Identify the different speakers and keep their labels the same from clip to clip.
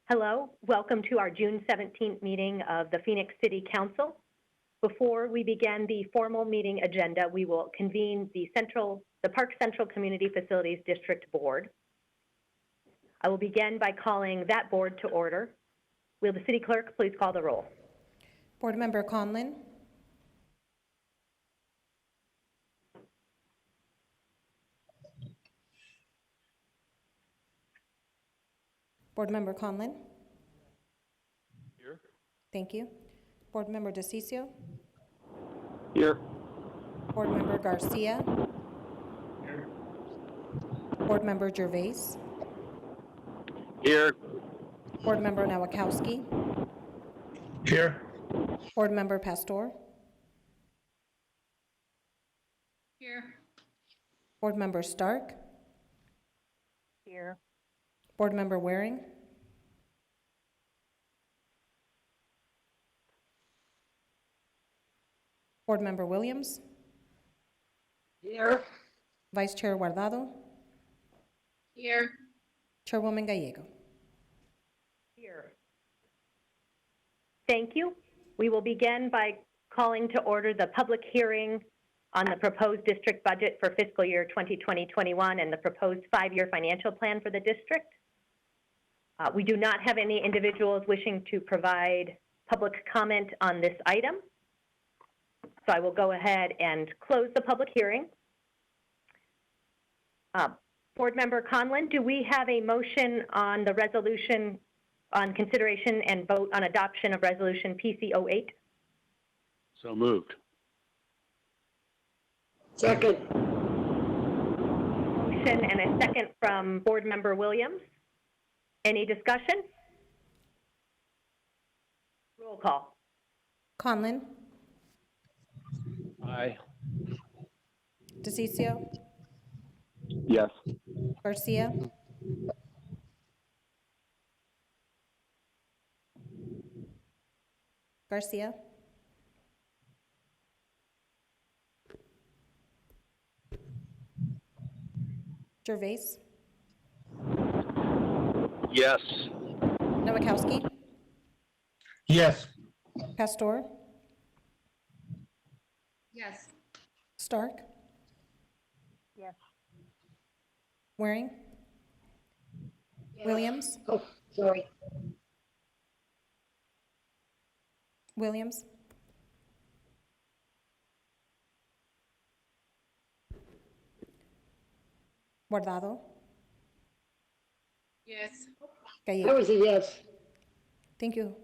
Speaker 1: Hello, welcome to our June 17th meeting of the Phoenix City Council. Before we begin the formal meeting agenda, we will convene the Park Central Community Facilities District Board. I will begin by calling that board to order. Will the city clerk please call the roll?
Speaker 2: Board Member Conlon. Board Member Conlon.
Speaker 3: Here.
Speaker 2: Thank you. Board Member Diciccio.
Speaker 3: Here.
Speaker 2: Board Member Garcia.
Speaker 3: Here.
Speaker 2: Board Member Gervais.
Speaker 3: Here.
Speaker 2: Board Member Nowakowski.
Speaker 3: Here.
Speaker 2: Board Member Pastor.
Speaker 4: Here.
Speaker 2: Board Member Stark.
Speaker 1: Here.
Speaker 2: Board Member Waring. Board Member Williams.
Speaker 4: Here.
Speaker 2: Vice Chair Guardado.
Speaker 4: Here.
Speaker 2: Chairwoman Gallego.
Speaker 1: Here. Thank you. We will begin by calling to order the public hearing on the proposed district budget for fiscal year 2020-21 and the proposed 5-year financial plan for the district. We do not have any individuals wishing to provide public comment on this item. So I will go ahead and close the public hearing. Board Member Conlon, do we have a motion on the resolution on consideration and vote on adoption of resolution PC08?
Speaker 3: So moved.
Speaker 4: Second.
Speaker 1: Motion and a second from Board Member Williams. Any discussion? Roll call.
Speaker 2: Conlon.
Speaker 3: Aye.
Speaker 2: Diciccio.
Speaker 3: Yes.
Speaker 2: Garcia. Garcia. Gervais.
Speaker 3: Yes.
Speaker 2: Nowakowski.
Speaker 3: Yes.
Speaker 2: Pastor.
Speaker 4: Yes.
Speaker 2: Stark.
Speaker 1: Yes.
Speaker 2: Waring.
Speaker 4: Yes.
Speaker 2: Williams.
Speaker 4: Oh, sorry.
Speaker 2: Williams. Guardado.
Speaker 4: Yes.
Speaker 2: Gallego.
Speaker 4: That was a yes.
Speaker 2: Thank you.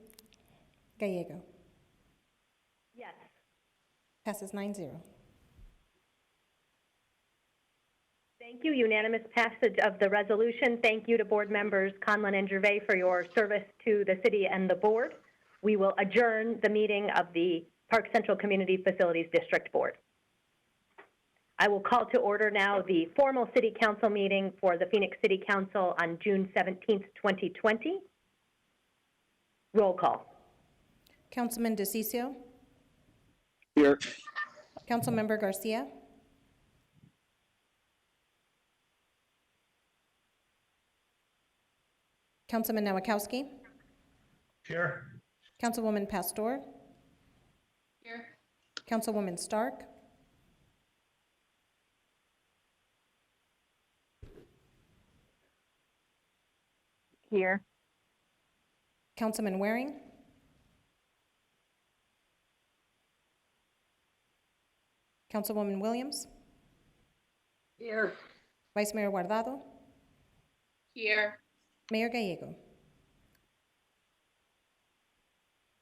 Speaker 2: Gallego.
Speaker 1: Yes.
Speaker 2: Passes 9-0.
Speaker 1: Thank you. Unanimous passage of the resolution. Thank you to board members Conlon and Gervais for your service to the city and the board. We will adjourn the meeting of the Park Central Community Facilities District Board. I will call to order now the formal City Council meeting for the Phoenix City Council on June 17th, 2020. Roll call.
Speaker 2: Councilman Diciccio.
Speaker 3: Here.
Speaker 2: Councilmember Garcia. Councilman Nowakowski.
Speaker 3: Here.
Speaker 2: Councilwoman Pastor.
Speaker 4: Here.
Speaker 2: Councilwoman Stark.
Speaker 1: Here.
Speaker 2: Councilman Waring. Councilwoman Williams.
Speaker 4: Here.
Speaker 2: Vice Mayor Guardado.
Speaker 4: Here.
Speaker 2: Mayor Gallego.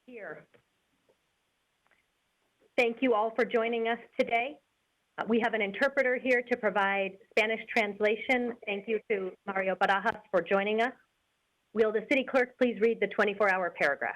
Speaker 1: Here. Thank you all for joining us today. We have an interpreter here to provide Spanish translation. Thank you to Mario Barajas for joining us. Will the city clerk please read the 24-hour paragraph?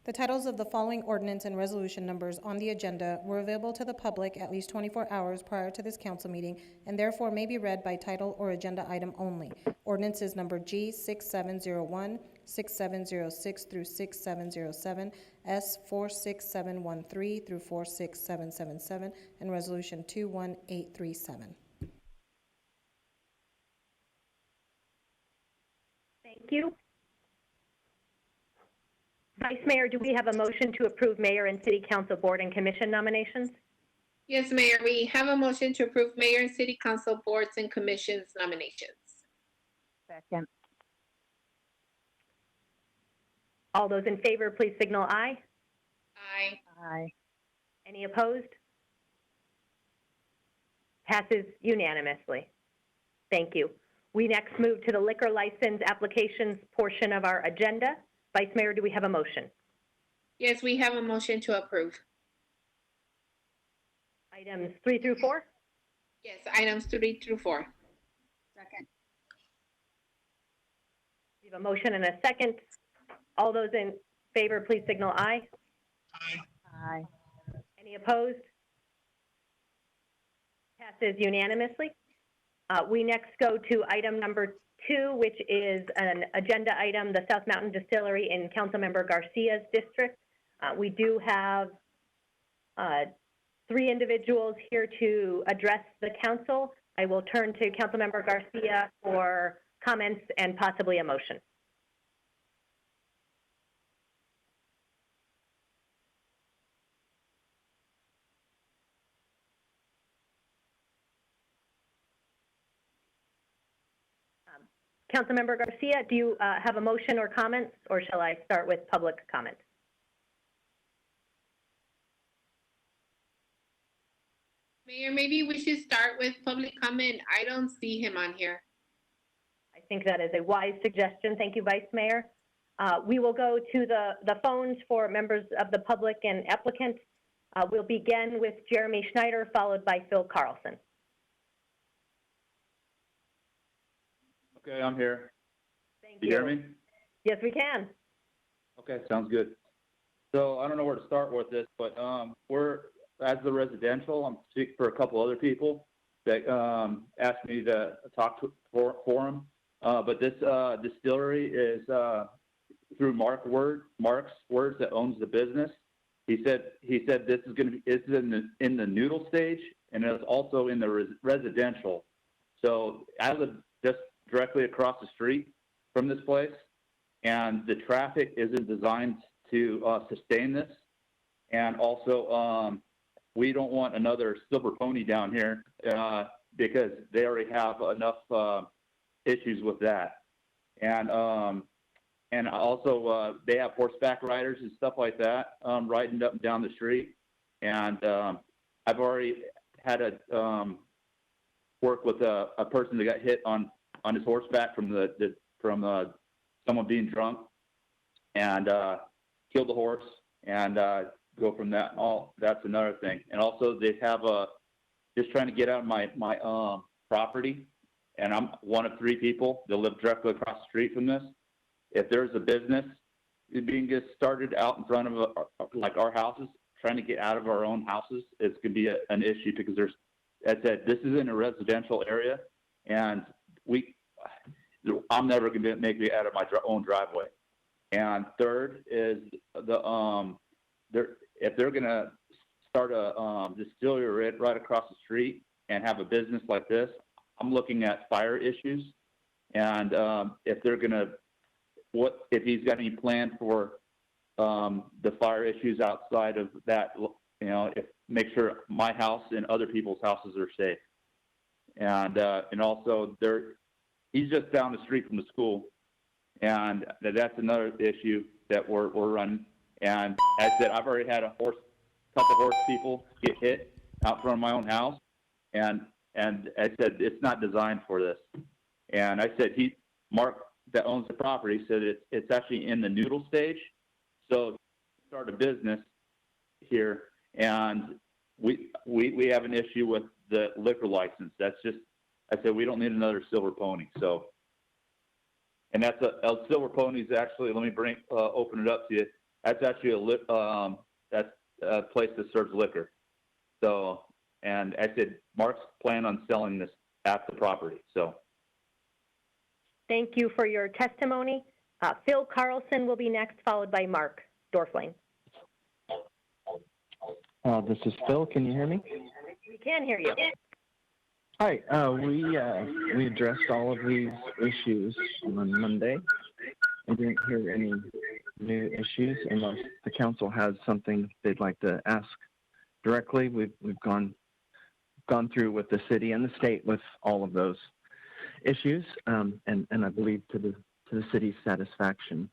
Speaker 2: The titles of the following ordinance and resolution numbers on the agenda were available to the public at least 24 hours prior to this council meeting and therefore may be read by title or agenda item only. Ordinances number G6701, 6706 through 6707, S46713 through 46777, and Resolution 21837.
Speaker 1: Thank you. Vice Mayor, do we have a motion to approve mayor and city council board and commission nominations?
Speaker 4: Yes, Mayor, we have a motion to approve mayor and city council boards and commissions nominations.
Speaker 5: Second.
Speaker 1: All those in favor, please signal aye.
Speaker 4: Aye.
Speaker 5: Aye.
Speaker 1: Any opposed? Passes unanimously. Thank you. We next move to the liquor license applications portion of our agenda. Vice Mayor, do we have a motion?
Speaker 4: Yes, we have a motion to approve.
Speaker 1: Items 3 through 4?
Speaker 4: Yes, items 3 through 4. Second.
Speaker 1: We have a motion and a second. All those in favor, please signal aye.
Speaker 5: Aye.
Speaker 1: Any opposed? Passes unanimously. We next go to item number 2, which is an agenda item, the South Mountain Distillery in Councilmember Garcia's district. We do have 3 individuals here to address the council. I will turn to Councilmember Garcia for comments and possibly a motion. Councilmember Garcia, do you have a motion or comments, or shall I start with public comment?
Speaker 4: Mayor, maybe we should start with public comment. I don't see him on here.
Speaker 1: I think that is a wise suggestion. Thank you, Vice Mayor. We will go to the phones for members of the public and applicants. We'll begin with Jeremy Schneider, followed by Phil Carlson.
Speaker 6: Okay, I'm here.
Speaker 1: Thank
Speaker 6: Do
Speaker 1: you.
Speaker 6: you hear me?
Speaker 1: Yes, we can.
Speaker 6: Okay, sounds good. So I don't know where to start with this, but we're, as the residential, I'm speaking for a couple other people that asked me to talk for them. But this distillery is through Mark's words that owns the business. He said this is going to be, it's in the noodle stage, and it's also in the residential. So I live just directly across the street from this place, and the traffic isn't designed to sustain this. And also, we don't want another silver pony down here because they already have enough issues with that. And also, they have horseback riders and stuff like that riding up and down the street. And I've already had a work with a person that got hit on his horseback from someone being drunk, and killed the horse, and go from that. That's another thing. And also, they have just trying to get out of my property, and I'm one of 3 people that live directly across the street from this. If there's a business being just started out in front of like our houses, trying to get out of our own houses, it's going to be an issue because there's, as I said, this is in a residential area, and I'm never going to make it out of my own driveway. And third is if they're going to start a distillery right across the street and have a business like this, I'm looking at fire issues, and if they're going to, if he's got any plan for the fire issues outside of that, make sure my house and other people's houses are safe. And also he's just down the street from the school, and that's another issue that we're running. And as I said, I've already had a couple horse people get hit out front of my own house, and I said it's not designed for this. And I said Mark that owns the property said it's actually in the noodle stage, so start a business here, and we have an issue with the liquor license. That's just, I said, we don't need another silver pony. So, and that's a silver pony is actually, let me open it up to you. That's actually that's a place that serves liquor. So, and I said, Mark's plan on selling this at the property. So.
Speaker 1: Thank you for your testimony. Phil Carlson will be next, followed by Mark Dorflane.
Speaker 7: This is Phil. Can you hear me?
Speaker 1: We can hear you.
Speaker 7: Hi. We addressed all of these issues on Monday. I didn't hear any new issues, unless the council has something they'd like to ask directly. We've gone through with the city and the state with all of those issues, and I believe to the city's satisfaction.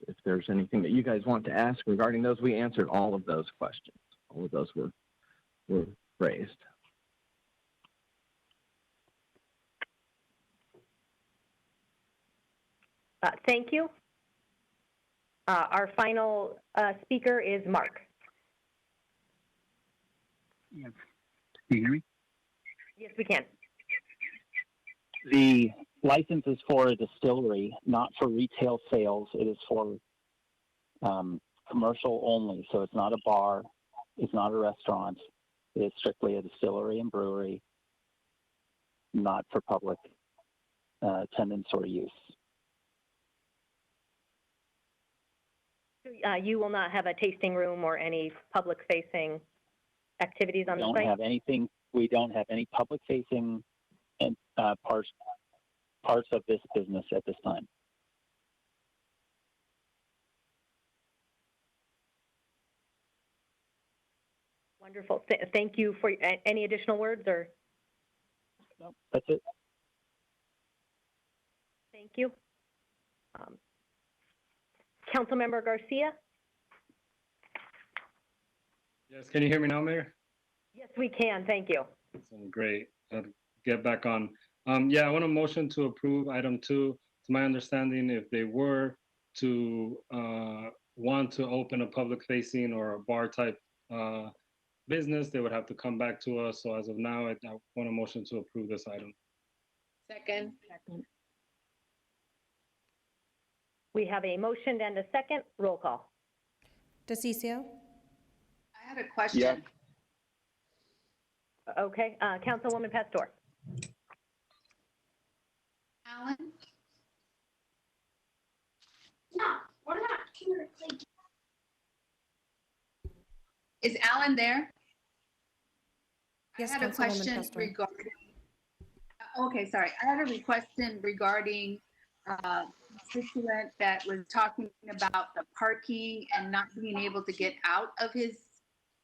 Speaker 7: If there's anything that you guys want to ask regarding those, we answered all of those questions. All of those were raised.
Speaker 1: Thank you. Our final speaker is Mark.
Speaker 8: Yes. Can you hear me?
Speaker 1: Yes, we can.
Speaker 8: The license is for a distillery, not for retail sales. It is for commercial only. So it's not a bar. It's not a restaurant. It's strictly a distillery and brewery, not for public attendance or use.
Speaker 1: You will not have a tasting room or any public-facing activities on the site?
Speaker 8: We don't have any public-facing and parts of this business at this time.
Speaker 1: Wonderful. Thank you for any additional words or?
Speaker 8: No, that's it.
Speaker 1: Thank you. Councilmember Garcia?
Speaker 9: Yes, can you hear me now, Mayor?
Speaker 1: Yes, we can. Thank you.
Speaker 9: Great. I'll get back on. Yeah, I want a motion to approve item 2. To my understanding, if they were to want to open a public facing or a bar type business, they would have to come back to us. So as of now, I want a motion to approve this item.
Speaker 4: Second.
Speaker 1: We have a motion and a second. Roll call.
Speaker 2: Diciccio?
Speaker 4: I had a question.
Speaker 6: Yeah.
Speaker 1: Okay, Councilwoman Pastor.
Speaker 4: Alan? Is Alan there?
Speaker 2: Yes,
Speaker 4: I had a
Speaker 2: Councilwoman
Speaker 4: question
Speaker 2: Pastor.
Speaker 4: regarding, okay, sorry. I had a question regarding a constituent that was talking about the parking and not being able to get out of his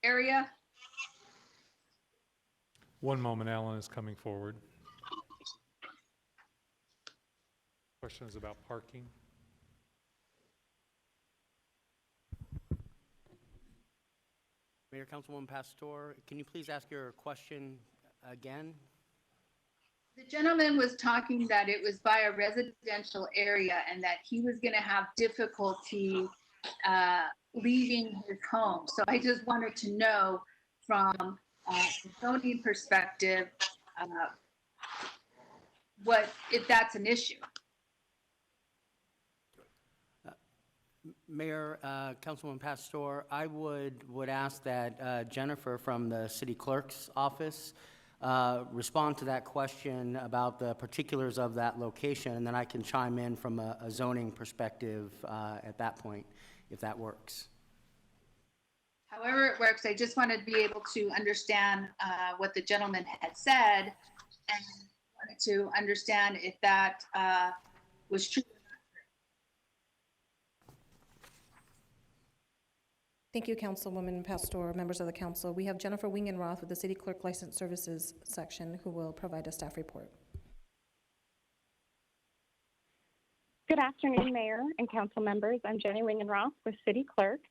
Speaker 4: area.
Speaker 10: One moment, Alan is coming forward. Questions about parking?
Speaker 11: Mayor, Councilwoman Pastor, can you please ask your question again?
Speaker 4: The gentleman was talking that it was by a residential area and that he was going to have difficulty leaving his home. So I just wanted to know from a zoning perspective, what if that's an issue?
Speaker 11: Mayor, Councilwoman Pastor, I would ask that Jennifer from the city clerk's office respond to that question about the particulars of that location, and then I can chime in from a zoning perspective at that point, if that works.
Speaker 4: However it works, I just wanted to be able to understand what the gentleman had said and wanted to understand if that was true.
Speaker 2: Thank you, Councilwoman Pastor, members of the council. We have Jennifer Wingenroth with the City Clerk License Services section who will provide a staff report.
Speaker 12: Good afternoon, Mayor and council members. I'm Jenny Wingenroth with City Clerk.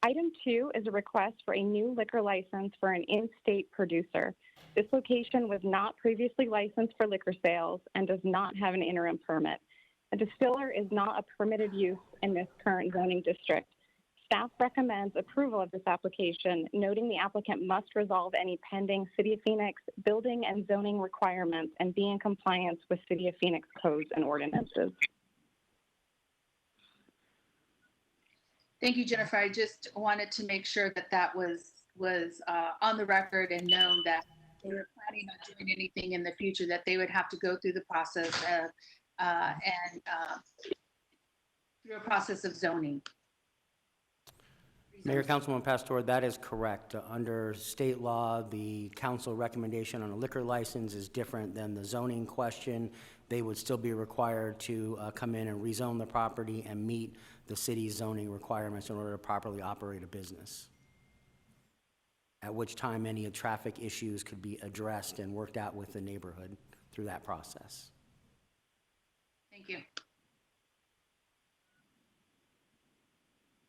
Speaker 12: Item 2 is a request for a new liquor license for an in-state producer. This location was not previously licensed for liquor sales and does not have an interim permit. A distiller is not a permitted use in this current zoning district. Staff recommends approval of this application, noting the applicant must resolve any pending City of Phoenix building and zoning requirements and be in compliance with City of Phoenix codes and ordinances.
Speaker 4: Thank you, Jennifer. I just wanted to make sure that that was on the record and known that they were planning on doing anything in the future, that they would have to go through the process through a process of zoning.
Speaker 11: Mayor, Councilwoman Pastor, that is correct. Under state law, the council recommendation on a liquor license is different than the zoning question. They would still be required to come in and rezone the property and meet the city's zoning requirements in order to properly operate a business. At which time any traffic issues could be addressed and worked out with the neighborhood through that process.
Speaker 4: Thank you.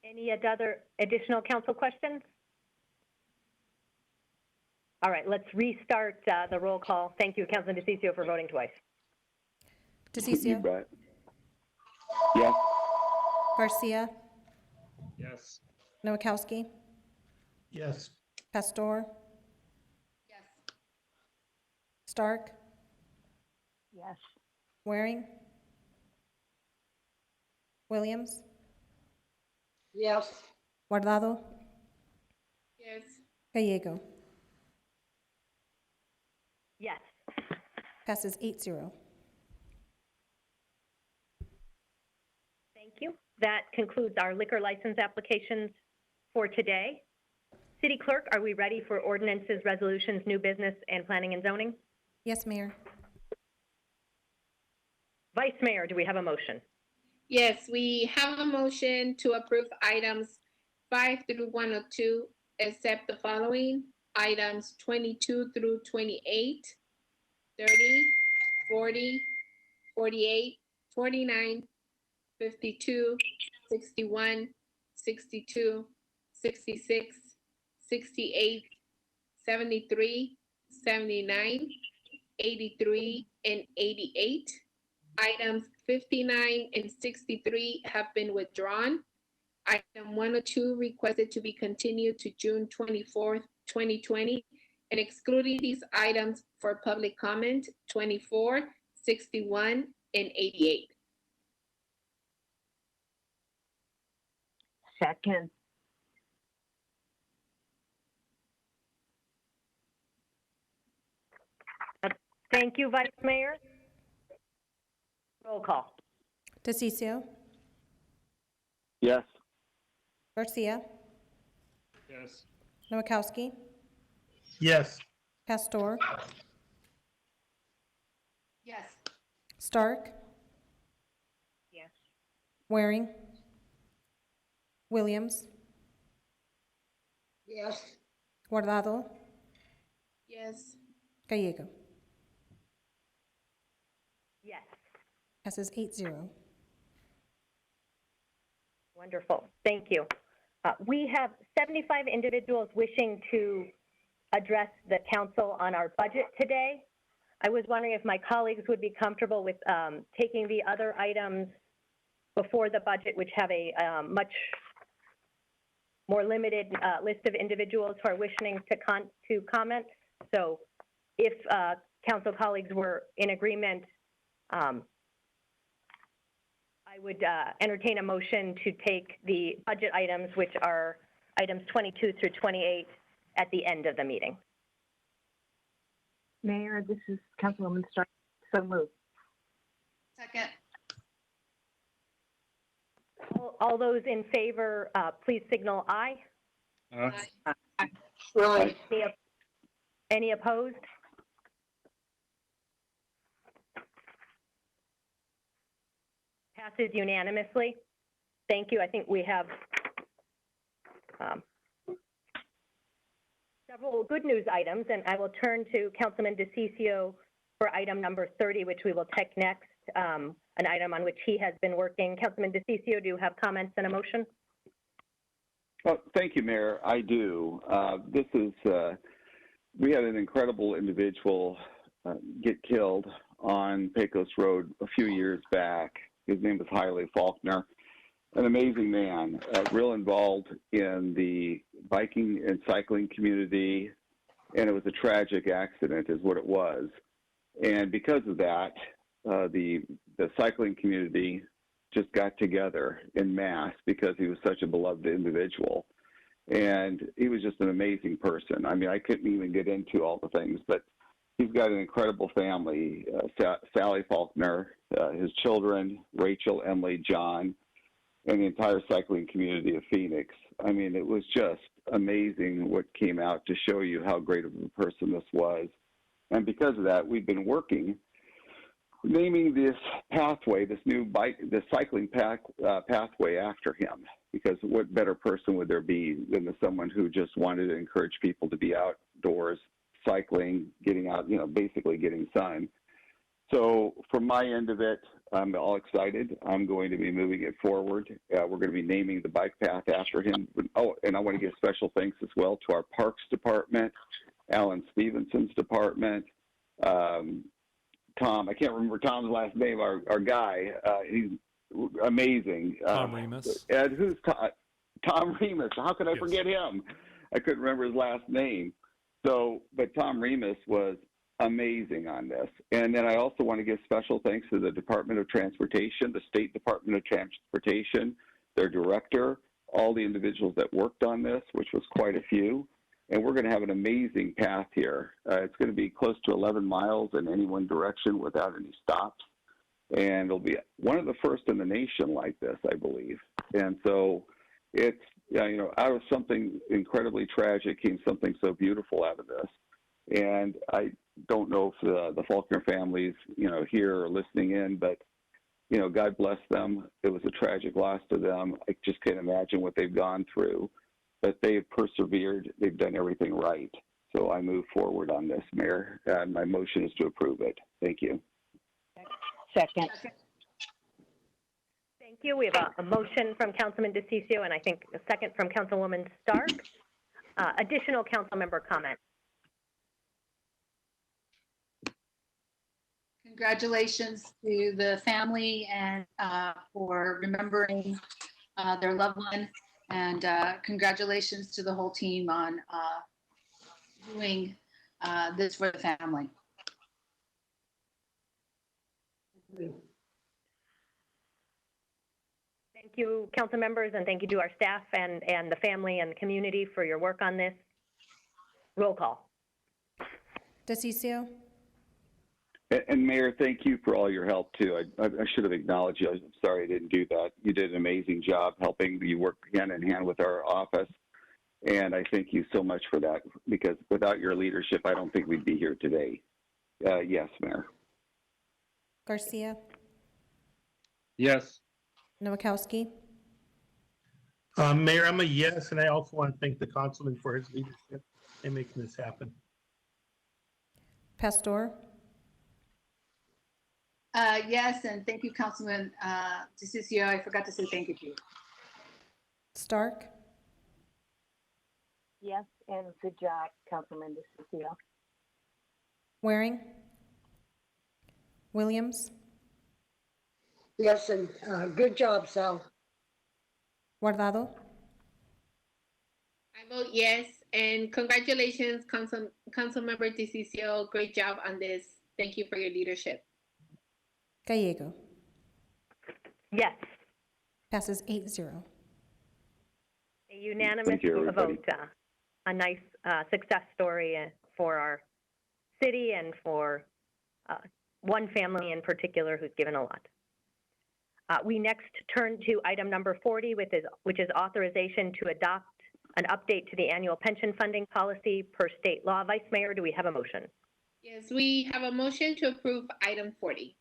Speaker 1: Any other additional council questions? All right, let's restart the roll call. Thank you, Councilman Diciccio, for voting twice.
Speaker 2: Diciccio.
Speaker 3: Yes.
Speaker 2: Garcia.
Speaker 9: Yes.
Speaker 2: Nowakowski.
Speaker 3: Yes.
Speaker 2: Pastor.
Speaker 4: Yes.
Speaker 2: Stark.
Speaker 5: Yes.
Speaker 2: Waring. Williams.
Speaker 5: Yes.
Speaker 2: Guardado.
Speaker 4: Yes.
Speaker 2: Gallego.
Speaker 1: Yes.
Speaker 2: Passes 8-0.
Speaker 1: Thank you. That concludes our liquor license applications for today. City Clerk, are we ready for ordinances, resolutions, new business, and planning and zoning?
Speaker 2: Yes, Mayor.
Speaker 1: Vice Mayor, do we have a motion?
Speaker 13: Yes, we have a motion to approve items 5 through 102, except the following: items 22 through 28, 30, 40, 48, 49, 52, 61, 62, 66, 68, 73, 79, 83, and 88. Items 59 and 63 have been withdrawn. Item 102 requested to be continued to June 24th, 2020, and excluding these items for public comment, 24, 61, and 88.
Speaker 5: Second.
Speaker 1: Thank you, Vice Mayor. Roll call.
Speaker 2: Diciccio.
Speaker 3: Yes.
Speaker 2: Garcia.
Speaker 9: Yes.
Speaker 2: Nowakowski.
Speaker 3: Yes.
Speaker 2: Pastor.
Speaker 4: Yes.
Speaker 2: Stark.
Speaker 5: Yes.
Speaker 2: Waring. Williams.
Speaker 5: Yes.
Speaker 2: Guardado.
Speaker 13: Yes.
Speaker 2: Gallego.
Speaker 1: Yes.
Speaker 2: Passes 8-0.
Speaker 1: Wonderful. Thank you. We have 75 individuals wishing to address the council on our budget today. I was wondering if my colleagues would be comfortable with taking the other items before the budget, which have a much more limited list of individuals who are wishing to comment. So if council colleagues were in agreement, I would entertain a motion to take the budget items, which are items 22 through 28, at the end of the meeting.
Speaker 5: Mayor, this is Councilwoman Stark. So moved.
Speaker 4: Second.
Speaker 1: All those in favor, please signal aye.
Speaker 5: Right.
Speaker 1: Any opposed? Passes unanimously. Thank you. I think we have several good news items, and I will turn to Councilman Diciccio for item number 30, which we will take next, an item on which he has been working. Councilman Diciccio, do you have comments and a motion?
Speaker 14: Well, thank you, Mayor. I do. This is, we had an incredible individual get killed on Pecos Road a few years back. His name was Haile Faulkner, an amazing man, real involved in the biking and cycling community, and it was a tragic accident is what it was. And because of that, the cycling community just got together en masse because he was such a beloved individual. And he was just an amazing person. I mean, I couldn't even get into all the things, but he's got an incredible family, Sally Faulkner, his children, Rachel, Emily, John. and the entire cycling community of Phoenix. I mean, it was just amazing what came out to show you how great of a person this was. And because of that, we've been working, naming this pathway, this cycling pathway after him. Because what better person would there be than someone who just wanted to encourage people to be outdoors, cycling, getting out, basically getting sun. So from my end of it, I'm all excited. I'm going to be moving it forward. We're going to be naming the bike path after him. Oh, and I want to give special thanks as well to our Parks Department, Alan Stevenson's department, Tom, I can't remember Tom's last name, our guy. He's amazing.
Speaker 10: Tom Remus.
Speaker 14: And who's Tom Remus? How could I forget him? I couldn't remember his last name. So, but Tom Remus was amazing on this. And then I also want to give special thanks to the Department of Transportation, the State Department of Transportation, their director, all the individuals that worked on this, which was quite a few. And we're going to have an amazing path here. It's going to be close to 11 miles in any one direction without any stops. And it'll be one of the first in the nation like this, I believe. And so it's, out of something incredibly tragic came something so beautiful out of this. And I don't know if the Faulkner families, here are listening in, but, God bless them. It was a tragic loss to them. I just can't imagine what they've gone through, but they've persevered. They've done everything right. So I move forward on this, Mayor, and my motion is to approve it. Thank you.
Speaker 5: Second.
Speaker 1: Thank you. We have a motion from Councilman Diciccio and I think a second from Councilwoman Stark. Additional council member comment.
Speaker 4: Congratulations to the family and for remembering their loved one, and congratulations to the whole team on doing this for the family.
Speaker 1: Thank you, council members, and thank you to our staff and the family and the community for your work on this. Roll call.
Speaker 2: Diciccio.
Speaker 14: And Mayor, thank you for all your help too. I should have acknowledged you. I'm sorry I didn't do that. You did an amazing job helping. You work hand in hand with our office. And I thank you so much for that, because without your leadership, I don't think we'd be here today. Yes, Mayor.
Speaker 2: Garcia.
Speaker 9: Yes.
Speaker 2: Nowakowski.
Speaker 3: Mayor, I'm a yes, and I also want to thank the councilman for his leadership in making this happen.
Speaker 2: Pastor.
Speaker 4: Yes, and thank you, Councilman Diciccio. I forgot to say thank you to you.
Speaker 2: Stark.
Speaker 5: Yes, and good job, Councilman Diciccio.
Speaker 2: Waring. Williams.
Speaker 15: Yes, and good job, Sal.
Speaker 2: Guardado.
Speaker 13: I vote yes, and congratulations, Councilmember Diciccio. Great job on this. Thank you for your leadership.
Speaker 2: Gallego.
Speaker 1: Yes.
Speaker 2: Passes 8-0.
Speaker 1: A unanimous vote. A nice success story for our city and for one family in particular who's given a lot. We next turn to item number 40, which is authorization to adopt an update to the annual pension funding policy per state law. Vice Mayor, do we have a motion?
Speaker 13: Yes, we have a motion to approve item 40.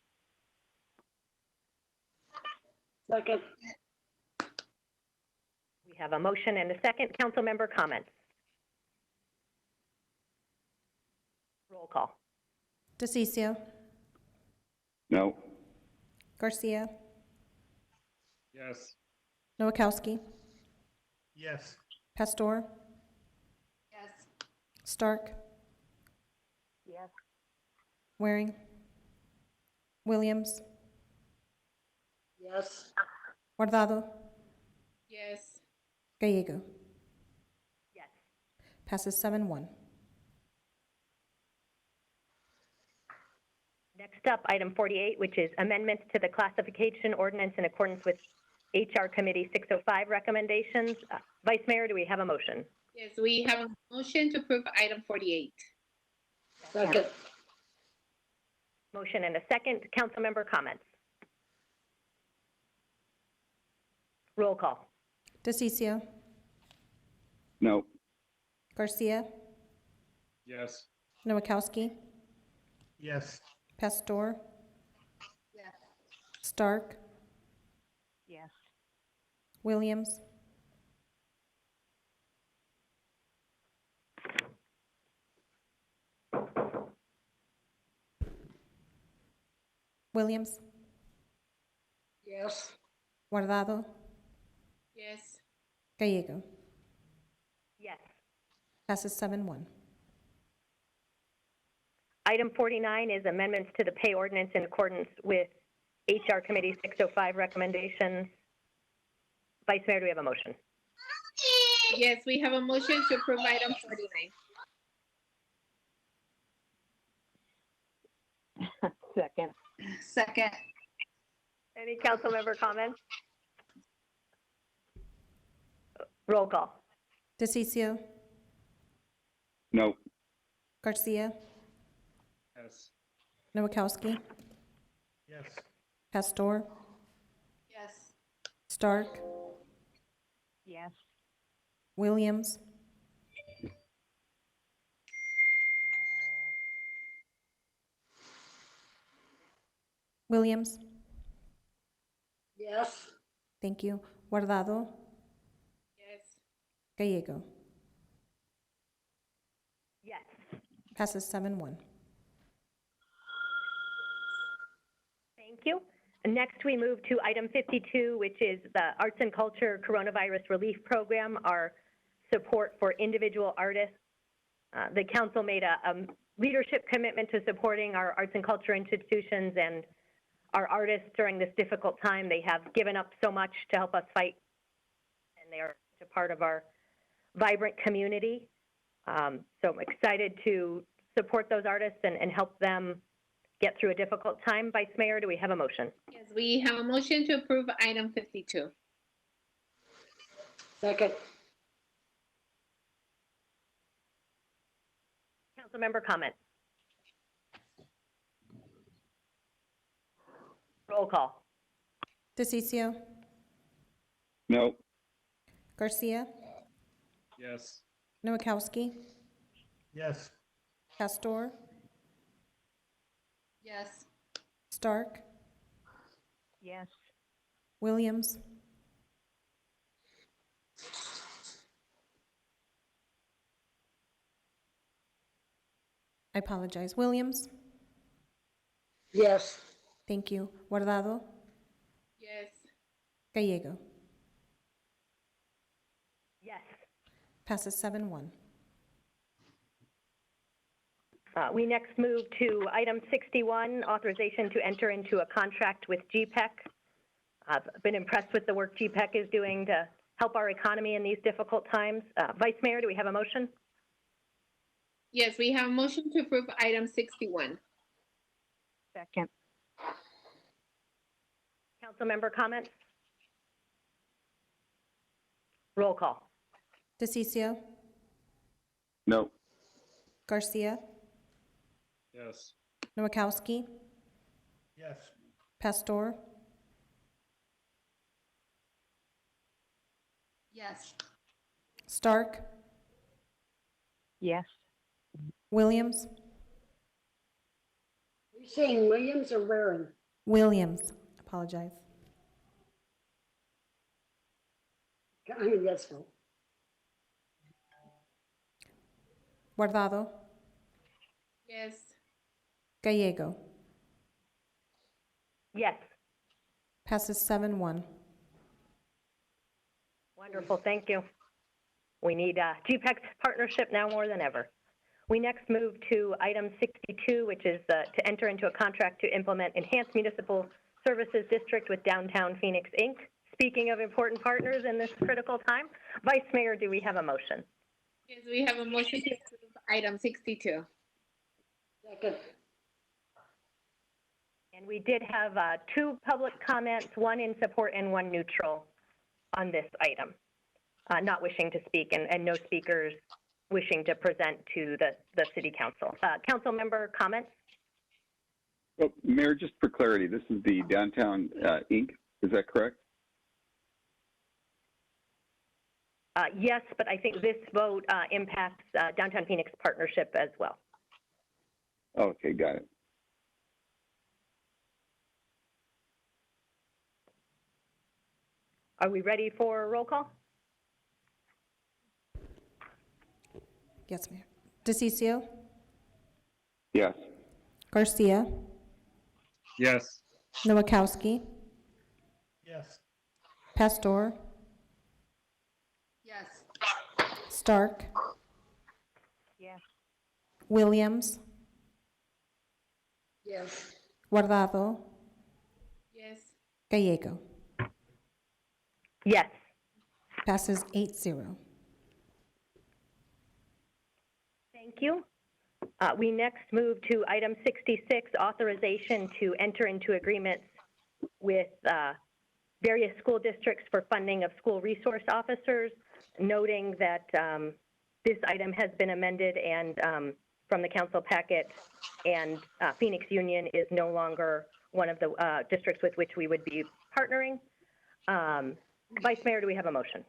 Speaker 15: Second.
Speaker 1: We have a motion and a second. Council member comments. Roll call.
Speaker 2: Diciccio.
Speaker 14: No.
Speaker 2: Garcia.
Speaker 9: Yes.
Speaker 2: Nowakowski.
Speaker 3: Yes.
Speaker 2: Pastor.
Speaker 4: Yes.
Speaker 2: Stark.
Speaker 5: Yes.
Speaker 2: Waring. Williams.
Speaker 15: Yes.
Speaker 2: Guardado.
Speaker 13: Yes.
Speaker 2: Gallego.
Speaker 1: Yes.
Speaker 2: Passes 7-1.
Speaker 1: Next up, item 48, which is amendments to the classification ordinance in accordance with HR Committee 605 recommendations. Vice Mayor, do we have a motion?
Speaker 13: Yes, we have a motion to approve item 48.
Speaker 15: Second.
Speaker 1: Motion and a second. Council member comments. Roll call.
Speaker 2: Diciccio,
Speaker 14: No.
Speaker 2: Garcia,
Speaker 9: Yes.
Speaker 2: Nowakowski,
Speaker 3: Yes.
Speaker 2: Pastor,
Speaker 4: Yes.
Speaker 2: Stark,
Speaker 5: Yes.
Speaker 2: Williams, Williams,
Speaker 15: Yes.
Speaker 2: Guardado,
Speaker 13: Yes.
Speaker 2: Gallego.
Speaker 1: Yes.
Speaker 2: Passes 7-1.
Speaker 1: Item 49 is amendments to the pay ordinance in accordance with HR Committee 605 recommendations. Vice Mayor, do we have a motion?
Speaker 13: Yes, we have a motion to approve item 49.
Speaker 5: Second.
Speaker 4: Second.
Speaker 1: Any council member comments? Roll call.
Speaker 2: Diciccio,
Speaker 14: No.
Speaker 2: Garcia,
Speaker 9: Yes.
Speaker 2: Nowakowski,
Speaker 3: Yes.
Speaker 2: Pastor,
Speaker 4: Yes.
Speaker 2: Stark,
Speaker 5: Yes.
Speaker 2: Williams, Williams,
Speaker 15: Yes.
Speaker 2: thank you. Guardado,
Speaker 13: Yes.
Speaker 2: Gallego.
Speaker 1: Yes.
Speaker 2: Passes 7-1.
Speaker 1: Thank you. Next, we move to item 52, which is the Arts and Culture Coronavirus Relief Program, our support for individual artists. The council made a leadership commitment to supporting our arts and culture institutions and our artists during this difficult time. They have given up so much to help us fight, and they are a part of our vibrant community. So I'm excited to support those artists and help them get through a difficult time. Vice Mayor, do we have a motion?
Speaker 13: Yes, we have a motion to approve item 52.
Speaker 15: Second.
Speaker 1: Council member comment. Roll call.
Speaker 2: Diciccio,
Speaker 14: No.
Speaker 2: Garcia,
Speaker 9: Yes.
Speaker 2: Nowakowski,
Speaker 3: Yes.
Speaker 2: Pastor,
Speaker 4: Yes.
Speaker 2: Stark,
Speaker 5: Yes.
Speaker 2: Williams, I apologize. Williams,
Speaker 15: Yes.
Speaker 2: thank you. Guardado,
Speaker 13: Yes.
Speaker 2: Gallego.
Speaker 1: Yes.
Speaker 2: Passes 7-1.
Speaker 1: We next move to item 61, authorization to enter into a contract with GPEC. I've been impressed with the work GPEC is doing to help our economy in these difficult times. Vice Mayor, do we have a motion?
Speaker 13: Yes, we have a motion to approve item 61.
Speaker 5: Second.
Speaker 1: Council member comments? Roll call.
Speaker 2: Diciccio,
Speaker 14: No.
Speaker 2: Garcia,
Speaker 9: Yes.
Speaker 2: Nowakowski,
Speaker 3: Yes.
Speaker 2: Pastor,
Speaker 4: Yes.
Speaker 2: Stark,
Speaker 5: Yes.
Speaker 2: Williams,
Speaker 15: Are you saying Williams or Waring?
Speaker 2: Williams, apologize.
Speaker 15: I mean, yes, Phil.
Speaker 2: Guardado,
Speaker 13: Yes.
Speaker 2: Gallego.
Speaker 1: Yes.
Speaker 2: Passes 7-1.
Speaker 1: Wonderful, thank you. We need GPEC's partnership now more than ever. We next move to item 62, which is to enter into a contract to implement Enhanced Municipal Services District with Downtown Phoenix, Inc. Speaking of important partners in this critical time, Vice Mayor, do we have a motion?
Speaker 13: Yes, we have a motion to approve item 62.
Speaker 15: Second.
Speaker 1: And we did have two public comments, one in support and one neutral on this item, not wishing to speak, and no speakers wishing to present to the City Council. Council member comments?
Speaker 14: Well, Mayor, just for clarity, this is the Downtown Inc., is that correct?
Speaker 1: Yes, but I think this vote impacts Downtown Phoenix Partnership as well.
Speaker 14: Okay, got it.
Speaker 1: Are we ready for a roll call?
Speaker 2: Yes, Mayor. Diciccio,
Speaker 14: Yes.
Speaker 2: Garcia,
Speaker 9: Yes.
Speaker 2: Nowakowski,
Speaker 3: Yes.
Speaker 2: Pastor,
Speaker 4: Yes.
Speaker 2: Stark,
Speaker 5: Yes.
Speaker 2: Williams,
Speaker 15: Yes.
Speaker 2: Guardado,
Speaker 13: Yes.
Speaker 2: Gallego.
Speaker 1: Yes.
Speaker 2: Passes 8-0.
Speaker 1: Thank you. We next move to item 66, authorization to enter into agreements with various school districts for funding of school resource officers, noting that this item has been amended and from the council packet, and Phoenix Union is no longer one of the districts with which we would be partnering. Vice Mayor, do we have a motion?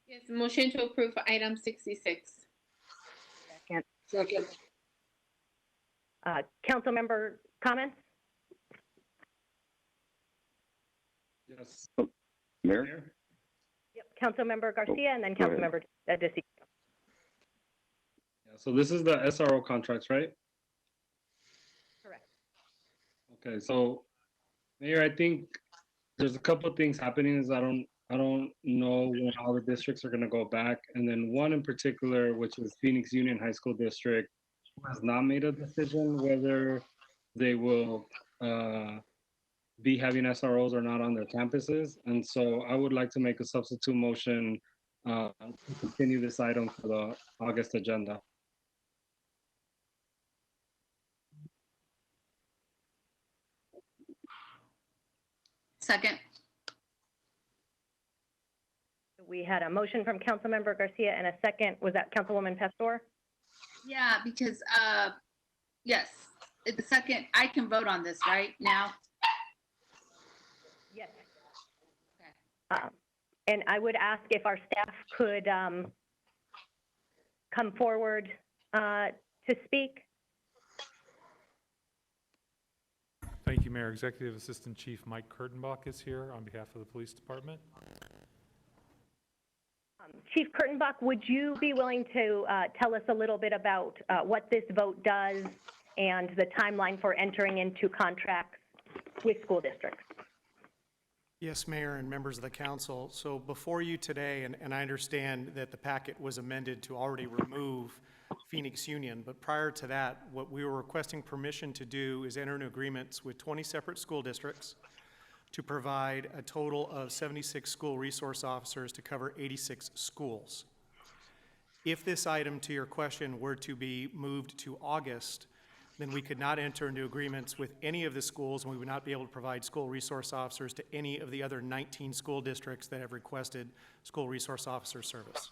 Speaker 13: Yes, motion to approve item 66.
Speaker 5: Second.
Speaker 15: Second.
Speaker 1: Council member comments?
Speaker 9: Yes.
Speaker 14: Mayor?
Speaker 1: Yep. Council member Garcia and then
Speaker 14: Go
Speaker 1: Council
Speaker 14: ahead.
Speaker 1: member Diciccio.
Speaker 9: Yeah, so this is the SRO contracts, right?
Speaker 1: Correct.
Speaker 9: Okay, so Mayor, I think there's a couple of things happening is I don't know when all the districts are gonna go back. And then one in particular, which is Phoenix Union High School District, has not made a decision whether they will be having SROs or not on their campuses. And so I would like to make a substitute motion to continue this item for the August agenda.
Speaker 4: Second.
Speaker 1: We had a motion from Council member Garcia and a second. Was that Councilwoman Pastor?
Speaker 4: Yeah, because, yes, the second, I can vote on this, right, now?
Speaker 1: Yes.
Speaker 4: Okay.
Speaker 1: And I would ask if our staff could come forward to speak.
Speaker 10: Thank you, Mayor. Executive Assistant Chief Mike Kurtenbach is here on behalf of the Police Department.
Speaker 1: Chief Kurtenbach, would you be willing to tell us a little bit about what this vote does and the timeline for entering into contracts with school districts?
Speaker 16: Yes, Mayor and members of the council. So before you today, and I understand that the packet was amended to already remove Phoenix Union, but prior to that, what we were requesting permission to do is enter into agreements with 20 separate school districts to provide a total of 76 school resource officers to cover 86 schools. If this item, to your question, were to be moved to August, then we could not enter into agreements with any of the schools, and we would not be able to provide school resource officers to any of the other 19 school districts that have requested school resource officer service.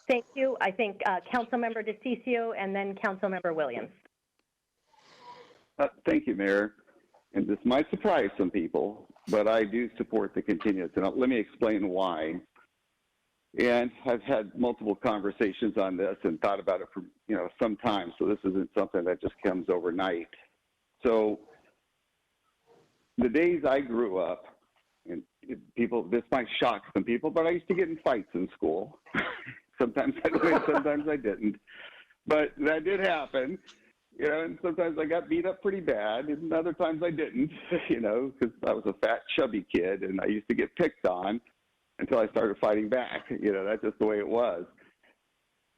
Speaker 1: Thank you. I think Councilmember Diciccio and then Councilmember Williams.
Speaker 14: Thank you, Mayor. And this might surprise some people, but I do support the continuance. And let me explain why. And I've had multiple conversations on this and thought about it for some time. So this isn't something that just comes overnight. So the days I grew up, and this might shock some people, but I used to get in fights in school. Sometimes I did, sometimes I didn't. But that did happen, and sometimes I got beat up pretty bad, and other times I didn't, because I was a fat, chubby kid, and I used to get picked on until I started fighting back. That's just the way it was.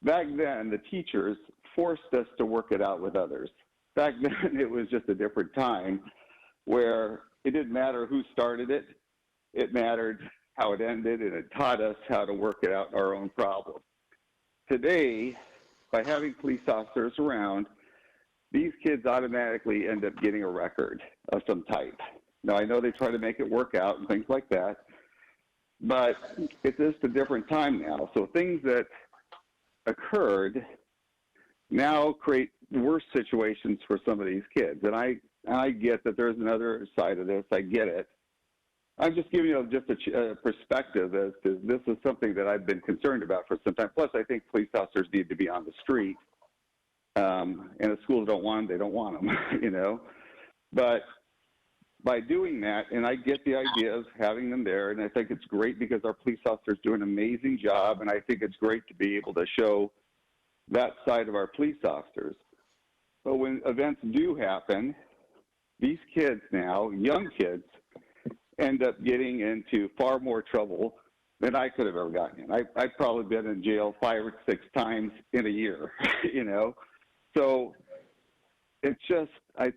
Speaker 14: Back then, the teachers forced us to work it out with others. Back then, it was just a different time where it didn't matter who started it. It mattered how it ended, and it taught us how to work it out our own problem. Today, by having police officers around, these kids automatically end up getting a record of some type. Now, I know they try to make it work out and things like that, but it's just a different time now. So things that occurred now create worse situations for some of these kids. And I get that there's another side of this. I get it. I'm just giving you just a perspective as to this is something that I've been concerned about for some time. Plus, I think police officers need to be on the street. And if schools don't want them, they don't want them, you know. But by doing that, and I get the idea of having them there, and I think it's great because our police officers do an amazing job, and I think it's great to be able to show that side of our police officers. But when events do happen, these kids now, young kids, end up getting into far more trouble than I could have ever gotten in. I've probably been in jail 5 or 6 times in a year, you know? So it's just, I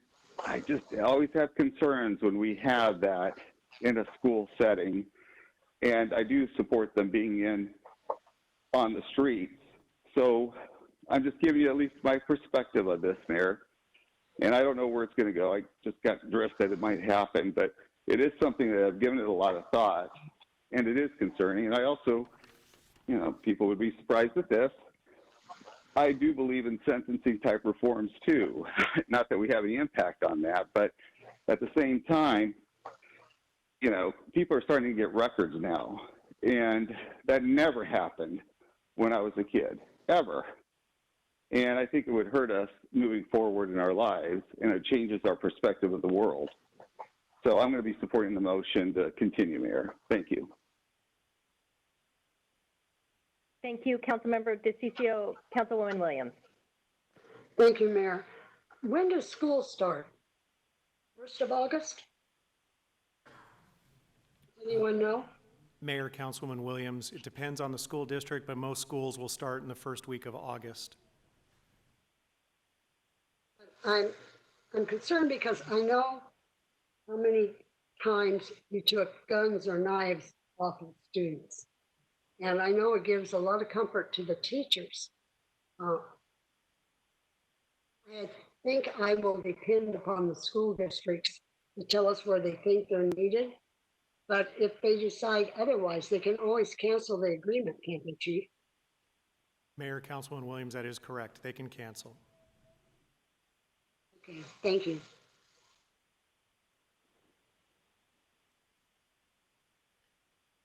Speaker 14: always have concerns when we have that in a school setting. And I do support them being on the streets. So I'm just giving you at least my perspective of this, Mayor. And I don't know where it's going to go. I just got dressed that it might happen, but it is something that I've given it a lot of thought, and it is concerning. And I also, you know, people would be surprised at this. I do believe in sentencing type reforms too. Not that we have any impact on that, but at the same time, you know, people are starting to get records now, and that never happened when I was a kid, ever. And I think it would hurt us moving forward in our lives, and it changes our perspective of the world. So I'm going to be supporting the motion to continue, Mayor. Thank you.
Speaker 1: Thank you, Councilmember Diciccio. Councilwoman Williams.
Speaker 15: Thank you, Mayor. When does school start? 1st of August? Anyone know?
Speaker 16: Mayor, Councilwoman Williams, it depends on the school district, but most schools will start in the first week of August.
Speaker 15: I'm concerned because I know how many times you took guns or knives off of students. And I know it gives a lot of comfort to the teachers. I think I will depend upon the school districts to tell us where they think they're needed. But if they decide otherwise, they can always cancel the agreement, can't they, Chief?
Speaker 16: Mayor, Councilwoman Williams, that is correct. They can cancel.
Speaker 15: Okay, thank you.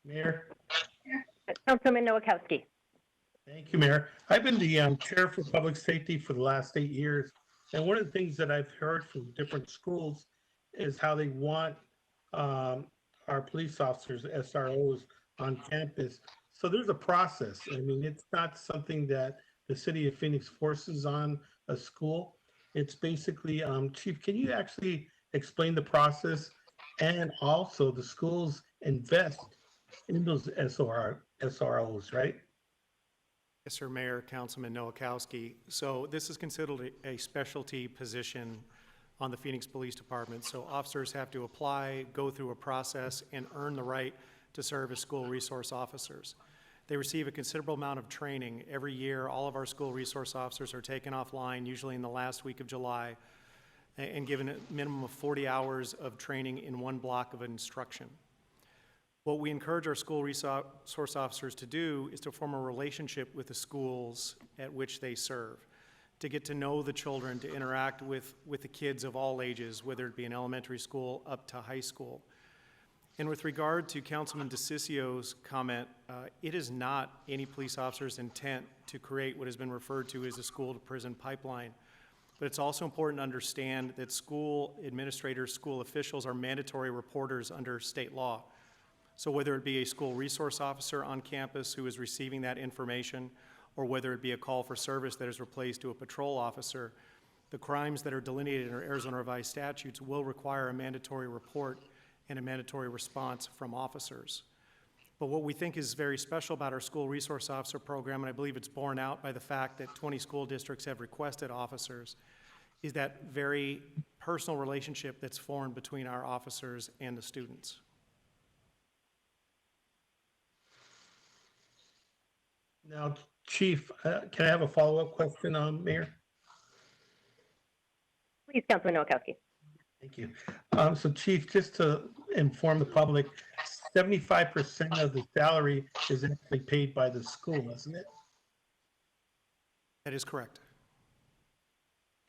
Speaker 3: Mayor?
Speaker 1: Councilman Nowakowski.
Speaker 3: Thank you, Mayor. I've been the chair for public safety for the last 8 years. And one of the things that I've heard from different schools is how they want our police officers, SROs, on campus. So there's a process. I mean, it's not something that the city of Phoenix forces on a school. It's basically, Chief, can you actually explain the process? And also the schools invest in those SROs, right?
Speaker 16: Yes, sir, Mayor, Councilman Nowakowski. So this is considered a specialty position on the Phoenix Police Department. So officers have to apply, go through a process, and earn the right to serve as school resource officers. They receive a considerable amount of training. Every year, all of our school resource officers are taken offline, usually in the last week of July, and given a minimum of 40 hours of training in one block of instruction. What we encourage our school resource officers to do is to form a relationship with the schools at which they serve, to get to know the children, to interact with the kids of all ages, whether it be in elementary school up to high school. And with regard to Councilman Diciccio's comment, it is not any police officer's intent to create what has been referred to as a school-to-prison pipeline. But it's also important to understand that school administrators, school officials are mandatory reporters under state law. So whether it be a school resource officer on campus who is receiving that information, or whether it be a call for service that is replaced to a patrol officer, the crimes that are delineated in our Arizona revised statutes will require a mandatory report and a mandatory response from officers. But what we think is very special about our school resource officer program, and I believe it's borne out by the fact that 20 school districts have requested officers, is that very personal relationship that's formed between our officers and the students.
Speaker 3: Now, Chief, can I have a follow-up question, Mayor?
Speaker 1: Please, Councilman Nowakowski.
Speaker 3: Thank you. So Chief, just to inform the public, 75% of the salary is actually paid by the school, isn't it?
Speaker 16: That is correct.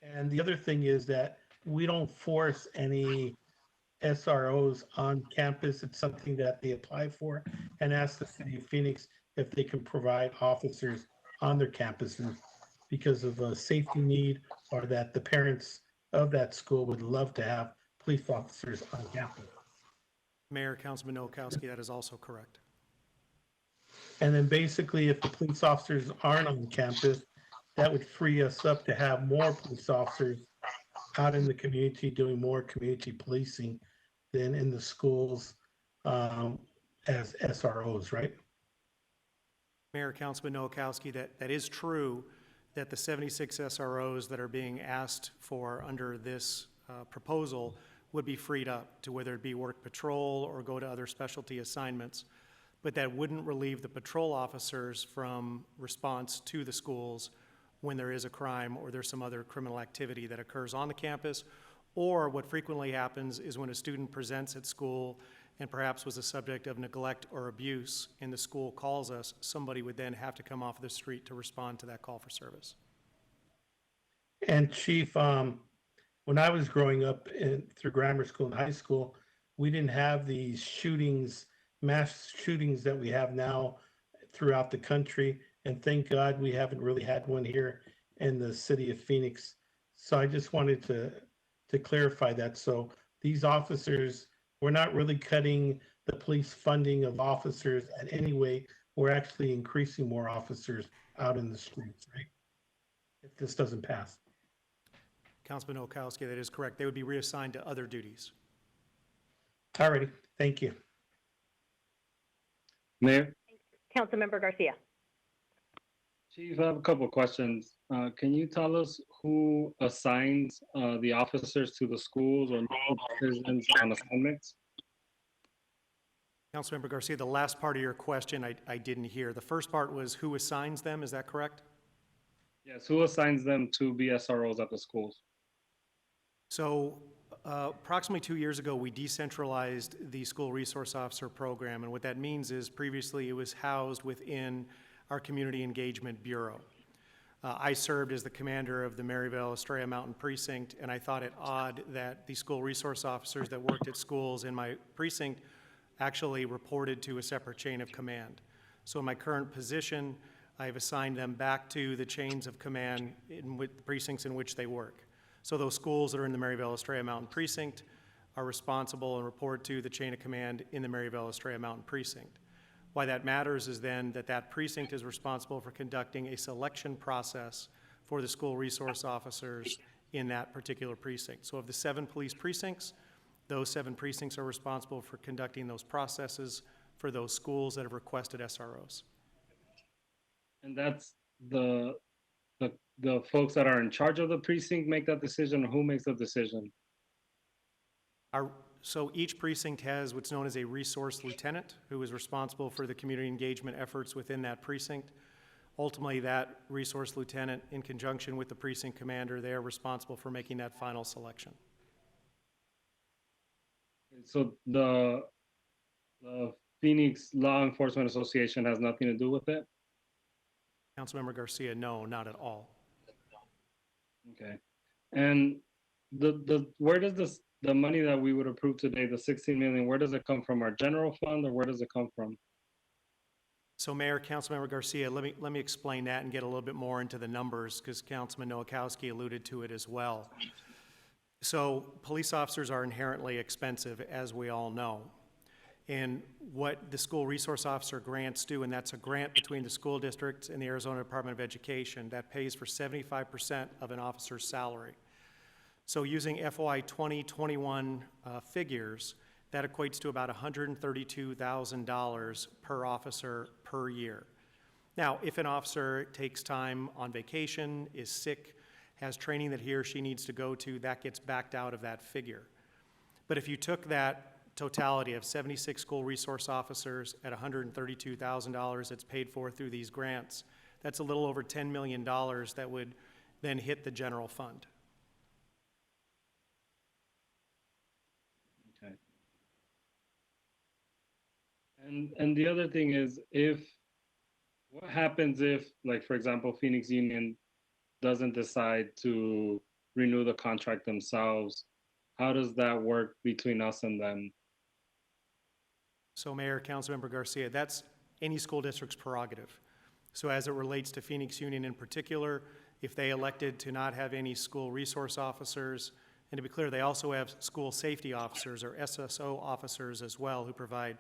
Speaker 3: And the other thing is that we don't force any SROs on campus. It's something that they apply for and ask the city of Phoenix if they can provide officers on their campuses because of a safety need or that the parents of that school would love to have police officers on campus.
Speaker 16: Mayor, Councilman Nowakowski, that is also correct.
Speaker 3: And then basically, if the police officers aren't on campus, that would free us up to have more police officers out in the community doing more community policing than in the schools as SROs, right?
Speaker 16: Mayor, Councilman Nowakowski, that is true that the 76 SROs that are being asked for under this proposal would be freed up to whether it be work patrol or go to other specialty assignments. But that wouldn't relieve the patrol officers from response to the schools when there is a crime or there's some other criminal activity that occurs on the campus, or what frequently happens is when a student presents at school and perhaps was a subject of neglect or abuse and the school calls us, somebody would then have to come off the street to respond to that call for service.
Speaker 3: And Chief, when I was growing up through grammar school and high school, we didn't have these shootings, mass shootings that we have now throughout the country. And thank God we haven't really had one here in the city of Phoenix. So I just wanted to clarify that. So these officers, we're not really cutting the police funding of officers in any way. We're actually increasing more officers out in the streets, right? If this doesn't pass.
Speaker 16: Councilman Nowakowski, that is correct. They would be reassigned to other duties.
Speaker 3: All righty, thank you.
Speaker 9: Mayor?
Speaker 1: Councilmember Garcia.
Speaker 9: Chief, I have a couple of questions. Can you tell us who assigns the officers to the schools or makes decisions on assignments?
Speaker 16: Councilmember Garcia, the last part of your question I didn't hear. The first part was who assigns them, is that correct?
Speaker 9: Yes, who assigns them to be SROs at the schools?
Speaker 16: So approximately 2 years ago, we decentralized the school resource officer program. And what that means is previously it was housed within our Community Engagement Bureau. I served as the commander of the Maryvale Estrella Mountain Precinct, and I thought it odd that the school resource officers that worked at schools in my precinct actually reported to a separate chain of command. So in my current position, I have assigned them back to the chains of command in the precincts in which they work. So those schools that are in the Maryvale Estrella Mountain Precinct are responsible and report to the chain of command in the Maryvale Estrella Mountain Precinct. Why that matters is then that precinct is responsible for conducting a selection process for the school resource officers in that particular precinct. So of the 7 police precincts, those 7 precincts are responsible for conducting those processes for those schools that have requested SROs.
Speaker 9: And that's the folks that are in charge of the precinct make that decision, or who makes the decision?
Speaker 16: So each precinct has what's known as a resource lieutenant who is responsible for the community engagement efforts within that precinct. Ultimately, that resource lieutenant, in conjunction with the precinct commander, they are responsible for making that final selection.
Speaker 9: So the Phoenix Law Enforcement Association has nothing to do with it?
Speaker 16: Councilmember Garcia, no, not at all.
Speaker 9: Okay. And where does the money that we would approve today, the 16 million, where does it come from? Our general fund, or where does it come from?
Speaker 16: So Mayor, Councilmember Garcia, let me explain that and get a little bit more into the numbers, because Councilman Nowakowski alluded to it as well. So police officers are inherently expensive, as we all know. And what the school resource officer grants do, and that's a grant between the school district and the Arizona Department of Education, that pays for 75% of an officer's salary. So using FY 2021 figures, that equates to about $132,000 per officer per year. Now, if an officer takes time on vacation, is sick, has training that he or she needs to go to, that gets backed out of that figure. But if you took that totality of 76 school resource officers at $132,000 that's paid for through these grants, that's a little over $10 million that would then hit the general fund.
Speaker 9: Okay. And the other thing is, what happens if, like, for example, Phoenix Union doesn't decide to renew the contract themselves how does that work between us and them?
Speaker 16: So Mayor, Councilmember Garcia, that's any school district's prerogative. So as it relates to Phoenix Union in particular, if they elected to not have any school resource officers, and to be clear, they also have school safety officers or SSO officers as well who provide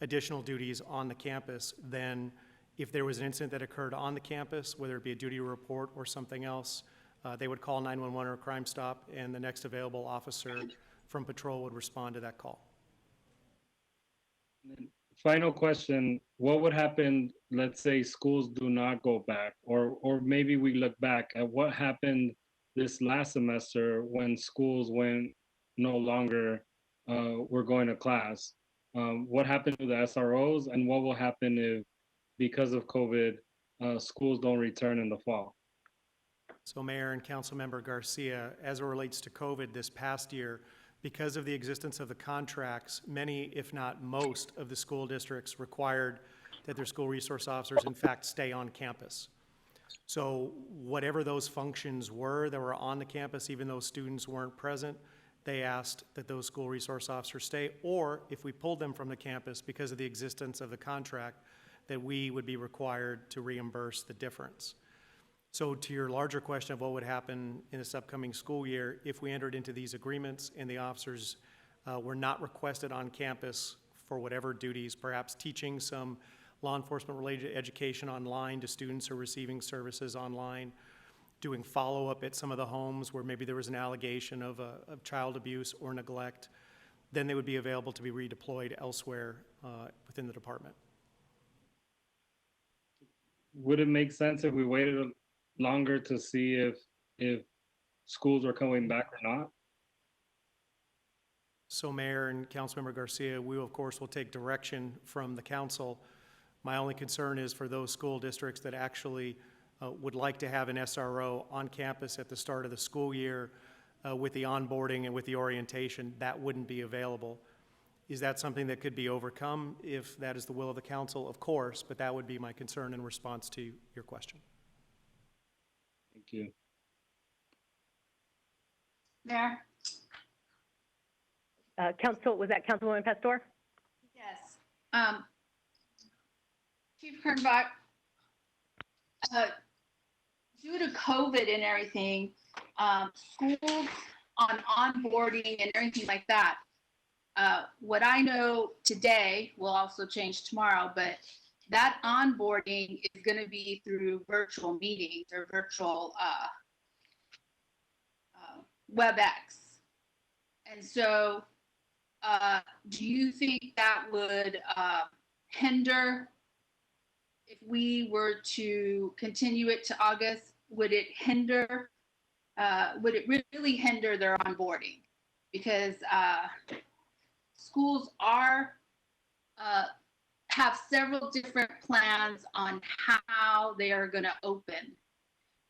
Speaker 16: additional duties on the campus, then if there was an incident that occurred on the campus, whether it be a duty report or something else, they would call 911 or Crime Stop, and the next available officer from patrol would respond to that call.
Speaker 9: Final question, what would happen, let's say schools do not go back, or maybe we look back at what happened this last semester when schools went no longer were going to class? What happened to the SROs, and what will happen if, because of COVID, schools don't return in the fall?
Speaker 16: So Mayor and Councilmember Garcia, as it relates to COVID this past year, because of the existence of the contracts, many, if not most, of the school districts required that their school resource officers, in fact, stay on campus. So whatever those functions were that were on the campus, even though students weren't present, they asked that those school resource officers stay, or if we pulled them from the campus because of the existence of the contract, that we would be required to reimburse the difference. So to your larger question of what would happen in this upcoming school year, if we entered into these agreements and the officers were not requested on campus for whatever duties, perhaps teaching some law enforcement related education online to students who are receiving services online, doing follow-up at some of the homes where maybe there was an allegation of child abuse or neglect, then they would be available to be redeployed elsewhere within the department.
Speaker 9: Would it make sense if we waited longer to see if schools are coming back or not?
Speaker 16: So Mayor and Councilmember Garcia, we of course will take direction from the council. My only concern is for those school districts that actually would like to have an SRO on campus at the start of the school year with the onboarding and with the orientation, that wouldn't be available. Is that something that could be overcome if that is the will of the council? Of course, but that would be my concern in response to your question.
Speaker 9: Thank you.
Speaker 4: Mayor?
Speaker 1: Was that Councilwoman Pastor?
Speaker 4: Yes. Chief Kernbach, due to COVID and everything, schools on onboarding and everything like that, what I know today will also change tomorrow, but that onboarding is going to be through virtual meetings or virtual WebEx. And so do you think that would hinder, if we were to continue it to August, would it really hinder their onboarding? Because schools have several different plans on how they are going to open.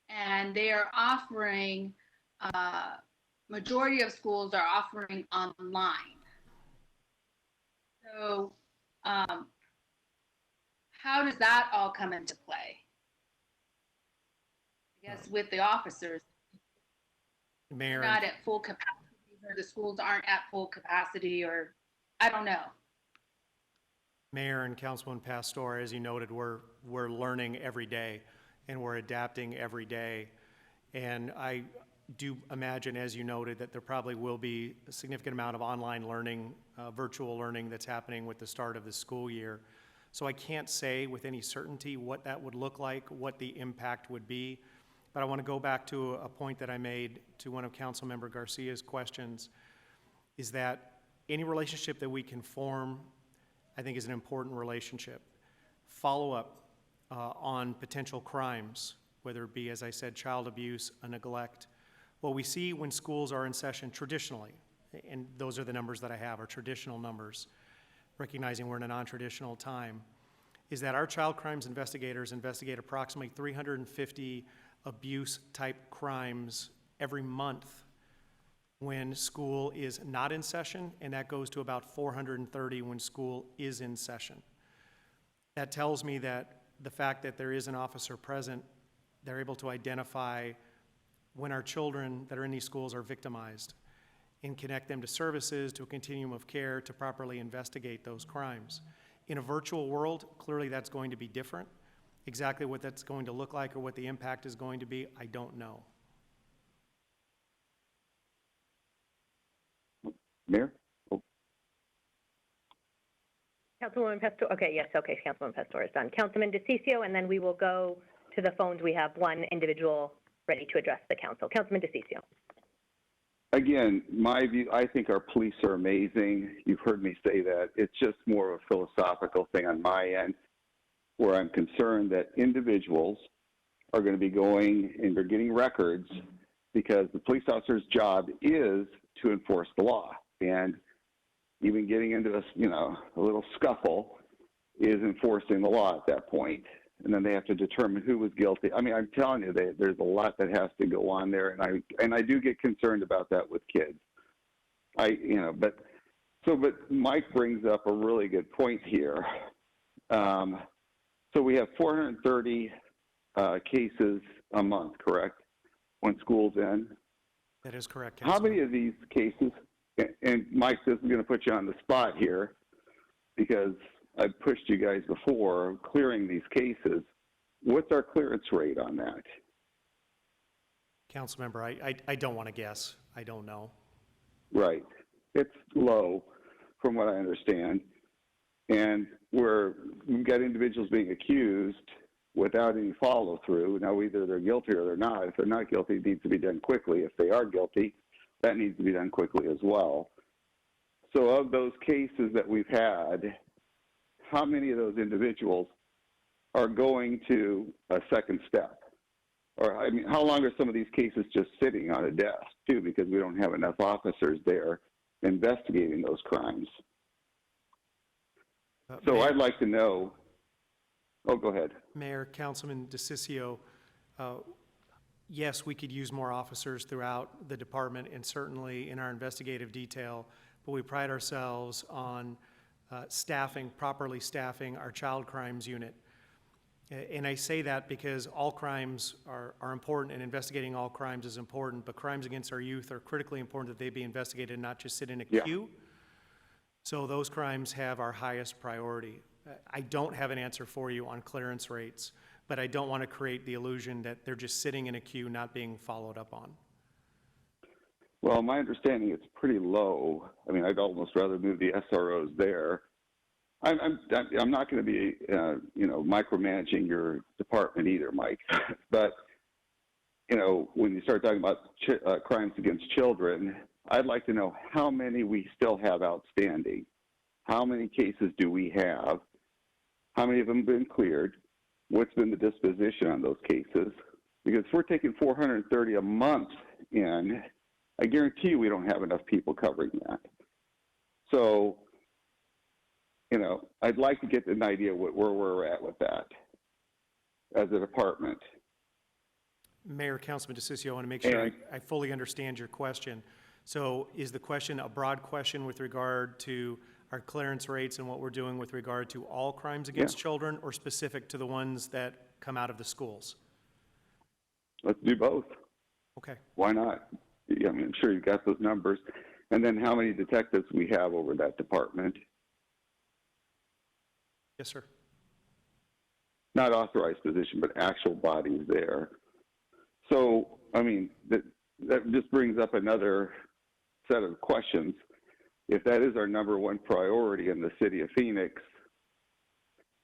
Speaker 4: And they are offering, majority of schools are offering online. So how does that all come into play? I guess with the officers,
Speaker 16: Mayor,
Speaker 4: not at full capacity, or the schools aren't at full capacity, or I don't know.
Speaker 16: Mayor and Councilwoman Pastor, as you noted, we're learning every day and we're adapting every day. And I do imagine, as you noted, that there probably will be a significant amount of online learning, virtual learning that's happening with the start of the school year. So I can't say with any certainty what that would look like, what the impact would be. But I want to go back to a point that I made to one of Councilmember Garcia's questions, is that any relationship that we can form, I think, is an important relationship. Follow-up on potential crimes, whether it be, as I said, child abuse, a neglect. What we see when schools are in session traditionally, and those are the numbers that I have, are traditional numbers, recognizing we're in a non-traditional time, is that our child crimes investigators investigate approximately 350 abuse-type crimes every month when school is not in session, and that goes to about 430 when school is in session. That tells me that the fact that there is an officer present, they're able to identify when our children that are in these schools are victimized. and connect them to services, to a continuum of care, to properly investigate those crimes. In a virtual world, clearly that's going to be different. Exactly what that's going to look like or what the impact is going to be, I don't know.
Speaker 14: Mayor?
Speaker 1: Councilwoman Pastor, okay, yes, okay, Councilwoman Pastor is done. Councilman Diciccio, and then we will go to the phones. We have one individual ready to address the council. Councilman Diciccio.
Speaker 14: Again, my view, I think our police are amazing. You've heard me say that. It's just more of a philosophical thing on my end, where I'm concerned that individuals are going to be going and they're getting records because the police officer's job is to enforce the law. And even getting into a little scuffle is enforcing the law at that point. And then they have to determine who was guilty. I mean, I'm telling you, there's a lot that has to go on there, and I do get concerned about that with kids. But Mike brings up a really good point here. So we have 430 cases a month, correct? When school's in.
Speaker 16: That is correct,
Speaker 14: How
Speaker 16: Councilman.
Speaker 14: many of these cases? And Mike, this is going to put you on the spot here, because I've pushed you guys before clearing these cases. What's our clearance rate on that?
Speaker 16: Councilmember, I don't want to guess. I don't know.
Speaker 14: Right. It's low from what I understand. And we've got individuals being accused without any follow through. Now, either they're guilty or they're not. If they're not guilty, it needs to be done quickly. If they are guilty, that needs to be done quickly as well. So of those cases that we've had, how many of those individuals are going to a second step? Or, I mean, how long are some of these cases just sitting on a desk, too, because we don't have enough officers there investigating those crimes? So
Speaker 16: Mayor,
Speaker 14: I'd like to know. Oh, go ahead.
Speaker 16: Mayor, Councilman Diciccio, yes, we could use more officers throughout the department and certainly in our investigative detail, but we pride ourselves on properly staffing our child crimes unit. And I say that because all crimes are important, and investigating all crimes is important, but crimes against our youth are critically important that they be investigated, not just sit in a queue. So those crimes have our highest priority. I don't have an answer for you on clearance rates, but I don't want to create the illusion that they're just sitting in a queue not being followed up on.
Speaker 14: Well, my understanding it's pretty low. I mean, I'd almost rather move the SROs there. I'm not going to be, micromanaging your department either, Mike. But, when you start talking about crimes against children, I'd like to know how many we still have outstanding. How many cases do we have? How many of them have been cleared? What's been the disposition on those cases? Because if we're taking 430 a month in, I guarantee you we don't have enough people covering that. So, I'd like to get an idea where we're at with that as a department.
Speaker 16: Mayor, Councilman Diciccio, I want to make sure I fully understand your question. So is the question a broad question with regard to our clearance rates and what we're doing with regard to all crimes against children, or specific to the ones that come out of the schools?
Speaker 14: Let's do both.
Speaker 16: Okay.
Speaker 14: Why not? I mean, I'm sure you've got those numbers. And then how many detectives we have over that department?
Speaker 16: Yes, sir.
Speaker 14: Not authorized position, but actual bodies there. So, I mean, that just brings up another set of questions. If that is our number one priority in the city of Phoenix,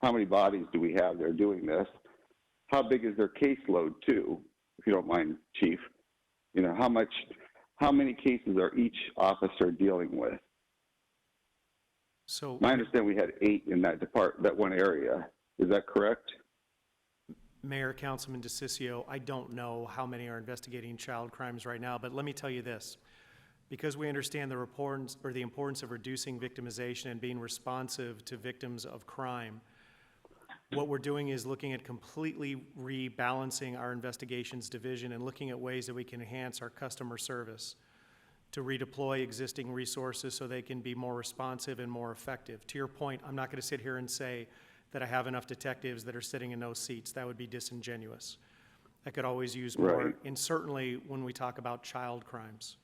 Speaker 14: how many bodies do we have there doing this? How big is their caseload too, if you don't mind, Chief? How many cases are each officer dealing with?
Speaker 16: So
Speaker 14: I understand we had 8 in that one area. Is that correct?
Speaker 16: Mayor, Councilman Diciccio, I don't know how many are investigating child crimes right now, but let me tell you this. Because we understand the importance of reducing victimization and being responsive to victims of crime, what we're doing is looking at completely rebalancing our investigations division and looking at ways that we can enhance our customer service, to redeploy existing resources so they can be more responsive and more effective. To your point, I'm not going to sit here and say that I have enough detectives that are sitting in those seats. That would be disingenuous. I could always use more, and certainly when we talk about child crimes.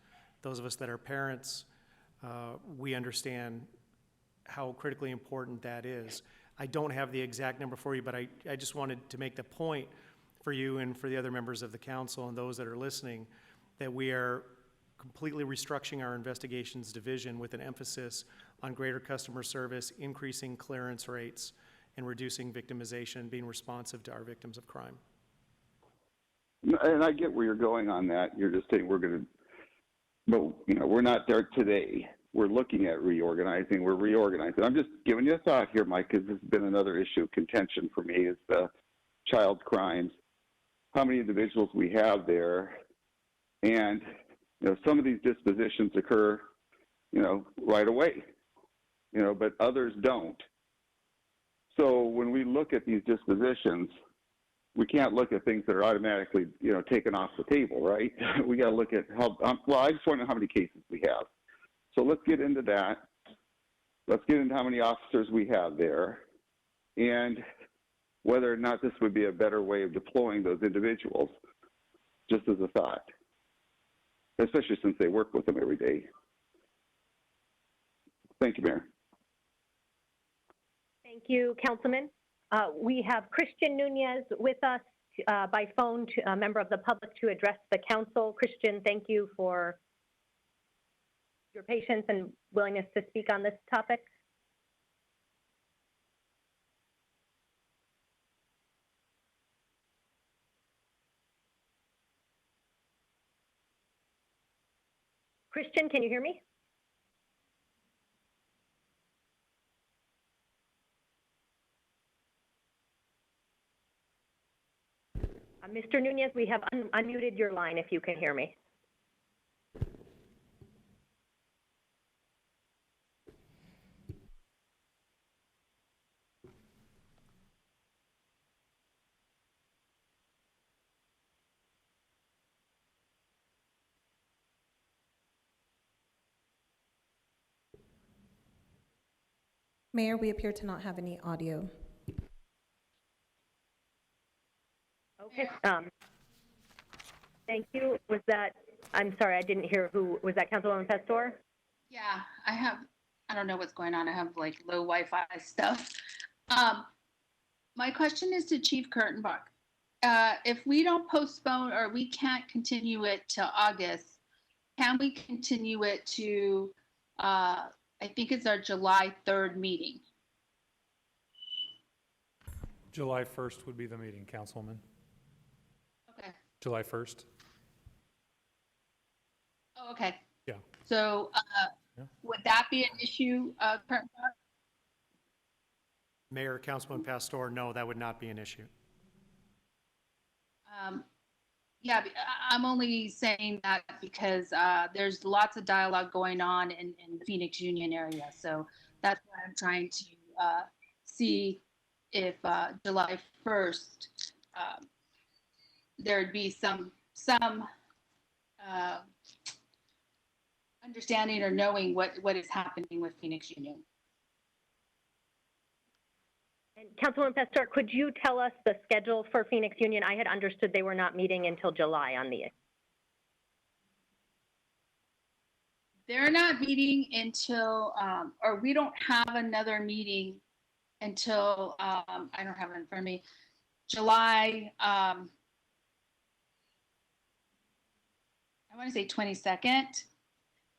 Speaker 16: those of us that are parents, we understand how critically important that is. I don't have the exact number for you, but I just wanted to make the point for you and for the other members of the council and those that are listening that we are completely restructuring our investigations division with an emphasis on greater customer service, increasing clearance rates, and reducing victimization, being responsive to our victims of crime.
Speaker 14: And I get where you're going on that. You're just saying we're going to, but we're not there today. We're looking at reorganizing. We're reorganizing. I'm just giving you a thought here, Mike, because this has been another issue of contention for me is the child crimes, how many individuals we have there. And, some of these dispositions occur, right away, but others don't. So when we look at these dispositions, we can't look at things that are automatically, taken off the table, right? We got to look at how, I just want to know how many cases we have. So let's get into that. Let's get into how many officers we have there and whether or not this would be a better way of deploying those individuals, just as a thought, especially since they work with them every day. Thank you, Mayor.
Speaker 1: Thank you, Councilman. We have Christian Nunez with us by phone, a member of the public, to address the council. Christian, thank you for your patience and willingness to speak on this topic. Christian, can you hear me? Mr. Nunez, we have unmuted your line if you can hear me.
Speaker 2: Mayor, we appear to not have any audio.
Speaker 1: Okay. Thank you. Was that, I'm sorry, I didn't hear who, was that Councilwoman Pastor?
Speaker 4: Yeah, I don't know what's going on. I have like low Wi-Fi stuff. My question is to Chief Kurtenbach. If we don't postpone or we can't continue it to August, can we continue it to, I think it's our July 3rd meeting?
Speaker 10: July 1st would be the meeting, Councilwoman.
Speaker 4: Okay.
Speaker 10: July 1st.
Speaker 4: Oh, okay.
Speaker 10: Yeah.
Speaker 4: So would that be an issue, Kurtenbach?
Speaker 16: Mayor, Councilman Pastor, no, that would not be an issue.
Speaker 4: Yeah, I'm only saying that because there's lots of dialogue going on in the Phoenix Union area. So that's why I'm trying to see if July 1st, there'd be some understanding or knowing what is happening with Phoenix Union.
Speaker 1: And Councilwoman Pastor, could you tell us the schedule for Phoenix Union? I had understood they were not meeting until July on the.
Speaker 4: They're not meeting until, or we don't have another meeting until, I don't have it in front of me, July, I want to say 22nd.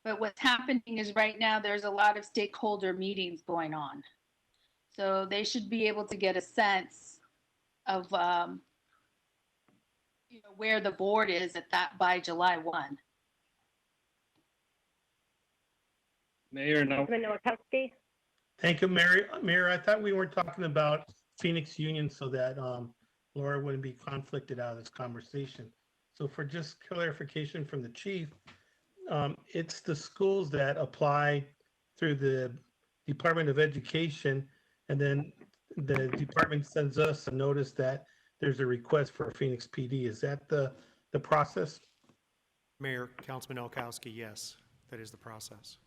Speaker 4: But what's happening is right now there's a lot of stakeholder meetings going on. So they should be able to get a sense of where the board is at that by July 1.
Speaker 9: Mayor, no.
Speaker 3: Thank you, Mayor. I thought we weren't talking about Phoenix Union so that Laura wouldn't be conflicted out of this conversation. So for just clarification from the chief, it's the schools that apply through the Department of Education, and then the department sends us a notice that there's a request for a Phoenix PD. Is that the process?
Speaker 16: Mayor, Councilman Olkowski, yes, that is the process.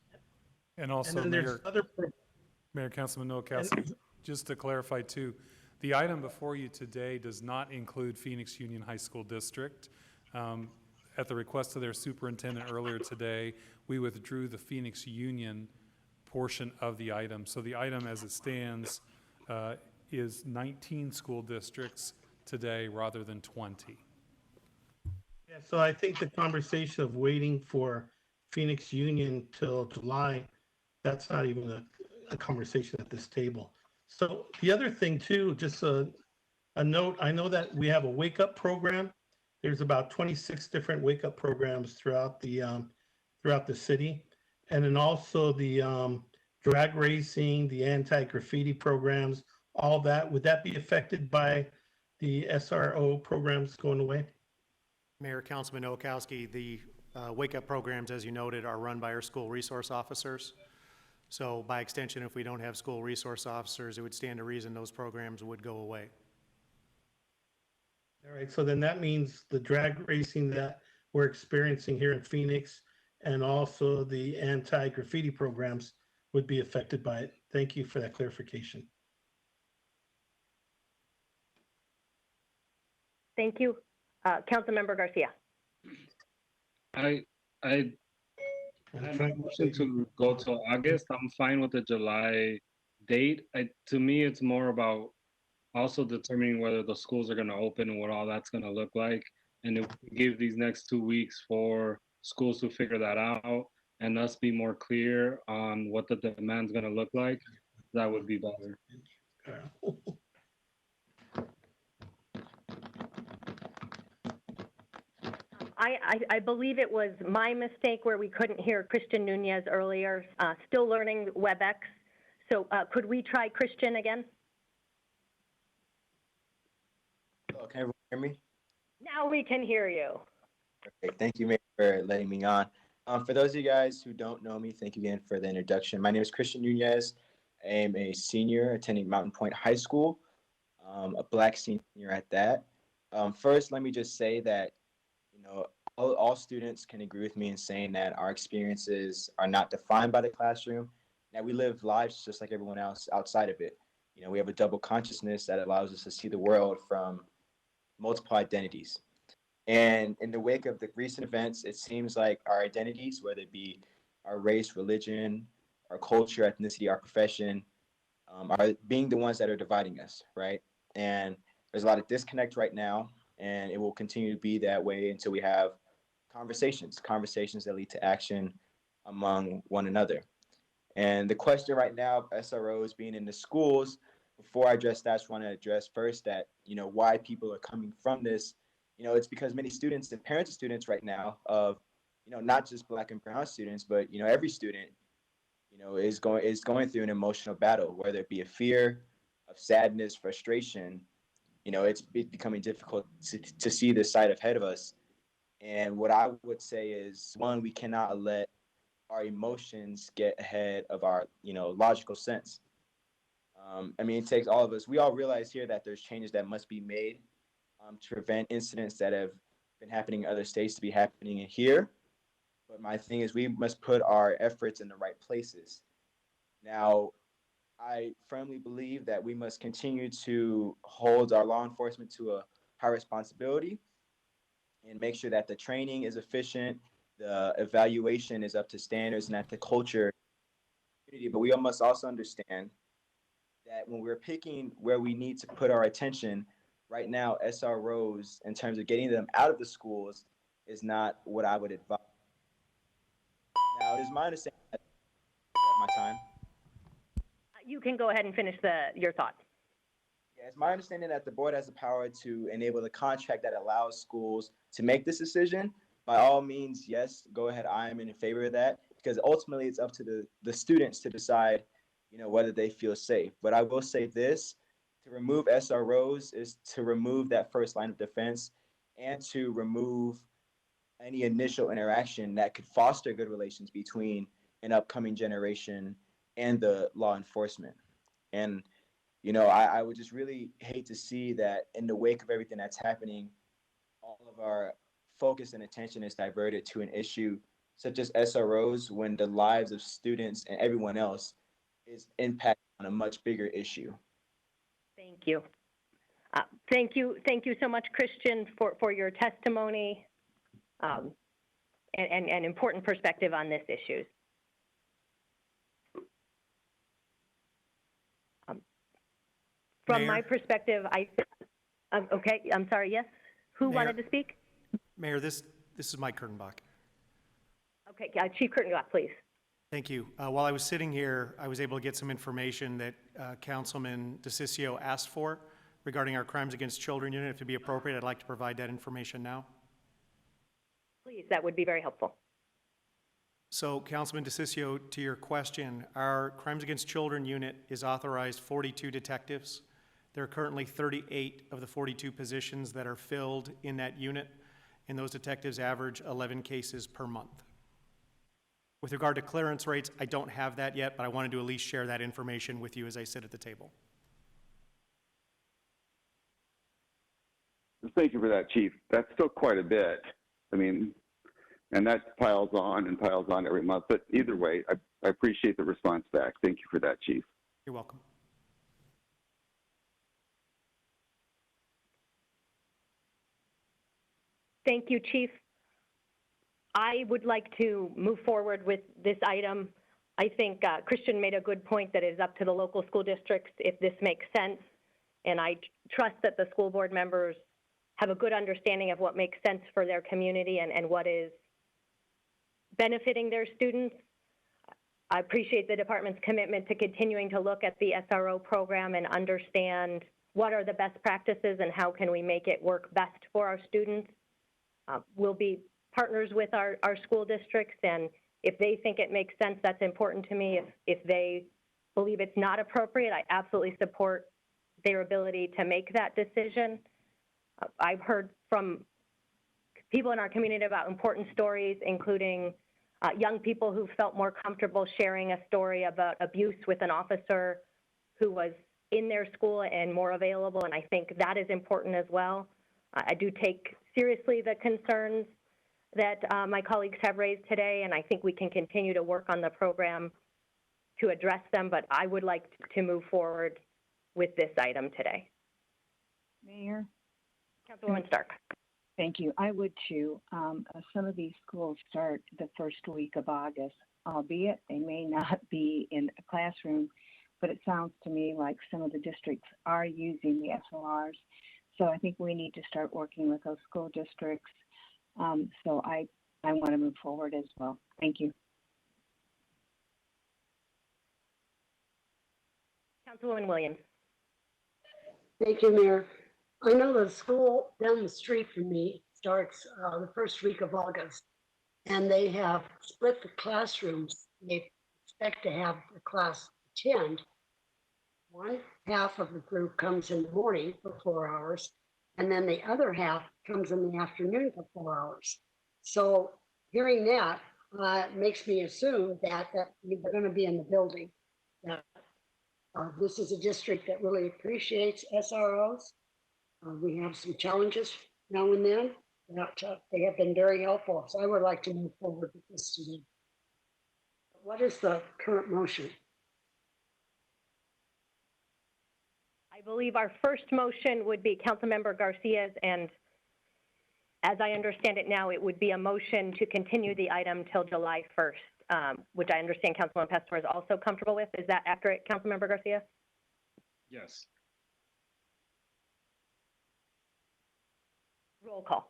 Speaker 10: And also,
Speaker 3: and
Speaker 10: Mayor Councilman Nowakowski, just to clarify too, the item before you today does not include Phoenix Union High School District. at the request of their superintendent earlier today, we withdrew the Phoenix Union portion of the item. So the item as it stands is 19 school districts today rather than 20.
Speaker 3: Yeah, so I think the conversation of waiting for Phoenix Union till July, that's not even a conversation at this table. So the other thing too, just a note, I know that we have a wake up program. There's about 26 different wake up programs throughout the city. And then also the drag racing, the anti-graffiti programs, all that. Would that be affected by the SRO programs going away?
Speaker 16: Mayor, Councilman Nowakowski, the Wake Up programs, as you noted, are run by our school resource officers. So by extension, if we don't have school resource officers, it would stand to reason those programs would go away.
Speaker 3: All right, so then that means the drag racing that we're experiencing here in Phoenix and also the anti-graffiti programs would be affected by it. Thank you for that clarification.
Speaker 1: Thank you. Councilmember Garcia.
Speaker 9: I had a motion to go till August. I'm fine with the July date. To me, it's more about also determining whether the schools are going to open and what all that's going to look like. And if we give these next 2 weeks for schools to figure that out and us be more clear on what the demand's going to look like, that would be better.
Speaker 1: I believe it was my mistake where we couldn't hear Christian Nunez earlier. Still learning WebEx. So could we try Christian again?
Speaker 17: Hello, can everyone hear me?
Speaker 1: Now we can hear you.
Speaker 17: Okay, thank you, Mayor, for letting me on. For those of you guys who don't know me, thank you again for the introduction. My name is Christian Nunez. I am a senior attending Mountain Point High School, a Black senior at that. First, let me just say that, you know, all students can agree with me in saying that our experiences are not defined by the classroom, that we live lives just like everyone else outside of it. You know, we have a double consciousness that allows us to see the world from multiple identities. And in the wake of the recent events, it seems like our identities, whether it be our race, religion, our culture, ethnicity, our profession, are being the ones that are dividing us, right? And there's a lot of disconnect right now, and it will continue to be that way until we have conversations that lead to action among one another. And the question right now of SROs being in the schools, before I address that, I just want to address first that, you know, why people are coming from this. You know, it's because many students and parents of students right now of, you know, not just Black and brown students, but, you know, every student, you know, is going through an emotional battle, whether it be a fear of sadness, frustration. You know, it's becoming difficult to see the sight ahead of us. And what I would say is, one, we cannot let our emotions get ahead of our, you know, logical sense. I mean, it takes all of us. We all realize here that there's changes that must be made to prevent incidents that have been happening in other states to be happening here. But my thing is, we must put our efforts in the right places. Now, I firmly believe that we must continue to hold our law enforcement to a high responsibility and make sure that the training is efficient, the evaluation is up to standards, and that the culture. But we must also understand that when we're picking where we need to put our attention, right now, SROs, in terms of getting them out of the schools, is not what I would advise. Now, it is my understanding that my time.
Speaker 1: You can go ahead and finish your thought.
Speaker 17: Yeah, it's my understanding that the board has the power to enable the contract that allows schools to make this decision. By all means, yes, go ahead. I am in favor of that, because ultimately it's up to the students to decide, you know, whether they feel safe. But I will say this, to remove SROs is to remove that first line of defense and to remove any initial interaction that could foster good relations between an upcoming generation and the law enforcement. And, you know, I would just really hate to see that in the wake of everything that's happening, all of our focus and attention is diverted to an issue such as SROs when the lives of students and everyone else is impacted on a much bigger issue.
Speaker 1: Thank you. Thank you so much, Christian, for your testimony. and important perspective on this issue. From
Speaker 16: Mayor?
Speaker 1: my perspective, okay, I'm sorry, yes? Who
Speaker 16: Mayor?
Speaker 1: wanted to speak?
Speaker 16: Mayor, this is Mike Kurtenbach.
Speaker 1: Okay, Chief Kurtenbach, please.
Speaker 16: Thank you. While I was sitting here, I was able to get some information that Councilman Diciccio asked for regarding our Crimes Against Children unit. If it'd be appropriate, I'd like to provide that information now.
Speaker 1: Please, that would be very helpful.
Speaker 16: So, Councilman Diciccio, to your question, our Crimes Against Children unit is authorized 42 detectives. There are currently 38 of the 42 positions that are filled in that unit, and those detectives average 11 cases per month. With regard to clearance rates, I don't have that yet, but I wanted to at least share that information with you as I sit at the table.
Speaker 14: Thank you for that, Chief. That's still quite a bit. I mean, and that piles on and piles on every month. But either way, I appreciate the response back. Thank you for that, Chief.
Speaker 16: You're welcome.
Speaker 1: Thank you, Chief. I would like to move forward with this item. I think Christian made a good point that it is up to the local school districts if this makes sense. And I trust that the school board members have a good understanding of what makes sense for their community and what is benefiting their students. I appreciate the department's commitment to continuing to look at the SRO program and understand what are the best practices and how can we make it work best for our students. We'll be partners with our school districts, and if they think it makes sense, that's important to me. If they believe it's not appropriate, I absolutely support their ability to make that decision. I've heard from people in our community about important stories, including young people who felt more comfortable sharing a story about abuse with an officer who was in their school and more available, and I think that is important as well. I do take seriously the concerns that my colleagues have raised today, and I think we can continue to work on the program to address them, but I would like to move forward with this item today.
Speaker 5: Mayor?
Speaker 1: Councilwoman Stark.
Speaker 5: Thank you. I would too. Some of these schools start the first week of August, albeit they may not be in a classroom, but it sounds to me like some of the districts are using the SLRs. So I think we need to start working with those school districts. So I want to move forward as well. Thank you.
Speaker 1: Councilwoman Williams.
Speaker 15: Thank you, Mayor. I know the school down the street from me starts the first week of August, and they have split the classrooms. They expect to have the class attend. One half of the group comes in the morning for 4 hours, and then the other half comes in the afternoon for 4 hours. So hearing that makes me assume that they're going to be in the building. That this is a district that really appreciates SROs. We have some challenges now and then. They have been very helpful, so I would like to move forward with this today. What is the current motion?
Speaker 1: I believe our first motion would be Councilmember Garcia's, and as I understand it now, it would be a motion to continue the item till July 1st, which I understand Councilman Pastor is also comfortable with. Is that accurate, Councilmember Garcia?
Speaker 9: Yes.
Speaker 1: Roll call.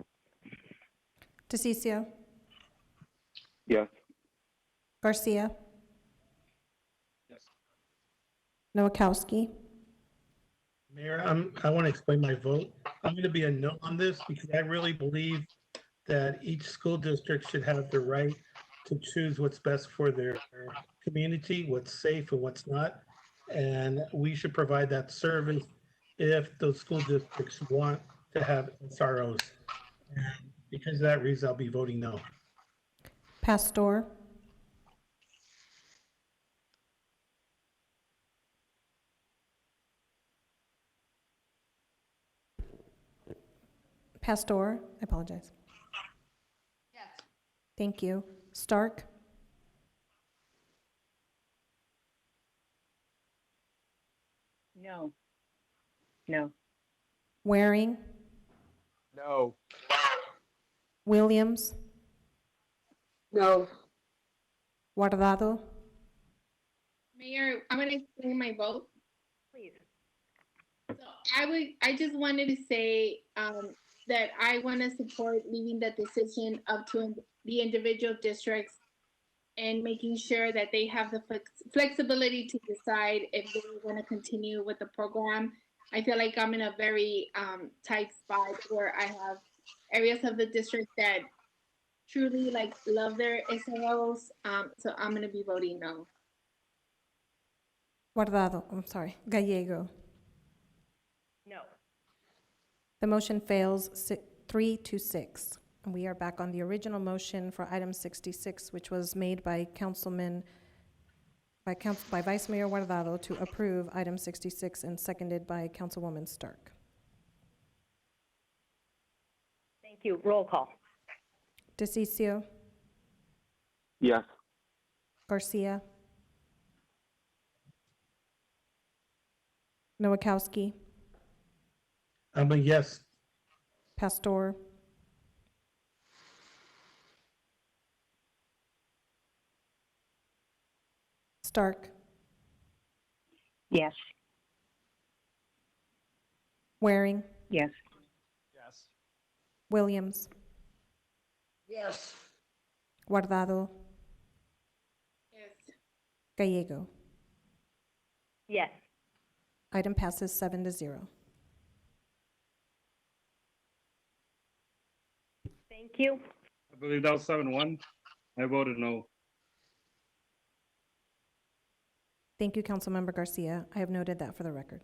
Speaker 2: Diciccio.
Speaker 14: Yes.
Speaker 2: Garcia.
Speaker 9: Yes.
Speaker 2: Nowakowski.
Speaker 3: Mayor, I want to explain my vote. I'm going to be a no on this because I really believe that each school district should have the right to choose what's best for their community, what's safe and what's not. And we should provide that service if those school districts want to have SROs. And because of that reason, I'll be voting no.
Speaker 2: Pastor. Pastor, I apologize.
Speaker 4: Yes.
Speaker 2: Thank you. Stark.
Speaker 5: No. No.
Speaker 2: Waring.
Speaker 17: No.
Speaker 2: Williams,
Speaker 15: No.
Speaker 2: Guardado,
Speaker 13: Mayor, I'm going to explain my vote.
Speaker 1: Please.
Speaker 13: So I just wanted to say that I want to support leaving the decision up to the individual districts and making sure that they have the flexibility to decide if they want to continue with the program. I feel like I'm in a very tight spot where I have areas of the district that truly like love their SROs. So I'm going to be voting no.
Speaker 2: Gallego.
Speaker 1: No.
Speaker 2: The motion fails 3-6. And we are back on the original motion for item 66, which was made by Vice Mayor Guardado to approve item 66 and seconded by Councilwoman Stark.
Speaker 1: Thank you. Roll call.
Speaker 2: Diciccio,
Speaker 14: Yes.
Speaker 2: Garcia, Nowakowski,
Speaker 3: I'm a yes.
Speaker 2: Pastor, Stark,
Speaker 5: Yes.
Speaker 2: Waring,
Speaker 5: Yes.
Speaker 17: Yes.
Speaker 2: Williams,
Speaker 15: Yes.
Speaker 2: Guardado,
Speaker 13: Yes.
Speaker 2: Gallego.
Speaker 1: Yes.
Speaker 2: Item passes 7-0.
Speaker 1: Thank you.
Speaker 9: I believe that was 7-1. I voted no.
Speaker 2: Thank you, Councilmember Garcia. I have noted that for the record.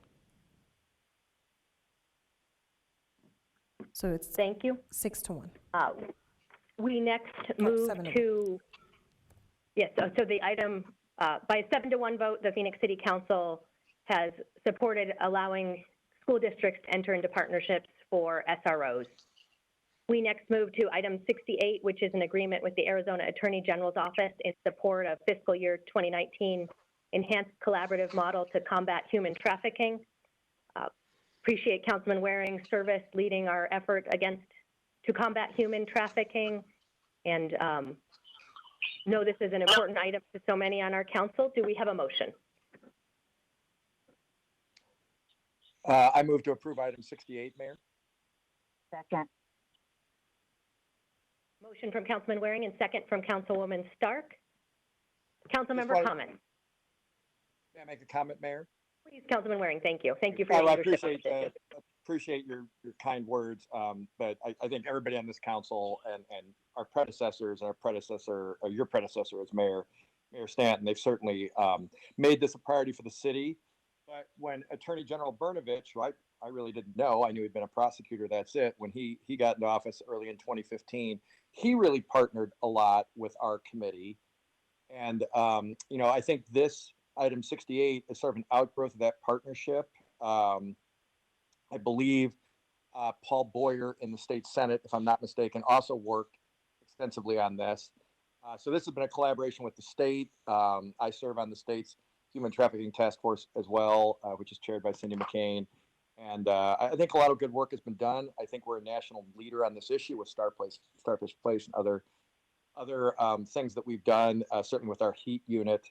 Speaker 2: So it's
Speaker 1: Thank you.
Speaker 2: 6-1.
Speaker 1: We next move
Speaker 2: 7-1.
Speaker 1: to, yes, so the item, by a 7-1 vote, the Phoenix City Council has supported allowing school districts to enter into partnerships for SROs. We next move to item 68, which is an agreement with the Arizona Attorney General's Office in support of fiscal year 2019 enhanced collaborative model to combat human trafficking. Appreciate Councilman Waring's service leading our effort to combat human trafficking, and know this is an important item to so many on our council. Do we have a motion?
Speaker 18: I move to approve item 68, Mayor.
Speaker 5: Second.
Speaker 1: Motion from Councilman Waring and second from Councilwoman Stark. Councilmember comment.
Speaker 18: May I make a comment, Mayor?
Speaker 1: Please, Councilman Waring, thank you. Thank you for your
Speaker 18: I
Speaker 1: leadership. on this issue.
Speaker 18: appreciate your kind words, but I think everybody on this council and our predecessors and your predecessor as Mayor Stanton, they've certainly made this a priority for the city. But when Attorney General Brnovich, who I really didn't know, I knew he'd been a prosecutor, that's it. When he got into office early in 2015, he really partnered a lot with our committee. And, I think this item 68 is sort of an outgrowth of that partnership. I believe Paul Boyer in the state Senate, if I'm not mistaken, also worked extensively on this. So this has been a collaboration with the state. I serve on the state's Human Trafficking Task Force as well, which is chaired by Cindy McCain. And I think a lot of good work has been done. I think we're a national leader on this issue with Starfish Place and other things that we've done, certainly with our HEAT unit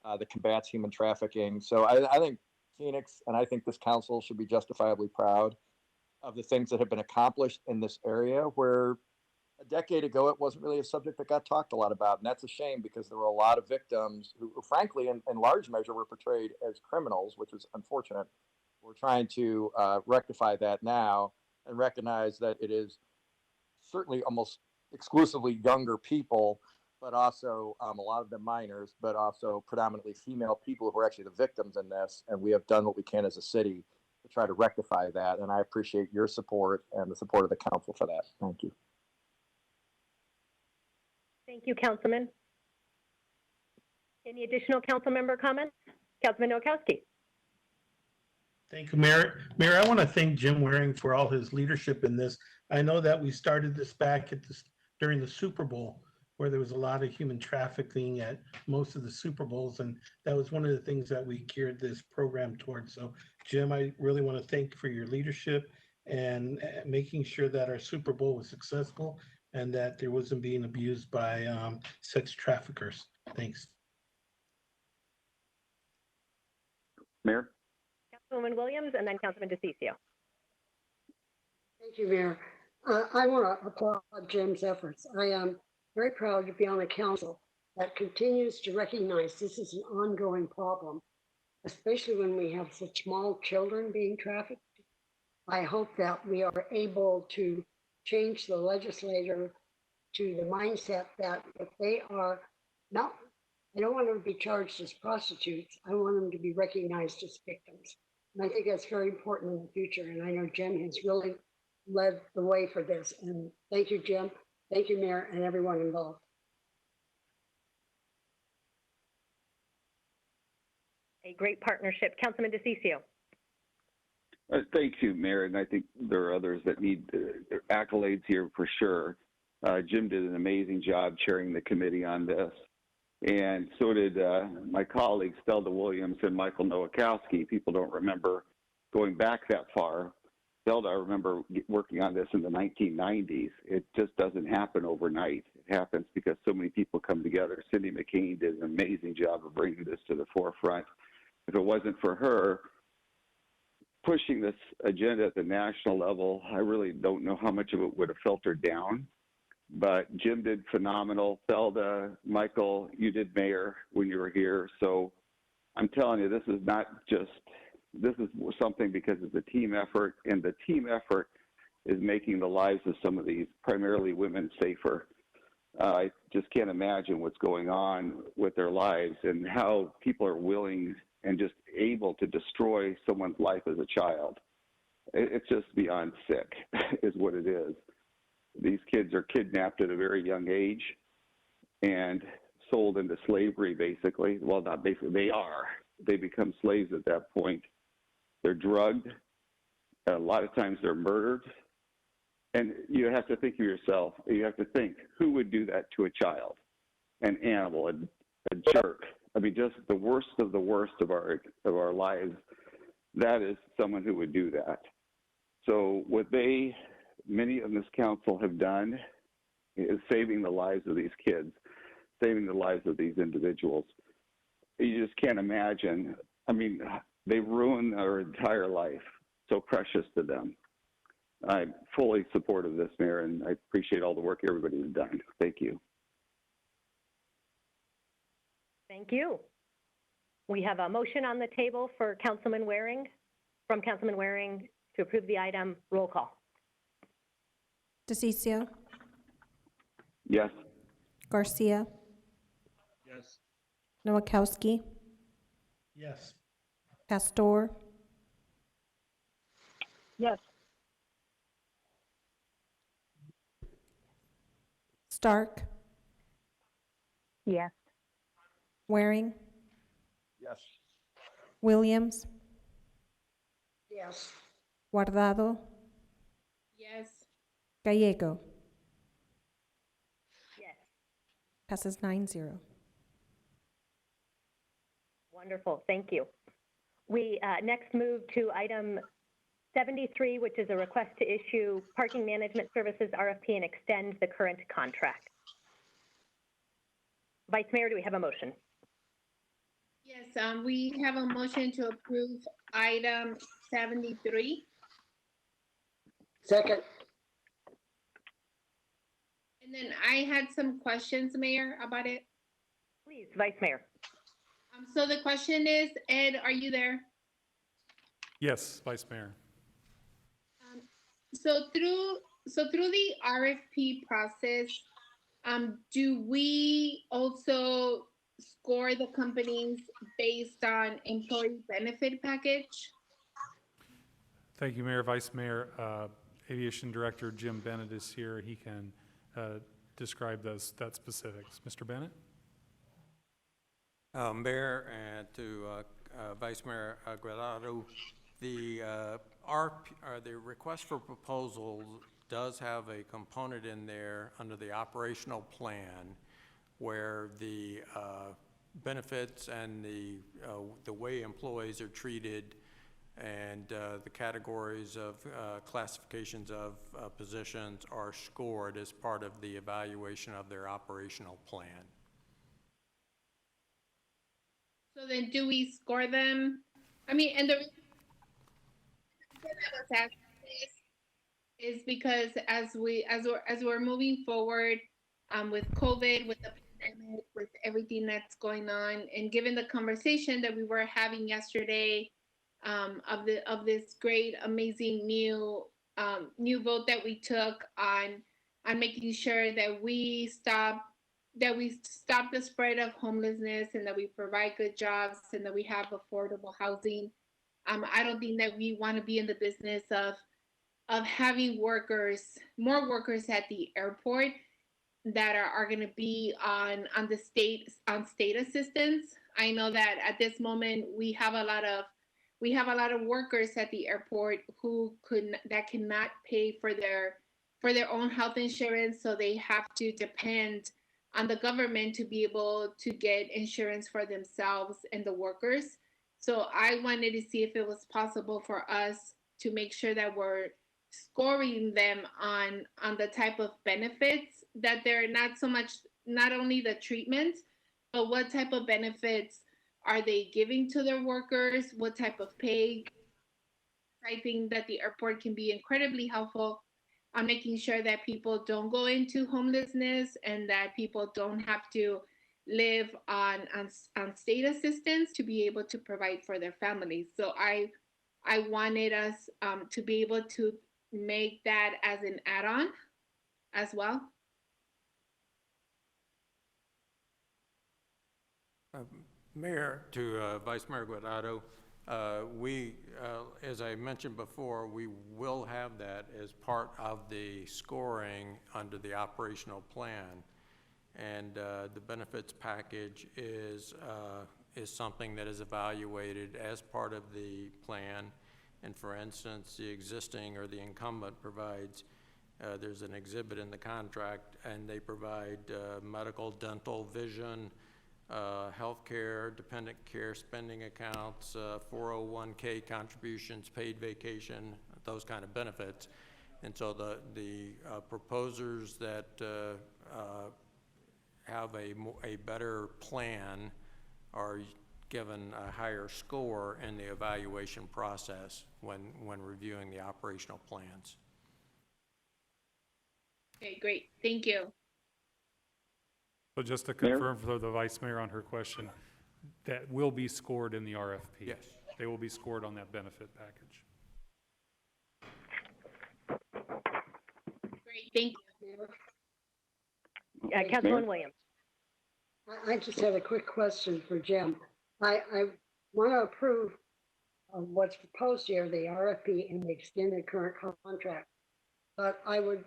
Speaker 18: that combats human trafficking. So I think Phoenix and I think this council should be justifiably proud of the things that have been accomplished in this area where a decade ago it wasn't really a subject that got talked a lot about. And that's a shame because there were a lot of victims who frankly, in large measure, were portrayed as criminals, which is unfortunate. We're trying to rectify that now and recognize that it is certainly almost exclusively younger people, but also a lot of them minors, but also predominantly female people who are actually the victims in this. And we have done what we can as a city to try to rectify that. And I appreciate your support and the support of the council for that. Thank you.
Speaker 1: Thank you, Councilman. Any additional council member comments? Councilman Nowakowski.
Speaker 3: Thank you, Mayor. Mayor, I want to thank Jim Waring for all his leadership in this. I know that we started this back during the Super Bowl, where there was a lot of human trafficking at most of the Super Bowls, and that was one of the things that we geared this program towards. So, Jim, I really want to thank you for your leadership and making sure that our Super Bowl was successful. and that there wasn't being abused by sex traffickers. Thanks.
Speaker 14: Mayor?
Speaker 1: Councilwoman Williams and then Councilman Diciccio.
Speaker 15: Thank you, Mayor. I want to applaud Jim's efforts. I am very proud to be on a council that continues to recognize this is an ongoing problem, especially when we have such small children being trafficked. I hope that we are able to change the legislator to the mindset that if they are not, I don't want them to be charged as prostitutes. I want them to be recognized as victims. And I think that's very important in the future. And I know Jim has really led the way for this. And thank you, Jim. Thank you, Mayor, and everyone involved.
Speaker 1: A great partnership. Councilman Diciccio.
Speaker 14: Thank you, Mayor, and I think there are others that need their accolades here for sure. Jim did an amazing job chairing the committee on this, and so did my colleagues, Stelda Williams and Michael Nowakowski. People don't remember going back that far. Stelda, I remember working on this in the 1990s. It just doesn't happen overnight. It happens because so many people come together. Cindy McCain did an amazing job of bringing this to the forefront. If it wasn't for her pushing this agenda at the national level, I really don't know how much of it would have filtered down. But Jim did phenomenal. Zelda, Michael, you did mayor when you were here. So I'm telling you, this is not just, this is something because it's a team effort, and the team effort is making the lives of some of these, primarily women, safer. I just can't imagine what's going on with their lives and how people are willing and just able to destroy someone's life as a child. It's just beyond sick, is what it is. These kids are kidnapped at a very young age and sold into slavery, basically. Well, not basically, they are. They become slaves at that point. They're drugged. A lot of times they're murdered. And you have to think of yourself. You have to think, who would do that to a child? An animal, a jerk. I mean, just the worst of our lives. That is someone who would do that. So what many of this council have done is saving the lives of these kids, saving the lives of these individuals. You just can't imagine. I mean, they ruined their entire life, so precious to them. I'm fully supportive of this, Mayor, and I appreciate all the work everybody has done. Thank you.
Speaker 1: Thank you. We have a motion on the table for Councilman Waring, from Councilman Waring to approve the item. Roll call.
Speaker 2: Diciccio.
Speaker 14: Yes.
Speaker 2: Garcia.
Speaker 9: Yes.
Speaker 2: Nowakowski.
Speaker 3: Yes.
Speaker 2: Pastor.
Speaker 5: Yes.
Speaker 2: Stark.
Speaker 5: Yes.
Speaker 2: Waring.
Speaker 18: Yes.
Speaker 2: Williams.
Speaker 15: Yes.
Speaker 2: Guardado.
Speaker 13: Yes.
Speaker 2: Gallego.
Speaker 1: Yes.
Speaker 2: Passes 9-0.
Speaker 1: Wonderful. Thank you. We next move to item 73, which is a request to issue parking management services RFP and extend the current contract. Vice Mayor, do we have a motion?
Speaker 13: Yes, we have a motion to approve item 73.
Speaker 15: Second.
Speaker 13: And then I had some questions, Mayor, about it.
Speaker 1: Please, Vice Mayor.
Speaker 13: So the question is, Ed, are you there?
Speaker 10: Yes, Vice Mayor.
Speaker 13: So through the RFP process, do we also score the companies based on employee benefit package?
Speaker 10: Thank you, Mayor. Vice Mayor, Aviation Director Jim Bennett is here. He can describe that specifics. Mr. Bennett?
Speaker 19: Mayor, and to Vice Mayor Guardado, the request for proposal does have a component in there under the operational plan where the benefits and the way employees are treated and the categories of classifications of positions are scored as part of the evaluation of their operational plan.
Speaker 13: So then do we score them? I mean, and the reason I was asking this is because as we're moving forward with COVID, with the pandemic, with everything that's going on, and given the conversation that we were having yesterday of this great, amazing new vote that we took on making sure that we stop the spread of homelessness and that we provide good jobs and that we have affordable housing. I don't think that we want to be in the business of having more workers at the airport that are going to be on state assistance. I know that at this moment we have a lot of workers at the airport that cannot pay for their own health insurance, so they have to depend on the government to be able to get insurance for themselves and the workers. So I wanted to see if it was possible for us to make sure that we're scoring them on the type of benefits that they're not only the treatment, but what type of benefits are they giving to their workers? What type of pay? I think that the airport can be incredibly helpful on making sure that people don't go into homelessness and that people don't have to live on state assistance to be able to provide for their families. So I wanted us to be able to make that as an add-on as well.
Speaker 19: Mayor, to Vice Mayor Guardado, we, as I mentioned before, we will have that as part of the scoring under the operational plan. And the benefits package is something that is evaluated as part of the plan. And for instance, the existing or the incumbent provides, there's an exhibit in the contract, and they provide medical, dental, vision, healthcare, dependent care spending accounts, 401k contributions, paid vacation, those kind of benefits. And so the proposers that have a better plan are given a higher score in the evaluation process when reviewing the operational plans.
Speaker 13: Okay, great. Thank you.
Speaker 10: So just to confirm for the Vice Mayor on her question, that will be scored in the RFP?
Speaker 19: Yes.
Speaker 10: They will be scored on that benefit package.
Speaker 13: Great, thank you.
Speaker 1: Councilwoman Williams.
Speaker 15: I just had a quick question for Jim. I want to approve of what's proposed here, the RFP and the extended current contract. But I would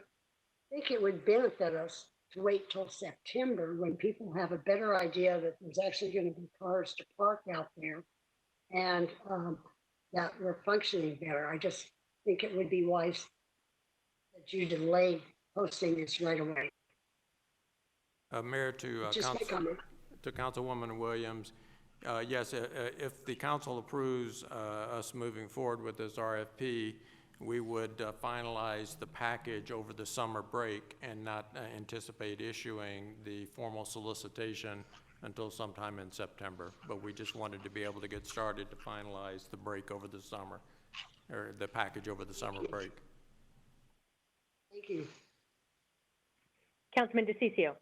Speaker 15: think it would benefit us to wait till September when people have a better idea that there's actually going to be cars to park out there and that we're functioning better. I just think it would be wise that you delay posting this right away.
Speaker 19: Mayor, to Councilwoman Williams, yes, if the council approves us moving forward with this RFP, we would finalize the package over the summer break and not anticipate issuing the formal solicitation until sometime in September. But we just wanted to be able to get started to finalize the break over the summer, or the package over the summer break.
Speaker 15: Thank you.
Speaker 1: Councilman Diciccio.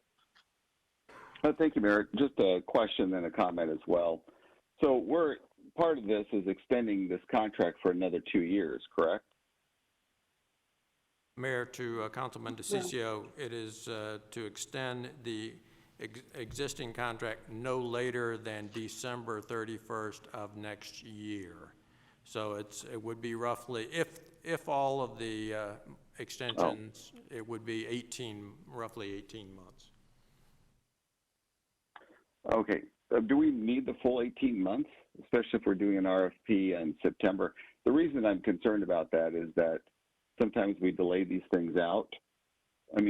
Speaker 14: Thank you, Mayor. Just a question and a comment as well. So part of this is extending this contract for another 2 years, correct?
Speaker 19: Mayor, to Councilman Diciccio, it is to extend the existing contract no later than December 31st of next year. So it would be roughly, if all of the extensions, it would be roughly 18 months.
Speaker 14: Okay. Do we need the full 18 months, especially if we're doing an RFP in September? The reason I'm concerned about that is that sometimes we delay these things out. I've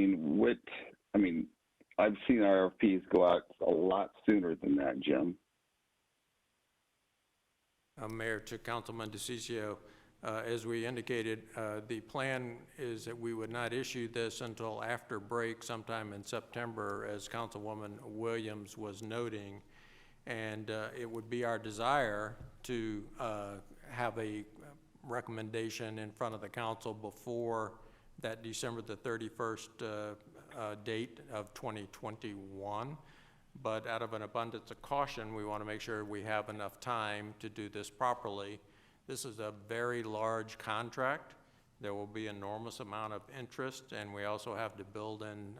Speaker 14: seen RFPs go out a lot sooner than that, Jim.
Speaker 19: Mayor, to Councilman Diciccio, as we indicated, the plan is that we would not issue this until after break sometime in September, as Councilwoman Williams was noting. And it would be our desire to have a recommendation in front of the council before that December the 31st date of 2021. But out of an abundance of caution, we want to make sure we have enough time to do this properly. This is a very large contract. There will be enormous amount of interest, and we also have to build in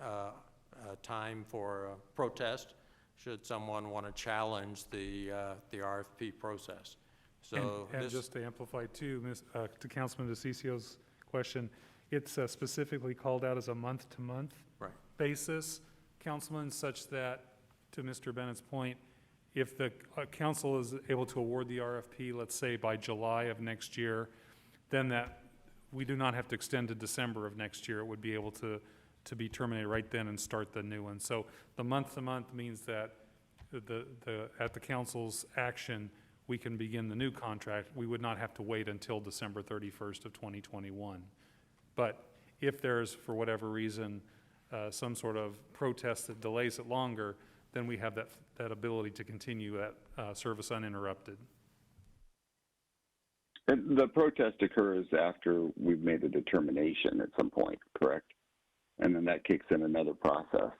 Speaker 19: time for protest should someone want to challenge the RFP process. So
Speaker 10: and just to amplify too, to Councilman Diciccio's question, it's specifically called out as a month-to-month basis, Councilman, such that, to Mr. Bennett's point, if the council is able to award the RFP, let's say by July of next year, then that we do not have to extend to December of next year. It would be able to be terminated right then and start the new one. So the month-to-month means that at the council's action, we can begin the new contract. We would not have to wait until December 31st of 2021. But if there's, for whatever reason, some sort of protest that delays it longer, then we have that ability to continue that service uninterrupted.
Speaker 14: And the protest occurs after we've made a determination at some point, correct? And then that kicks in another process.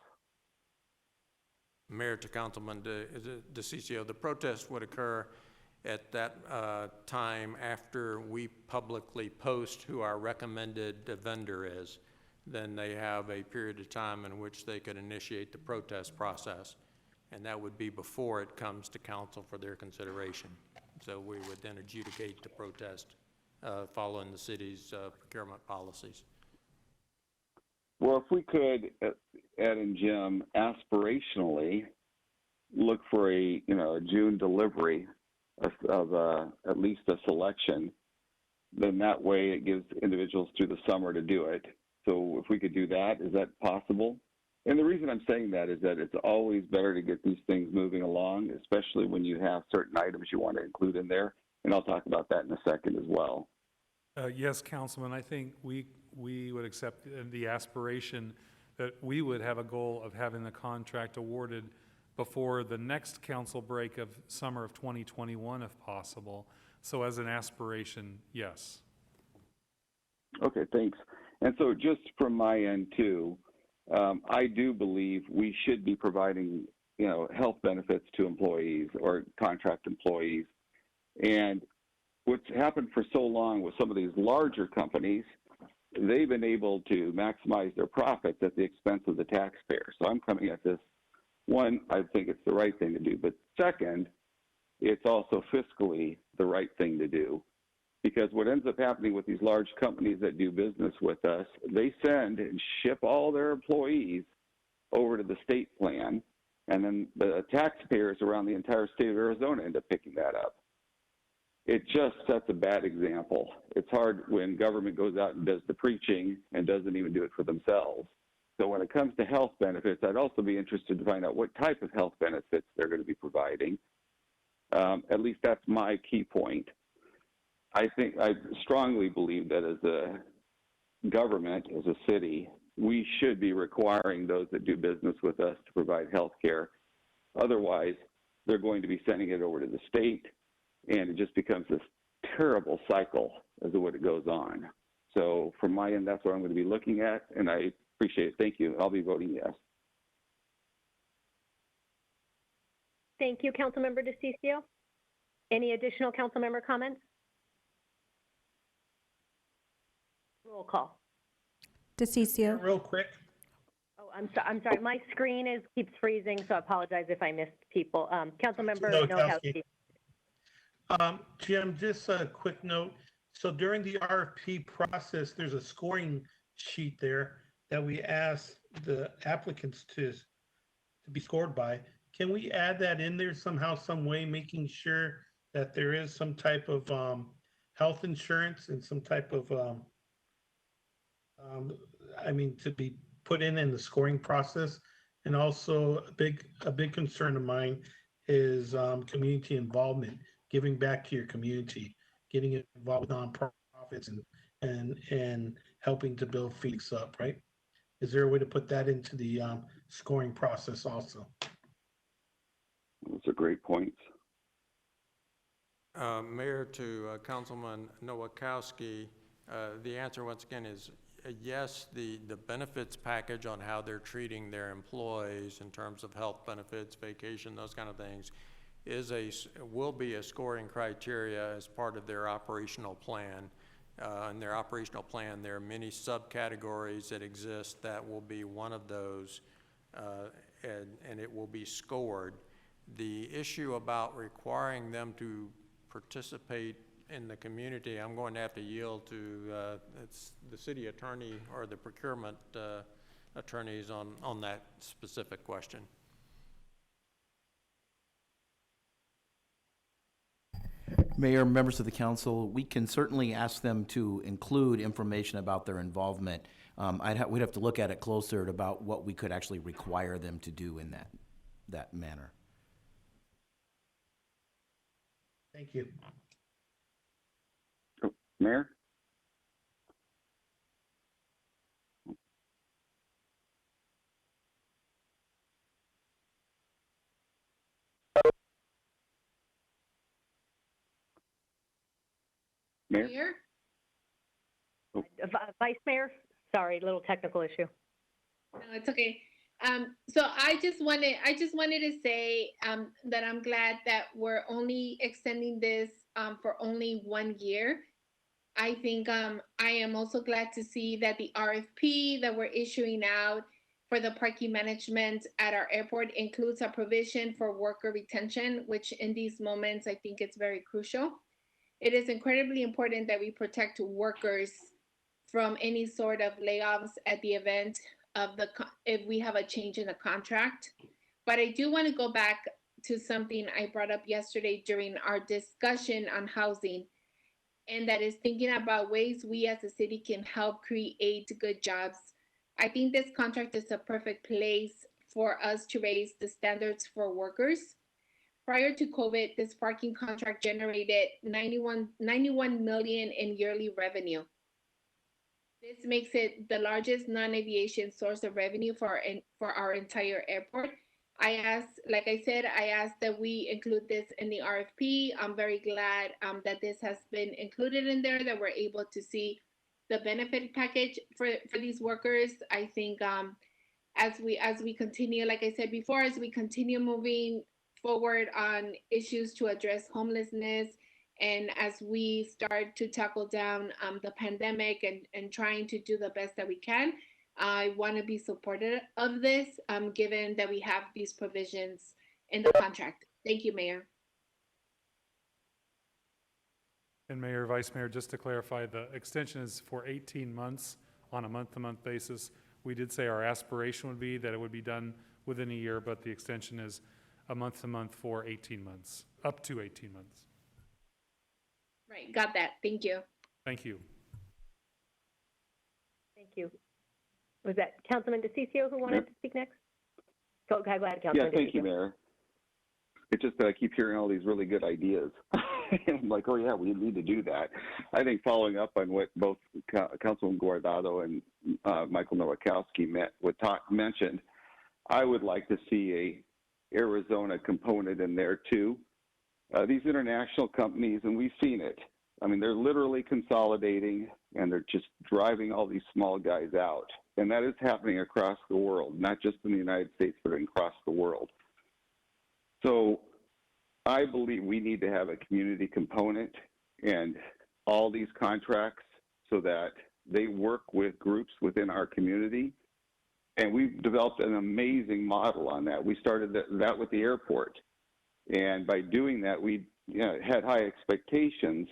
Speaker 19: Mayor, to Councilman Diciccio, the protest would occur at that time after we publicly post who our recommended vendor is. Then they have a period of time in which they could initiate the protest process, and that would be before it comes to council for their consideration. So we would then adjudicate the protest following the city's procurement policies.
Speaker 14: Well, if we could, Ed and Jim, aspirationally look for a June delivery of at least a selection, then that way it gives individuals through the summer to do it. So if we could do that, is that possible? And the reason I'm saying that is that it's always better to get these things moving along, especially when you have certain items you want to include in there. And I'll talk about that in a second as well.
Speaker 10: Yes, Councilman, I think we would accept the aspiration that we would have a goal of having the contract awarded before the next council break of summer of 2021, if possible. So as an aspiration, yes.
Speaker 14: Okay, thanks. And so just from my end too, I do believe we should be providing, health benefits to employees or contract employees. And what's happened for so long with some of these larger companies, they've been able to maximize their profits at the expense of the taxpayer. So I'm coming at this, one, I think it's the right thing to do, but second, it's also fiscally the right thing to do. Because what ends up happening with these large companies that do business with us, they send and ship all their employees over to the state plan, and then the taxpayers around the entire state of Arizona end up picking that up. It just sets a bad example. It's hard when government goes out and does the preaching and doesn't even do it for themselves. So when it comes to health benefits, I'd also be interested to find out what type of health benefits they're going to be providing. At least that's my key point. I strongly believe that as a government, as a city, we should be requiring those that do business with us to provide health care. Otherwise, they're going to be sending it over to the state, and it just becomes this terrible cycle as to what it goes on. So from my end, that's what I'm going to be looking at, and I appreciate it. Thank you. I'll be voting yes.
Speaker 1: Thank you, Councilmember Diciccio. Any additional council member comments? Roll call.
Speaker 2: Diciccio.
Speaker 3: Real quick.
Speaker 1: Oh, I'm sorry. My screen keeps freezing, so I apologize if I missed people. Councilmember Nowakowski.
Speaker 3: Jim, just a quick note. So during the RFP process, there's a scoring sheet there that we ask the applicants to be scored by. Can we add that in there somehow, some way, making sure that there is some type of health insurance and some type of to be put in the scoring process? And also a big concern of mine is community involvement. giving back to your community, getting involved with nonprofits and helping to build Phoenix up, right? Is there a way to put that into the scoring process also?
Speaker 14: Those are great points.
Speaker 19: Mayor, to Councilman Nowakowski, the answer once again is yes, the benefits package on how they're treating their employees in terms of health benefits, vacation, those kind of things, will be a scoring criteria as part of their operational plan. In their operational plan, there are many subcategories that exist that will be one of those, and it will be scored. The issue about requiring them to participate in the community, I'm going to have to yield to it's the city attorney or the procurement attorneys on that specific question.
Speaker 20: Mayor, members of the council, we can certainly ask them to include information about their involvement. We'd have to look at it closer about what we could actually require them to do in that manner.
Speaker 3: Thank you.
Speaker 14: Mayor?
Speaker 4: Mayor?
Speaker 1: Vice Mayor, sorry, little technical issue.
Speaker 13: No, it's okay. So I just wanted to say that I'm glad that we're only extending this for only 1 year. I think I am also glad to see that the RFP that we're issuing out for the parking management at our airport includes a provision for worker retention, which in these moments I think it's very crucial. It is incredibly important that we protect workers from any sort of layoffs at the event of if we have a change in the contract. But I do want to go back to something I brought up yesterday during our discussion on housing, and that is thinking about ways we as a city can help create good jobs. I think this contract is a perfect place for us to raise the standards for workers. Prior to COVID, this parking contract generated 91 million in yearly revenue. This makes it the largest non-aviation source of revenue for our entire airport. Like I said, I asked that we include this in the RFP. I'm very glad that this has been included in there, that we're able to see the benefit package for these workers. I think as we continue, like I said before, as we continue moving forward on issues to address homelessness, and as we start to tackle down the pandemic and trying to do the best that we can, I want to be supportive of this, given that we have these provisions in the contract. Thank you, Mayor.
Speaker 10: And Mayor, Vice Mayor, just to clarify, the extension is for 18 months on a month-to-month basis. We did say our aspiration would be that it would be done within a year, but the extension is a month-to-month for 18 months, up to 18 months.
Speaker 13: Right, got that. Thank you.
Speaker 10: Thank you.
Speaker 1: Thank you. Was that Councilman Diciccio who wanted to speak next? Go ahead, Councilman.
Speaker 14: Yeah, thank you, Mayor. It's just that I keep hearing all these really good ideas. I'm like, oh yeah, we need to do that. I think following up on what both Councilman Guardado and Michael Nowakowski mentioned, I would like to see a Arizona component in there too. These international companies, and we've seen it. I mean, they're literally consolidating and they're just driving all these small guys out. And that is happening across the world, not just in the United States, but across the world. So I believe we need to have a community component in all these contracts so that they work with groups within our community. And we've developed an amazing model on that. We started that with the airport. And by doing that, we had high expectations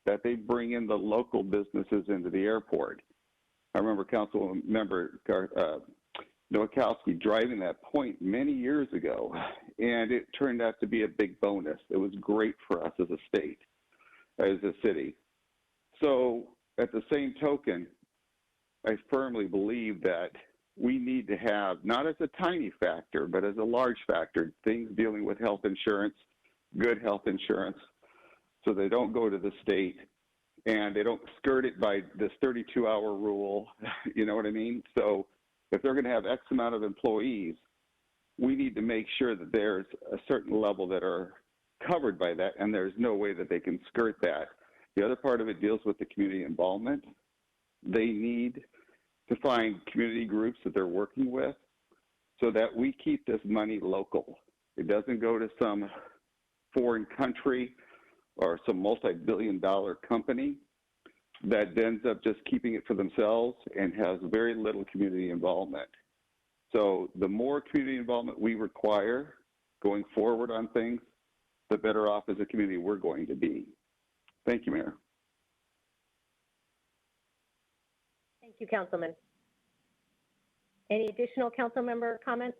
Speaker 14: that they bring in the local businesses into the airport. I remember Council Member Nowakowski driving that point many years ago, and it turned out to be a big bonus. It was great for us as a state, as a city. So at the same token, I firmly believe that we need to have, not as a tiny factor, but as a large factor, things dealing with health insurance, good health insurance, so they don't go to the state and they don't skirt it by this 32-hour rule. You know what I mean? So if they're going to have X amount of employees, we need to make sure that there's a certain level that are covered by that, and there's no way that they can skirt that. The other part of it deals with the community involvement. They need to find community groups that they're working with so that we keep this money local. It doesn't go to some foreign country or some multi-billion-dollar company that ends up just keeping it for themselves and has very little community involvement. So the more community involvement we require going forward on things, the better off as a community we're going to be. Thank you, Mayor.
Speaker 1: Thank you, Councilman. Any additional council member comments?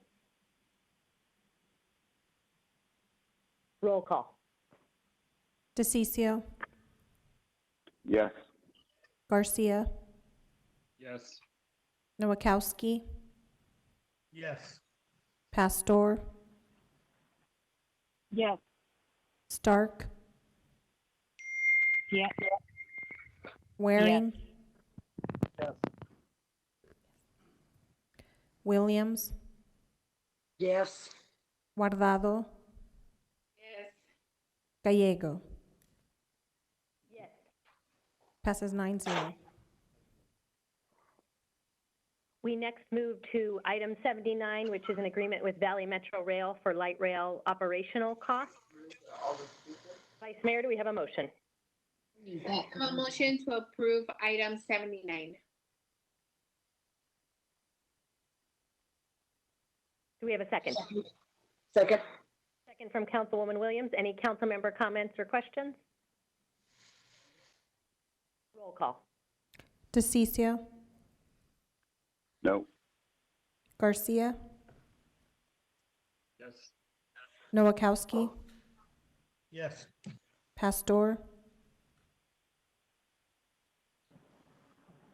Speaker 1: Roll call.
Speaker 2: Diciccio,
Speaker 14: Yes.
Speaker 2: Garcia,
Speaker 9: Yes.
Speaker 2: Nowakowski,
Speaker 3: Yes.
Speaker 2: Pastor,
Speaker 5: Yes.
Speaker 2: Stark,
Speaker 5: Yes.
Speaker 2: Waring,
Speaker 18: Yes.
Speaker 2: Williams,
Speaker 15: Yes.
Speaker 2: Guardado,
Speaker 13: Yes.
Speaker 2: Gallego.
Speaker 1: Yes.
Speaker 2: Passes 9-0.
Speaker 1: We next move to item 79, which is an agreement with Valley Metro Rail for light rail operational costs. Vice Mayor, do we have a motion?
Speaker 13: A motion to approve item 79.
Speaker 1: Do we have a second?
Speaker 15: Second.
Speaker 1: Second from Councilwoman Williams. Any council member comments or questions? Roll call.
Speaker 2: Diciccio,
Speaker 14: No.
Speaker 2: Garcia,
Speaker 9: Yes.
Speaker 2: Nowakowski,
Speaker 3: Yes.
Speaker 2: Pastor,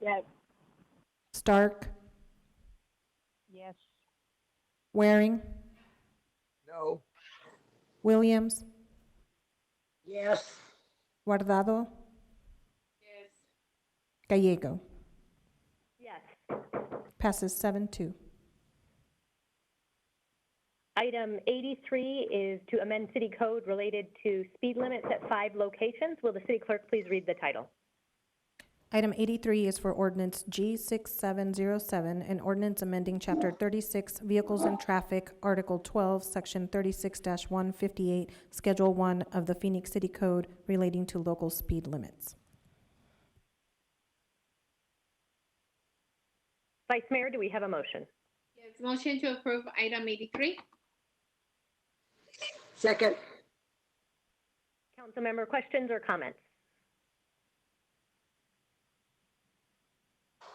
Speaker 5: Yes.
Speaker 2: Stark,
Speaker 5: Yes.
Speaker 2: Waring,
Speaker 18: No.
Speaker 2: Williams,
Speaker 15: Yes.
Speaker 2: Guardado,
Speaker 13: Yes.
Speaker 2: Gallego.
Speaker 1: Yes.
Speaker 2: Passes 7-2.
Speaker 1: Item 83 is to amend city code related to speed limits at 5 locations. Will the city clerk please read the title?
Speaker 2: Item 83 is for ordinance G6707, an ordinance amending Chapter 36, Vehicles and Traffic, Article 12, Section 36-158, Schedule 1 of the Phoenix City Code relating to local speed limits.
Speaker 1: Vice Mayor, do we have a motion?
Speaker 13: Yes, motion to approve item 83.
Speaker 15: Second.
Speaker 1: Council member questions or comments?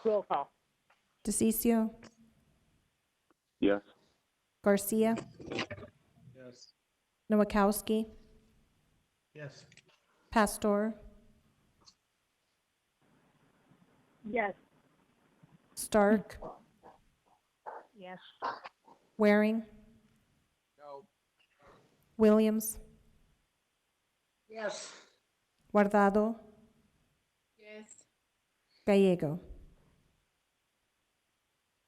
Speaker 1: Roll call.
Speaker 2: Diciccio,
Speaker 14: Yes.
Speaker 2: Garcia,
Speaker 9: Yes.
Speaker 2: Nowakowski,
Speaker 3: Yes.
Speaker 2: Pastor,
Speaker 5: Yes.
Speaker 2: Stark,
Speaker 5: Yes.
Speaker 2: Waring,
Speaker 18: No.
Speaker 2: Williams,
Speaker 15: Yes.
Speaker 2: Guardado,
Speaker 13: Yes.
Speaker 2: Gallego.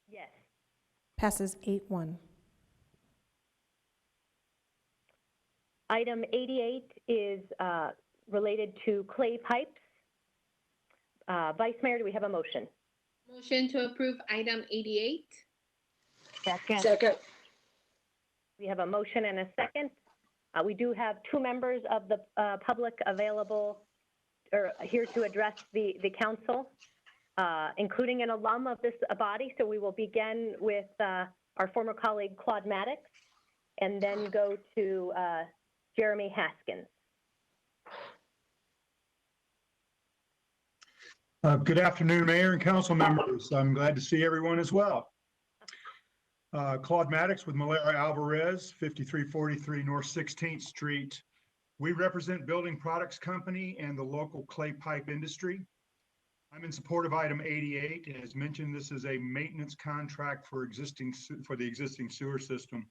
Speaker 1: Yes.
Speaker 2: Passes 8-1.
Speaker 1: Item 88 is related to clay pipes. Vice Mayor, do we have a motion?
Speaker 13: Motion to approve item 88.
Speaker 5: Second.
Speaker 15: Second.
Speaker 1: We have a motion and a second. We do have 2 members of the public available or here to address the council, including an alum of this body. So we will begin with our former colleague Claude Maddox and then go to Jeremy Haskins.
Speaker 21: Good afternoon, Mayor and council members. I'm glad to see everyone as well. Claude Maddox with Malaria Alvarez, 5343 North 16th Street. We represent Building Products Company and the local clay pipe industry. I'm in support of item 88. As mentioned, this is a maintenance contract for the existing sewer system.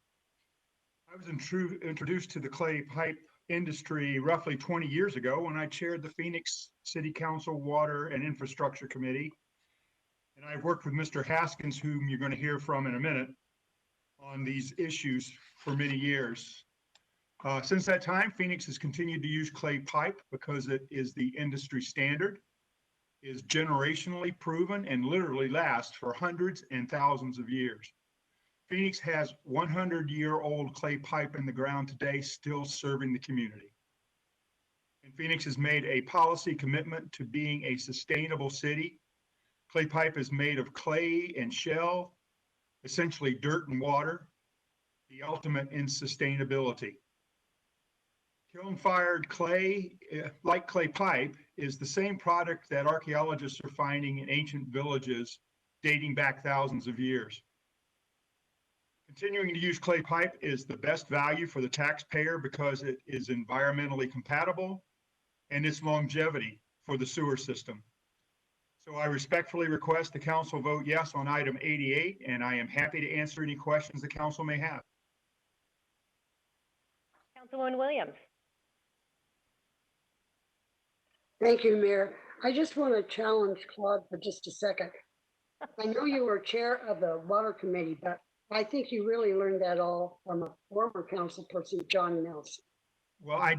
Speaker 21: I was introduced to the clay pipe industry roughly 20 years ago when I chaired the Phoenix City Council Water and Infrastructure Committee. And I've worked with Mr. Haskins, whom you're going to hear from in a minute, on these issues for many years. Since that time, Phoenix has continued to use clay pipe because it is the industry standard, is generationally proven, and literally lasts for hundreds and thousands of years. Phoenix has 100-year-old clay pipe in the ground today, still serving the community. And Phoenix has made a policy commitment to being a sustainable city. Clay pipe is made of clay and shell, essentially dirt and water, the ultimate in sustainability. Kiln-fired clay, like clay pipe, is the same product that archaeologists are finding in ancient villages dating back thousands of years. Continuing to use clay pipe is the best value for the taxpayer because it is environmentally compatible and its longevity for the sewer system. So I respectfully request the council vote yes on item 88, and I am happy to answer any questions the council may have.
Speaker 1: Councilwoman Williams.
Speaker 15: Thank you, Mayor. I just want to challenge Claude for just a second. I know you were chair of the water committee, but I think you really learned that all from a former council person, John Nelson.
Speaker 21: Well, I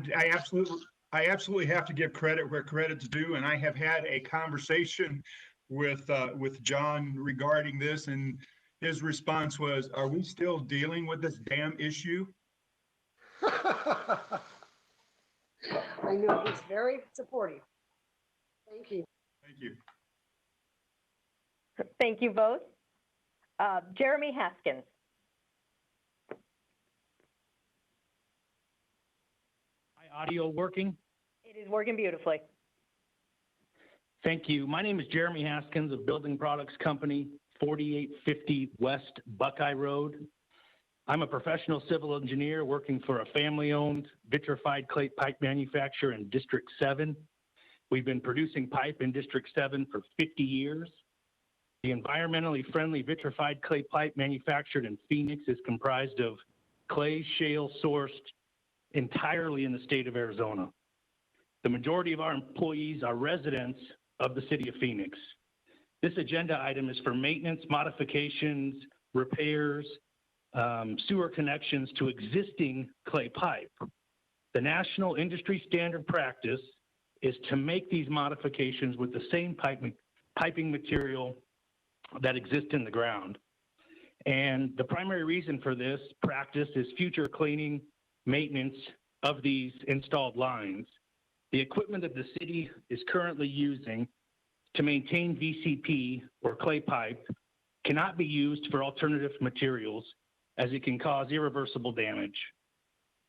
Speaker 21: absolutely have to give credit where credit's due, and I have had a conversation with John regarding this, and his response was, "Are we still dealing with this damn issue?"
Speaker 15: I know he's very supportive. Thank you.
Speaker 21: Thank you.
Speaker 1: Thank you both. Jeremy Haskins.
Speaker 7: Audio working?
Speaker 1: It is working beautifully.
Speaker 7: Thank you. My name is Jeremy Haskins of Building Products Company, 4850 West Buckeye Road. I'm a professional civil engineer working for a family-owned vitrified clay pipe manufacturer in District 7. We've been producing pipe in District 7 for 50 years. The environmentally friendly vitrified clay pipe manufactured in Phoenix is comprised of clay shale sourced entirely in the state of Arizona. The majority of our employees are residents of the city of Phoenix. This agenda item is for maintenance, modifications, repairs, sewer connections to existing clay pipe. The national industry standard practice is to make these modifications with the same piping material that exists in the ground. And the primary reason for this practice is future cleaning, maintenance of these installed lines. The equipment that the city is currently using to maintain VCP or clay pipe cannot be used for alternative materials as it can cause irreversible damage.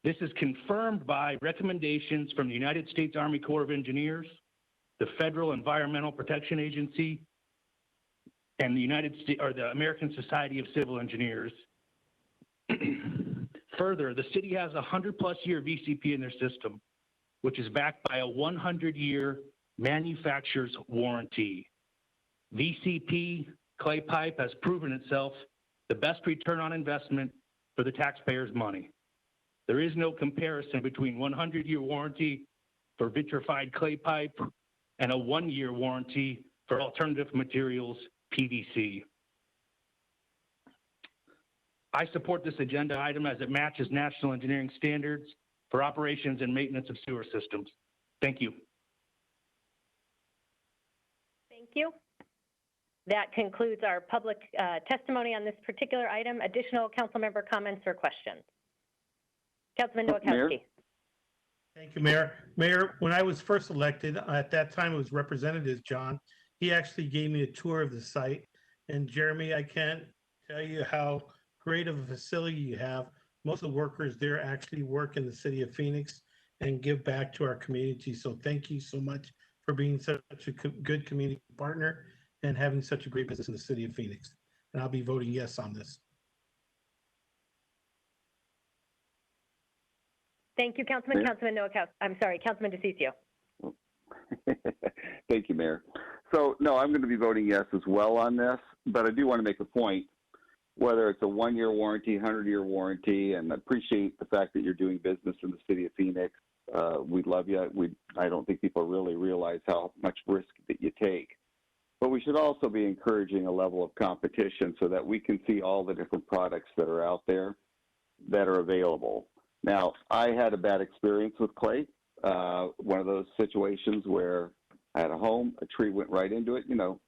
Speaker 7: This is confirmed by recommendations from the United States Army Corps of Engineers, the Federal Environmental Protection Agency, and the American Society of Civil Engineers. Further, the city has a 100+ year VCP in their system, which is backed by a 100-year manufacturer's warranty. VCP clay pipe has proven itself the best return on investment for the taxpayer's money. There is no comparison between 100-year warranty for vitrified clay pipe and a 1-year warranty for alternative materials, PVC. I support this agenda item as it matches national engineering standards for operations and maintenance of sewer systems. Thank you.
Speaker 1: Thank you. That concludes our public testimony on this particular item. Additional council member comments or questions? Councilman Nowakowski.
Speaker 3: Thank you, Mayor. Mayor, when I was first elected, at that time it was Representative John. He actually gave me a tour of the site. And Jeremy, I can't tell you how great of a facility you have. Most of the workers there actually work in the city of Phoenix and give back to our community. So thank you so much for being such a good community partner and having such a great business in the city of Phoenix. And I'll be voting yes on this.
Speaker 1: Thank you, Councilman.
Speaker 14: Mayor?
Speaker 1: Councilman Nowakowski. I'm sorry, Councilman Diciccio.
Speaker 14: Thank you, Mayor. So, no, I'm going to be voting yes as well on this, but I do want to make a point. whether it's a 1-year warranty, 100-year warranty, and appreciate the fact that you're doing business in the city of Phoenix. We love you. I don't think people really realize how much risk that you take. But we should also be encouraging a level of competition so that we can see all the different products that are out there that are available. Now, I had a bad experience with clay. One of those situations where I had a home, a tree went right into it. You know,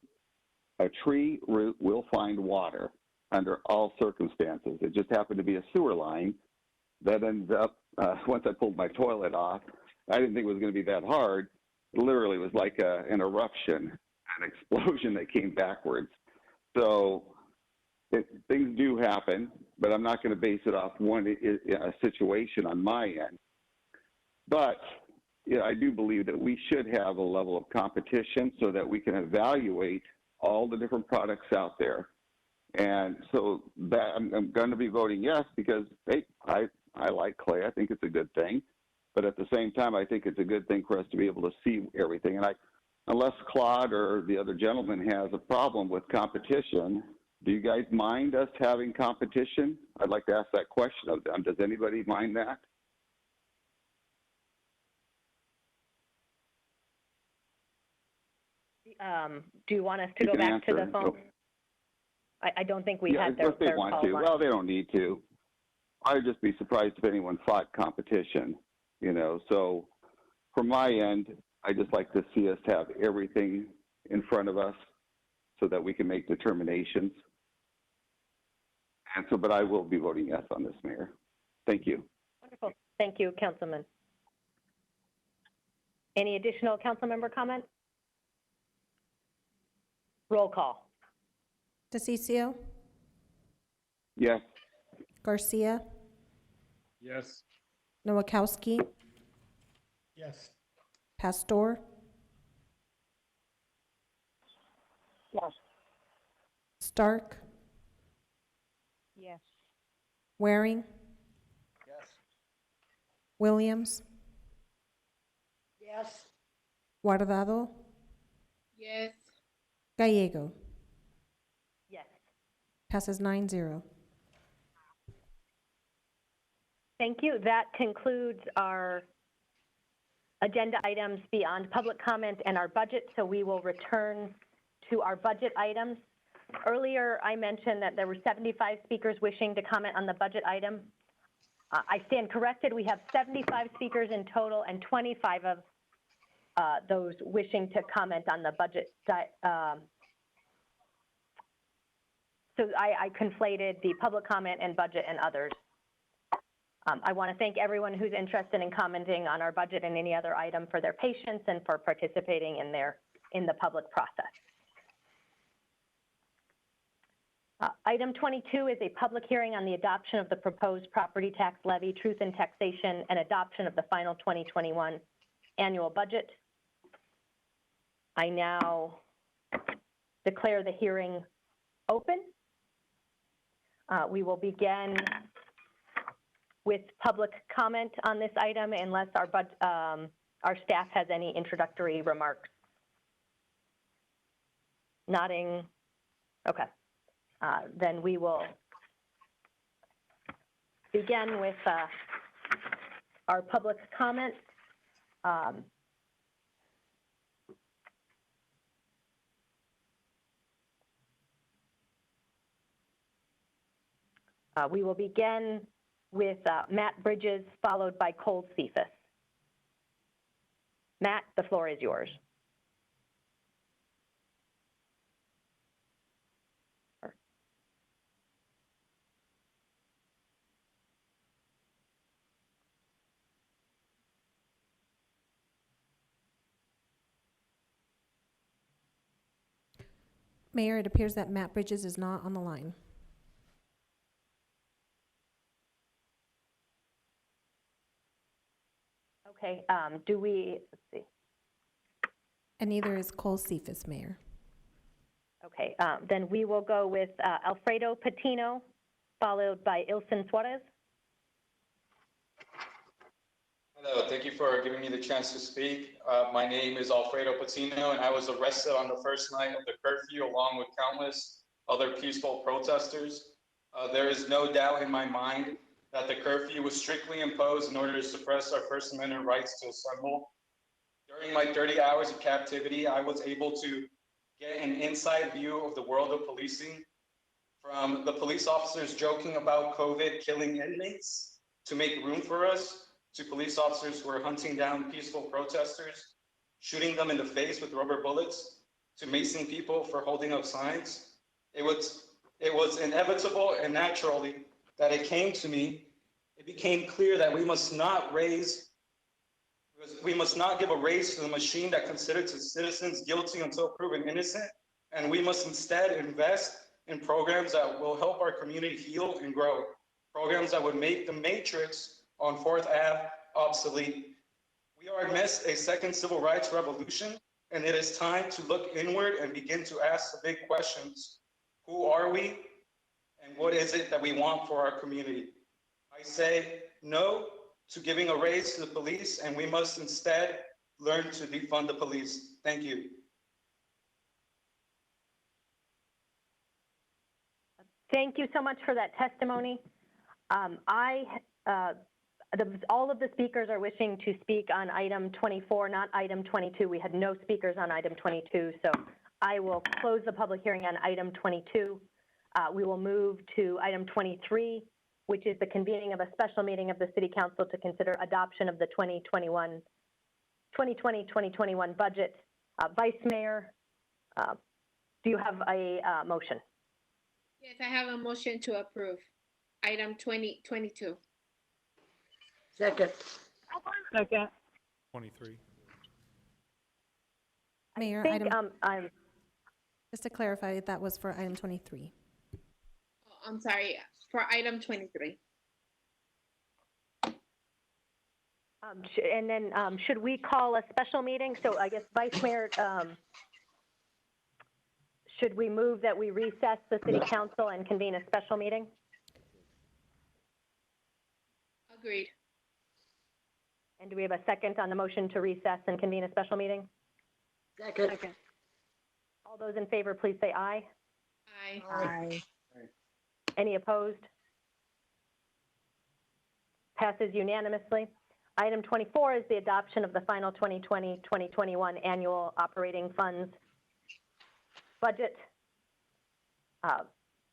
Speaker 14: a tree root will find water under all circumstances. It just happened to be a sewer line that ends up, once I pulled my toilet off, I didn't think it was going to be that hard. Literally, it was like an eruption, an explosion that came backwards. So things do happen, but I'm not going to base it off a situation on my end. But yeah, I do believe that we should have a level of competition so that we can evaluate all the different products out there. And so that I'm going to be voting yes because, hey, I like clay. I think it's a good thing. But at the same time, I think it's a good thing for us to be able to see everything. And unless Claude or the other gentleman has a problem with competition, do you guys mind us having competition? I'd like to ask that question of them. Does anybody mind that?
Speaker 1: Do you want us to go back to the phone? I don't think we had their
Speaker 14: if they want to. Well, they don't need to. I'd just be surprised if anyone fought competition, you know. So from my end, I just like to see us have everything in front of us so that we can make determinations. And so, but I will be voting yes on this, Mayor. Thank you.
Speaker 1: Wonderful. Thank you, Councilman. Any additional council member comments? Roll call.
Speaker 2: Diciccio,
Speaker 14: Yes.
Speaker 2: Garcia,
Speaker 9: Yes.
Speaker 2: Nowakowski,
Speaker 3: Yes.
Speaker 2: Pastor,
Speaker 5: Yes.
Speaker 2: Stark,
Speaker 5: Yes.
Speaker 2: Waring,
Speaker 18: Yes.
Speaker 2: Williams,
Speaker 15: Yes.
Speaker 2: Guardado,
Speaker 13: Yes.
Speaker 2: Gallego.
Speaker 1: Yes.
Speaker 2: Passes 9-0.
Speaker 1: Thank you. That concludes our agenda items beyond public comment and our budget, so we will return to our budget items. Earlier, I mentioned that there were 75 speakers wishing to comment on the budget item. I stand corrected. We have 75 speakers in total and 25 of those wishing to comment on the budget. So I conflated the public comment and budget and others. I want to thank everyone who's interested in commenting on our budget and any other item for their patience and for participating in the public process. Item 22 is a public hearing on the adoption of the proposed property tax levy, truth in taxation, and adoption of the final 2021 annual budget. I now declare the hearing open. We will begin with public comment on this item unless our staff has any introductory remarks. Nodding. Okay. Then we will begin with our public comment. We will begin with Matt Bridges, followed by Cole Cephas. Matt, the floor is yours.
Speaker 2: Mayor, it appears that Matt Bridges is not on the line.
Speaker 1: Okay, let's see.
Speaker 2: And neither is Cole Cephas, Mayor.
Speaker 1: Okay, then we will go with Alfredo Patino, followed by Ilson Suarez.
Speaker 8: Hello, thank you for giving me the chance to speak. My name is Alfredo Patino, and I was arrested on the first night of the curfew along with countless other peaceful protesters. There is no doubt in my mind that the curfew was strictly imposed in order to suppress our First Amendment rights to assemble. During my 30 hours of captivity, I was able to get an inside view of the world of policing, from the police officers joking about COVID killing inmates to make room for us, to police officers who are hunting down peaceful protesters, shooting them in the face with rubber bullets, to macing people for holding up signs. It was inevitable and naturally that it came to me. It became clear that we must not give a raise to the machine that considers its citizens guilty until proven innocent, and we must instead invest in programs that will help our community heal and grow, programs that would make the matrix on 4th Ave obsolete. We are amidst a second civil rights revolution, and it is time to look inward and begin to ask the big questions. Who are we, and what is it that we want for our community? I say no to giving a raise to the police, and we must instead learn to defund the police. Thank you.
Speaker 1: Thank you so much for that testimony. All of the speakers are wishing to speak on item 24, not item 22. We had no speakers on item 22, so I will close the public hearing on item 22. We will move to item 23, which is the convening of a special meeting of the City Council to consider adoption of the 2020-2021 budget. Vice Mayor, do you have a motion?
Speaker 13: Yes, I have a motion to approve item 22.
Speaker 15: Second.
Speaker 13: Second.
Speaker 10: 23.
Speaker 2: Mayor, just to clarify, that was for item 23.
Speaker 13: Oh, I'm sorry, for item 23.
Speaker 1: And then should we call a special meeting? So I guess Vice Mayor, should we move that we recess the City Council and convene a special meeting?
Speaker 13: Agreed.
Speaker 1: And do we have a second on the motion to recess and convene a special meeting?
Speaker 15: Second.
Speaker 1: All those in favor, please say aye.
Speaker 13: Aye.
Speaker 15: Aye.
Speaker 1: Any opposed? Passes unanimously. Item 24 is the adoption of the final 2020-2021 annual operating funds budget.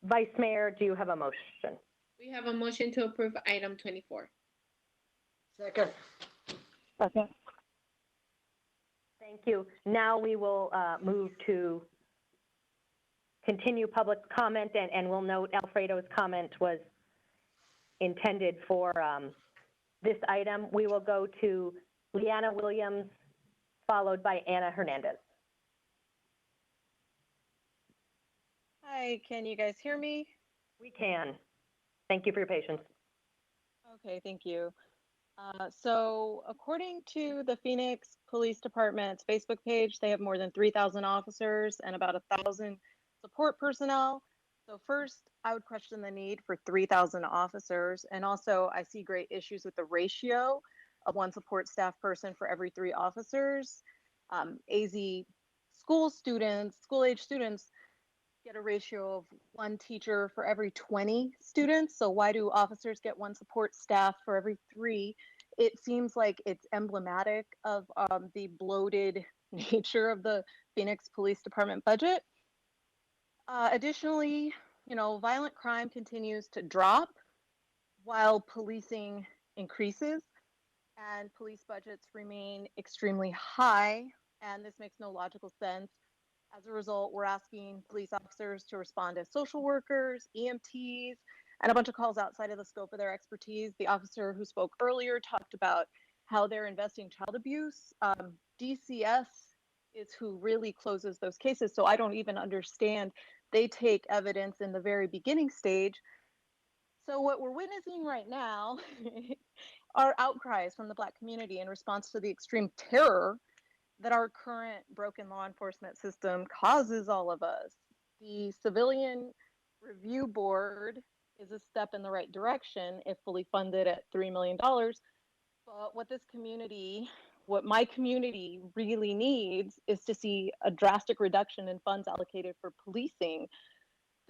Speaker 1: Vice Mayor, do you have a motion?
Speaker 13: We have a motion to approve item 24.
Speaker 15: Second.
Speaker 13: Second.
Speaker 1: Thank you. Now we will move to continue public comment, and we'll note Alfredo's comment was intended for this item. We will go to Leanna Williams, followed by Anna Hernandez.
Speaker 6: Hi, can you guys hear me?
Speaker 1: We can. Thank you for your patience.
Speaker 6: Okay, thank you. So according to the Phoenix Police Department's Facebook page, they have more than 3,000 officers and about 1,000 support personnel. So first, I would question the need for 3,000 officers. And also, I see great issues with the ratio of one support staff person for every 3 officers. AZ school-age students get a ratio of 1 teacher for every 20 students. So why do officers get 1 support staff for every 3? It seems like it's emblematic of the bloated nature of the Phoenix Police Department budget. Additionally, violent crime continues to drop while policing increases, and police budgets remain extremely high, and this makes no logical sense. As a result, we're asking police officers to respond as social workers, EMTs, and a bunch of calls outside of the scope of their expertise. The officer who spoke earlier talked about how they're investing child abuse. DCS is who really closes those cases, so I don't even understand. They take evidence in the very beginning stage. So what we're witnessing right now are outcries from the Black community in response to the extreme terror that our current broken law enforcement system causes all of us. The Civilian Review Board is a step in the right direction if fully funded at $3 million. But what my community really needs is to see a drastic reduction in funds allocated for policing.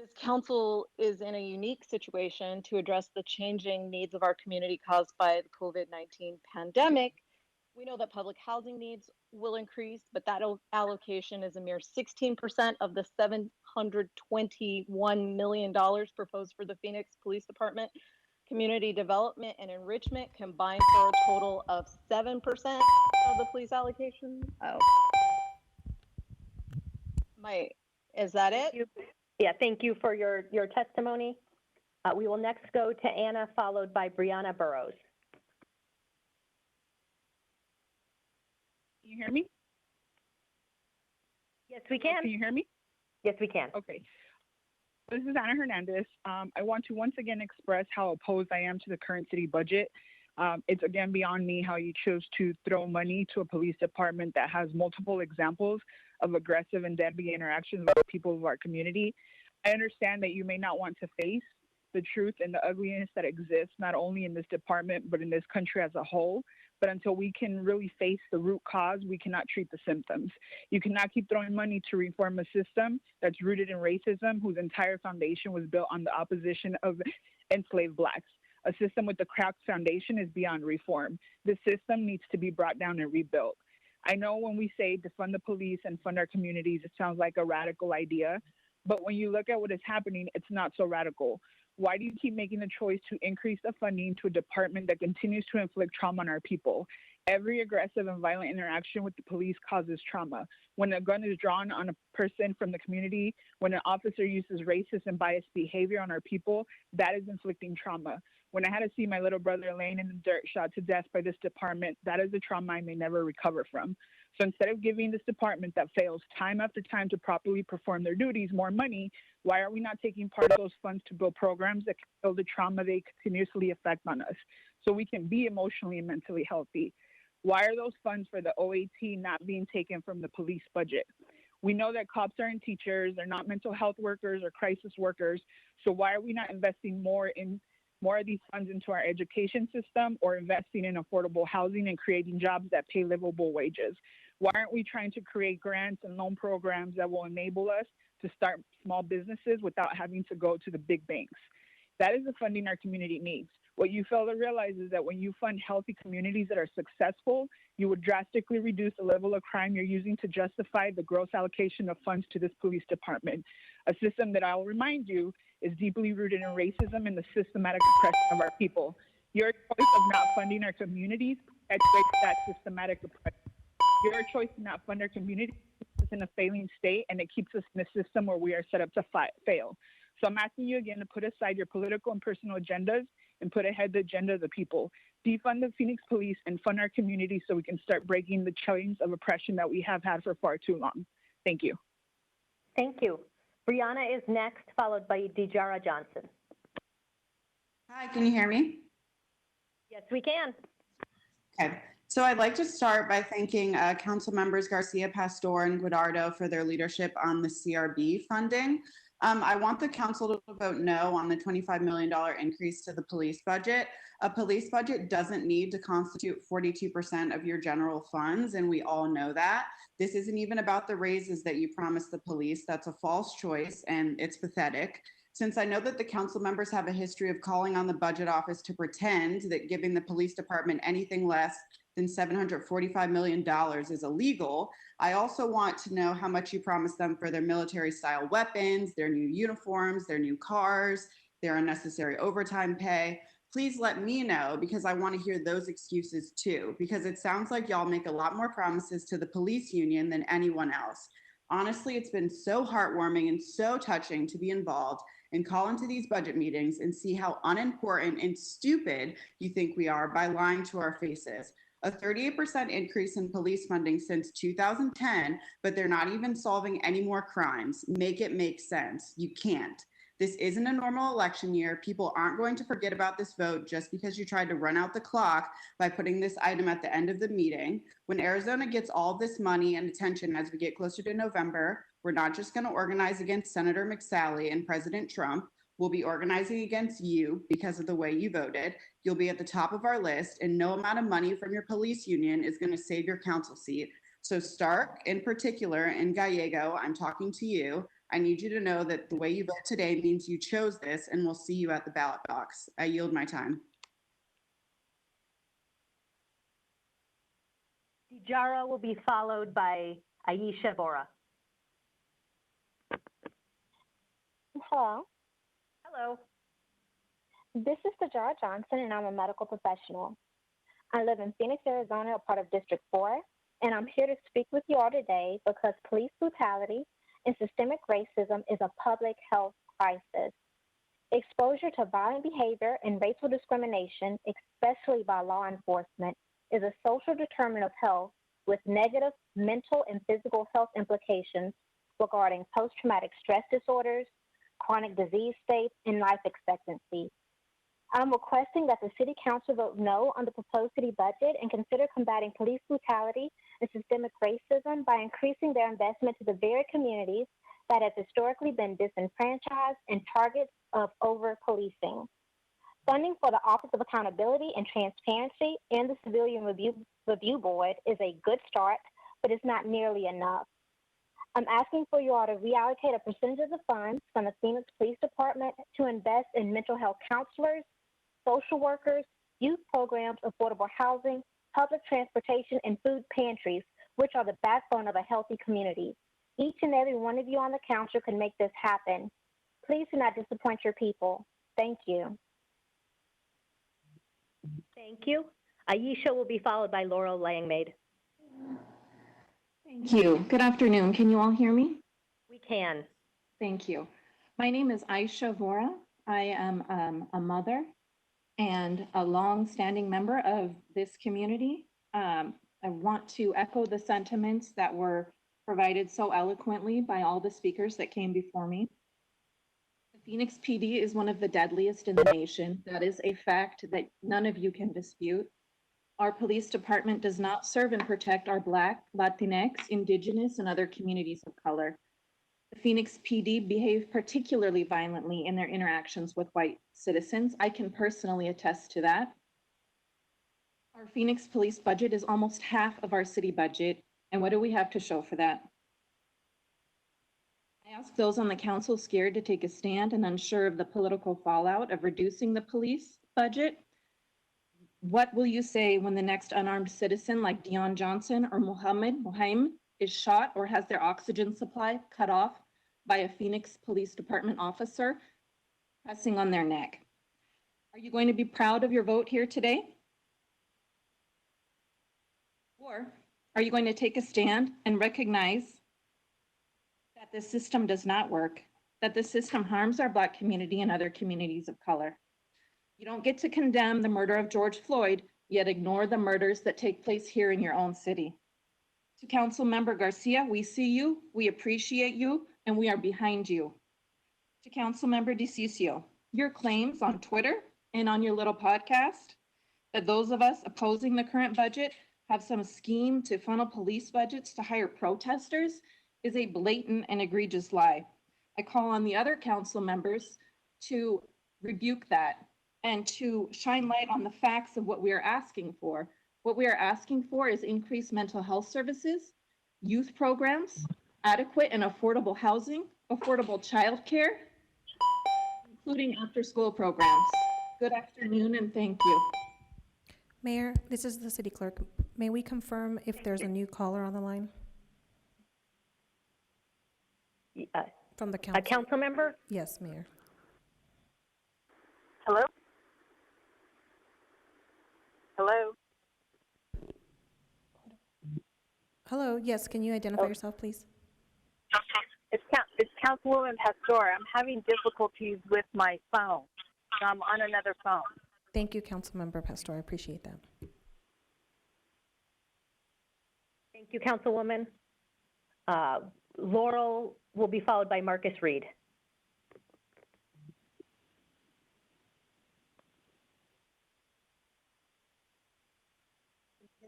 Speaker 6: This council is in a unique situation to address the changing needs of our community caused by the COVID-19 pandemic. We know that public housing needs will increase, but that allocation is a mere 16% of the $721 million proposed for the Phoenix Police Department. Community development and enrichment combined for a total of 7% of the police allocation. Oh. Is that it?
Speaker 1: Yeah, thank you for your testimony. We will next go to Anna, followed by Brianna Burrows.
Speaker 12: Can you hear me?
Speaker 1: Yes, we can.
Speaker 12: Can you hear me?
Speaker 1: Yes, we can.
Speaker 12: Okay. This is Anna Hernandez. I want to once again express how opposed I am to the current city budget. It's again beyond me how you chose to throw money to a police department that has multiple examples of aggressive and deadly interactions with people of our community. I understand that you may not want to face the truth and the ugliness that exists not only in this department, but in this country as a whole. But until we can really face the root cause, we cannot treat the symptoms. You cannot keep throwing money to reform a system that's rooted in racism, whose entire foundation was built on the opposition of enslaved Blacks. A system with a cracked foundation is beyond reform. This system needs to be brought down and rebuilt. I know when we say defund the police and fund our communities, it sounds like a radical idea, but when you look at what is happening, it's not so radical. Why do you keep making the choice to increase the funding to a department that continues to inflict trauma on our people? Every aggressive and violent interaction with the police causes trauma. When a gun is drawn on a person from the community, when an officer uses racist and biased behavior on our people, that is inflicting trauma. When I had to see my little brother laying in the dirt, shot to death by this department, that is a trauma I may never recover from. So instead of giving this department that fails time after time to properly perform their duties more money, why are we not taking part of those funds to build programs that can build the trauma they continuously affect on us so we can be emotionally and mentally healthy? Why are those funds for the OAT not being taken from the police budget? We know that cops aren't teachers, they're not mental health workers or crisis workers, so why are we not investing more of these funds into our education system or investing in affordable housing and creating jobs that pay livable wages? Why aren't we trying to create grants and loan programs that will enable us to start small businesses without having to go to the big banks? That is the funding our community needs. What you fail to realize is that when you fund healthy communities that are successful, you would drastically reduce the level of crime you're using to justify the gross allocation of funds to this police department, a system that I'll remind you is deeply rooted in racism and the systematic oppression of our people. Your choice of not funding our communities perpetuates that systematic oppression. Your choice to not fund our community puts us in a failing state, and it keeps us in a system where we are set up to fail. So I'm asking you again to put aside your political and personal agendas and put ahead the agenda of the people. Defund the Phoenix Police and fund our community so we can start breaking the chains of oppression that we have had for far too long. Thank you.
Speaker 1: Thank you. Brianna is next, followed by Dejara Johnson.
Speaker 22: Hi, can you hear me?
Speaker 1: Yes, we can.
Speaker 22: Okay. So I'd like to start by thanking Council members Garcia, Pastor, and Guadardo for their leadership on the CRB funding. I want the council to vote no on the $25 million increase to the police budget. A police budget doesn't need to constitute 42% of your general funds, and we all know that. This isn't even about the raises that you promised the police. That's a false choice, and it's pathetic. Since I know that the council members have a history of calling on the budget office to pretend that giving the police department anything less than $745 million is illegal, I also want to know how much you promised them for their military-style weapons, their new uniforms, their new cars, their unnecessary overtime pay. Please let me know, because I want to hear those excuses too, because it sounds like y'all make a lot more promises to the police union than anyone else. Honestly, it's been so heartwarming and so touching to be involved and call into these budget meetings and see how unimportant and stupid you think we are by lying to our faces. A 38% increase in police funding since 2010, but they're not even solving any more crimes. Make it make sense. You can't. This isn't a normal election year. People aren't going to forget about this vote just because you tried to run out the clock by putting this item at the end of the meeting. When Arizona gets all this money and attention as we get closer to November, we're not just going to organize against Senator McSally and President Trump. We'll be organizing against you because of the way you voted. You'll be at the top of our list, and no amount of money from your police union is going to save your council seat. So Stark, in particular, and Gallego, I'm talking to you. I need you to know that the way you vote today means you chose this, and we'll see you at the ballot box. I yield my time.
Speaker 1: DeJara will be followed by Aisha Vora.
Speaker 11: Hello,
Speaker 1: Hello.
Speaker 11: this is Tajara Johnson, and I'm a medical professional. I live in Phoenix, Arizona, a part of District 4, and I'm here to speak with you all today because police brutality and systemic racism is a public health crisis. Exposure to violent behavior and racial discrimination, especially by law enforcement, is a social determinant of health with negative mental and physical health implications regarding post-traumatic stress disorders, chronic disease states, and life expectancy. I'm requesting that the City Council vote no on the proposed city budget and consider combating police brutality and systemic racism by increasing their investment to the very communities that have historically been disenfranchised and targets of over-policing. Funding for the Office of Accountability and Transparency and the Civilian Review Board is a good start, but it's not nearly enough. I'm asking for you all to reallocate a percentage of the funds from the Phoenix Police Department to invest in mental health counselors, social workers, youth programs, affordable housing, public transportation, and food pantries, which are the backbone of a healthy community. Each and every one of you on the council can make this happen. Please do not disappoint your people. Thank you.
Speaker 1: Thank you. Aisha will be followed by Laurel Langmaid.
Speaker 16: Thank you. Good afternoon. Can you all hear me?
Speaker 1: We can.
Speaker 16: Thank you. My name is Aisha Vora. I am a mother and a long-standing member of this community. I want to echo the sentiments that were provided so eloquently by all the speakers that came before me. The Phoenix PD is one of the deadliest in the nation. That is a fact that none of you can dispute. Our police department does not serve and protect our Black, Latinx, Indigenous, and other communities of color. The Phoenix PD behave particularly violently in their interactions with white citizens. I can personally attest to that. Our Phoenix police budget is almost half of our city budget, and what do we have to show for that? I ask those on the council scared to take a stand and unsure of the political fallout of reducing the police budget. What will you say when the next unarmed citizen like Dion Johnson or Mohammed is shot or has their oxygen supply cut off by a Phoenix Police Department officer pressing on their neck? Are you going to be proud of your vote here today? Or are you going to take a stand and recognize that the system does not work, that the system harms our Black community and other communities of color? You don't get to condemn the murder of George Floyd, yet ignore the murders that take place here in your own city. To Councilmember Garcia, we see you, we appreciate you, and we are behind you. To Councilmember Diciccio, your claims on Twitter and on your little podcast that those of us opposing the current budget have some scheme to funnel police budgets to hire protesters is a blatant and egregious lie. I call on the other council members to rebuke that and to shine light on the facts of what we are asking for. What we are asking for is increased mental health services, youth programs, adequate and affordable housing, affordable childcare, including after-school programs. Good afternoon and thank you.
Speaker 2: Mayor, this is the city clerk. May we confirm if there's a new caller on the line? From the council.
Speaker 1: A council member?
Speaker 2: Yes, Mayor.
Speaker 23: Hello? Hello?
Speaker 2: Hello, yes, can you identify yourself, please?
Speaker 23: It's Councilwoman Pastor. I'm having difficulties with my phone. So I'm on another phone.
Speaker 2: Thank you, Councilmember Pastor. I appreciate that.
Speaker 1: Thank you, Councilwoman. Laurel will be followed by Marcus Reed.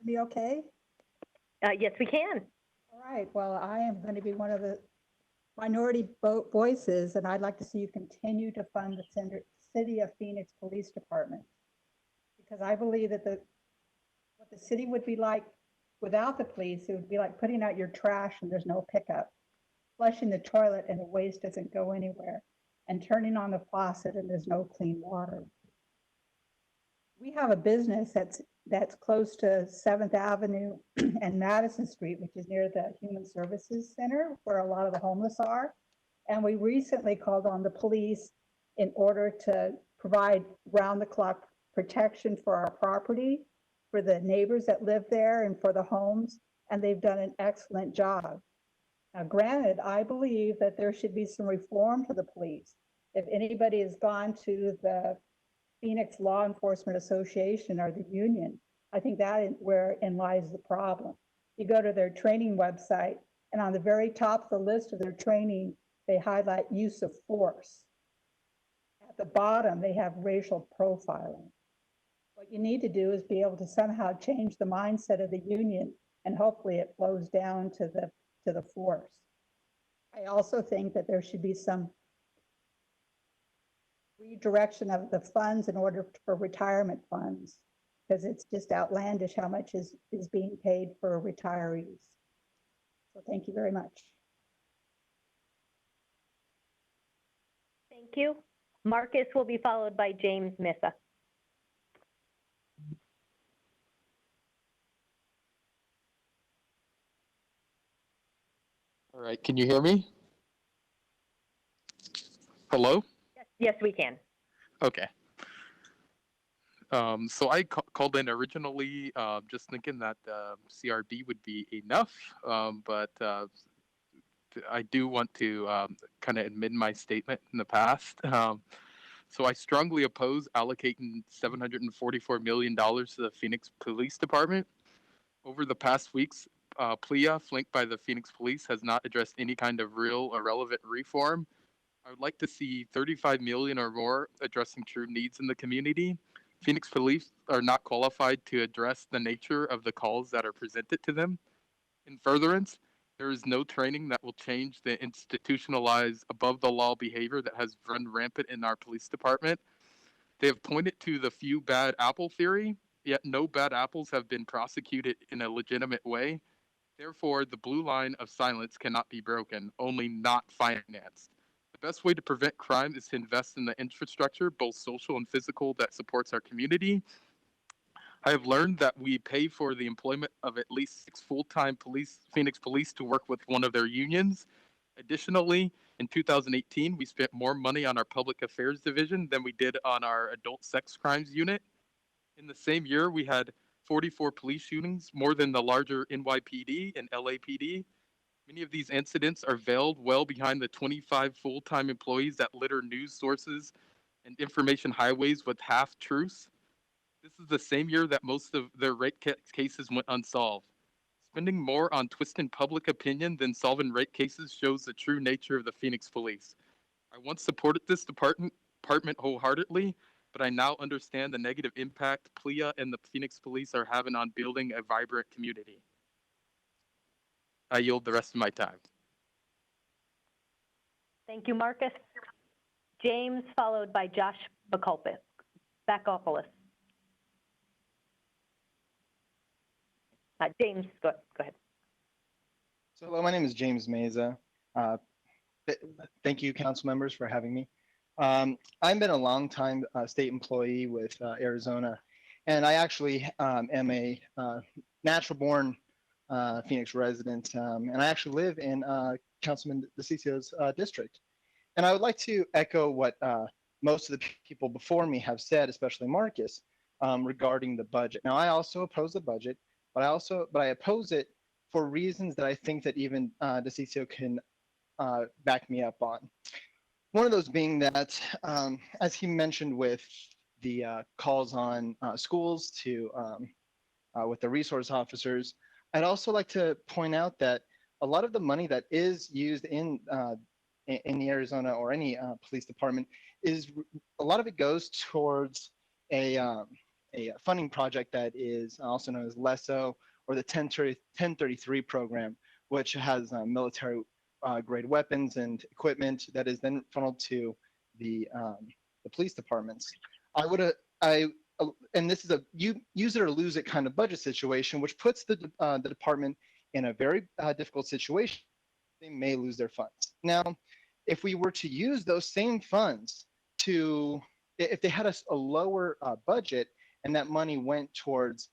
Speaker 24: Me okay?
Speaker 1: Yes, we can.
Speaker 24: All right. Well, I am going to be one of the minority voices, and I'd like to see you continue to fund the City of Phoenix Police Department, because I believe that what the city would be like without the police, it would be like putting out your trash and there's no pickup. flushing the toilet and the waste doesn't go anywhere, and turning on the faucet and there's no clean water. We have a business that's close to 7th Avenue and Madison Street, which is near the Human Services Center, where a lot of the homeless are. And we recently called on the police in order to provide round-the-clock protection for our property, for the neighbors that live there and for the homes, and they've done an excellent job. Now, granted, I believe that there should be some reform to the police. If anybody has gone to the Phoenix Law Enforcement Association or the union, I think wherein lies the problem. You go to their training website, and on the very top of the list of their training, they highlight use of force. At the bottom, they have racial profiling. What you need to do is be able to somehow change the mindset of the union, and hopefully it flows down to the force. I also think that there should be some redirection of the funds in order for retirement funds, because it's just outlandish how much is being paid for retirees. So thank you very much.
Speaker 1: Thank you. Marcus will be followed by James Missa.
Speaker 4: All right, can you hear me? Hello?
Speaker 1: Yes, we can.
Speaker 4: Okay. So I called in originally just thinking that CRB would be enough, but I do want to kind of amend my statement in the past. So I strongly oppose allocating $744 million to the Phoenix Police Department. Over the past weeks, PLIA, flanked by the Phoenix Police, has not addressed any kind of real or relevant reform. I would like to see 35 million or more addressing true needs in the community. Phoenix Police are not qualified to address the nature of the calls that are presented to them. In furtherance, there is no training that will change the institutionalized above the law behavior that has run rampant in our police department. They have pointed to the few bad apple theory, yet no bad apples have been prosecuted in a legitimate way. Therefore, the blue line of silence cannot be broken, only not financed. The best way to prevent crime is to invest in the infrastructure, both social and physical, that supports our community. I have learned that we pay for the employment of at least 6 full-time Phoenix police to work with one of their unions. Additionally, in 2018, we spent more money on our public affairs division than we did on our adult sex crimes unit. In the same year, we had 44 police shootings, more than the larger NYPD and LAPD. Many of these incidents are veiled well behind the 25 full-time employees that litter news sources and information highways with half-truths. This is the same year that most of their rape cases went unsolved. Spending more on twisting public opinion than solving rape cases shows the true nature of the Phoenix Police. I once supported this department wholeheartedly, but I now understand the negative impact PLIA and the Phoenix Police are having on building a vibrant community. I yield the rest of my time.
Speaker 1: Thank you, Marcus. James, followed by Josh Bakopoulos. James, go ahead.
Speaker 17: So hello, my name is James Meza. Thank you, council members, for having me. I've been a long-time state employee with Arizona, and I actually am a natural-born Phoenix resident, and I actually live in Councilman Diciccio's district. And I would like to echo what most of the people before me have said, especially Marcus, regarding the budget. Now, I also oppose the budget, but I oppose it for reasons that I think that even Diciccio can back me up on. One of those being that, as he mentioned with the calls on schools to with the resource officers, I'd also like to point out that a lot of the money that is used in the Arizona or any police department is a lot of it goes towards a funding project that is also known as LESO, or the 1033 program, which has military grade weapons and equipment that is then funneled to the police departments. And this is a use it or lose it kind of budget situation, which puts the department in a very difficult situation. they may lose their funds. Now, if we were to use those same funds to, if they had a lower budget and that money went towards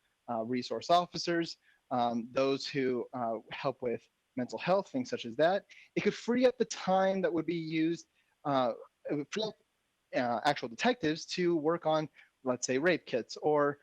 Speaker 17: resource officers, those who help with mental health, things such as that, it could free up the time that would be used, it would free up actual detectives to work on, let's say, rape kits or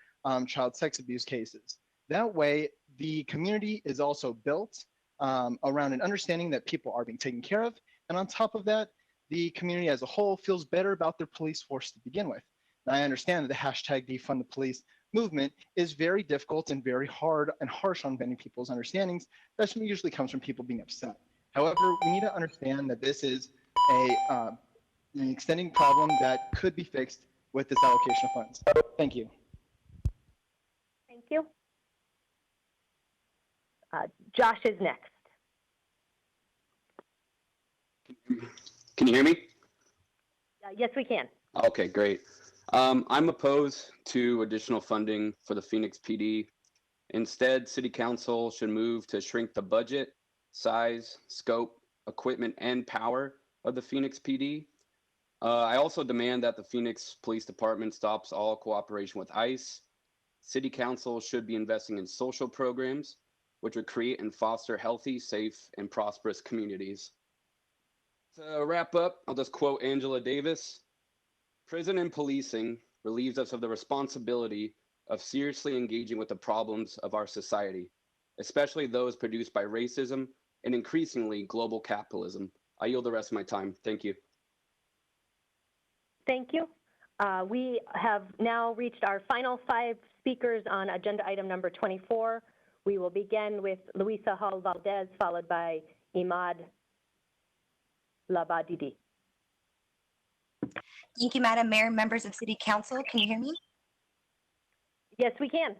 Speaker 17: child sex abuse cases. That way, the community is also built around an understanding that people are being taken care of. And on top of that, the community as a whole feels better about their police force to begin with. And I understand that the hashtag defund the police movement is very difficult and very hard and harsh on many people's understandings. That usually comes from people being upset. However, we need to understand that this is an extending problem that could be fixed with this allocation of funds. Thank you.
Speaker 1: Thank you. Josh is next.
Speaker 7: Can you hear me?
Speaker 1: Yes, we can.
Speaker 7: Okay, great. I'm opposed to additional funding for the Phoenix PD. Instead, City Council should move to shrink the budget, size, scope, equipment, and power of the Phoenix PD. I also demand that the Phoenix Police Department stops all cooperation with ICE. City Council should be investing in social programs, which would create and foster healthy, safe, and prosperous communities. To wrap up, I'll just quote Angela Davis. Prison and policing relieves us of the responsibility of seriously engaging with the problems of our society, especially those produced by racism and increasingly global capitalism. I yield the rest of my time. Thank you.
Speaker 1: Thank you. We have now reached our final 5 speakers on agenda item number 24. We will begin with Luisa Hall Valdez, followed by Imad Labadidi.
Speaker 19: Thank you, Madam Mayor, members of City Council. Can you hear me?
Speaker 1: Yes, we can.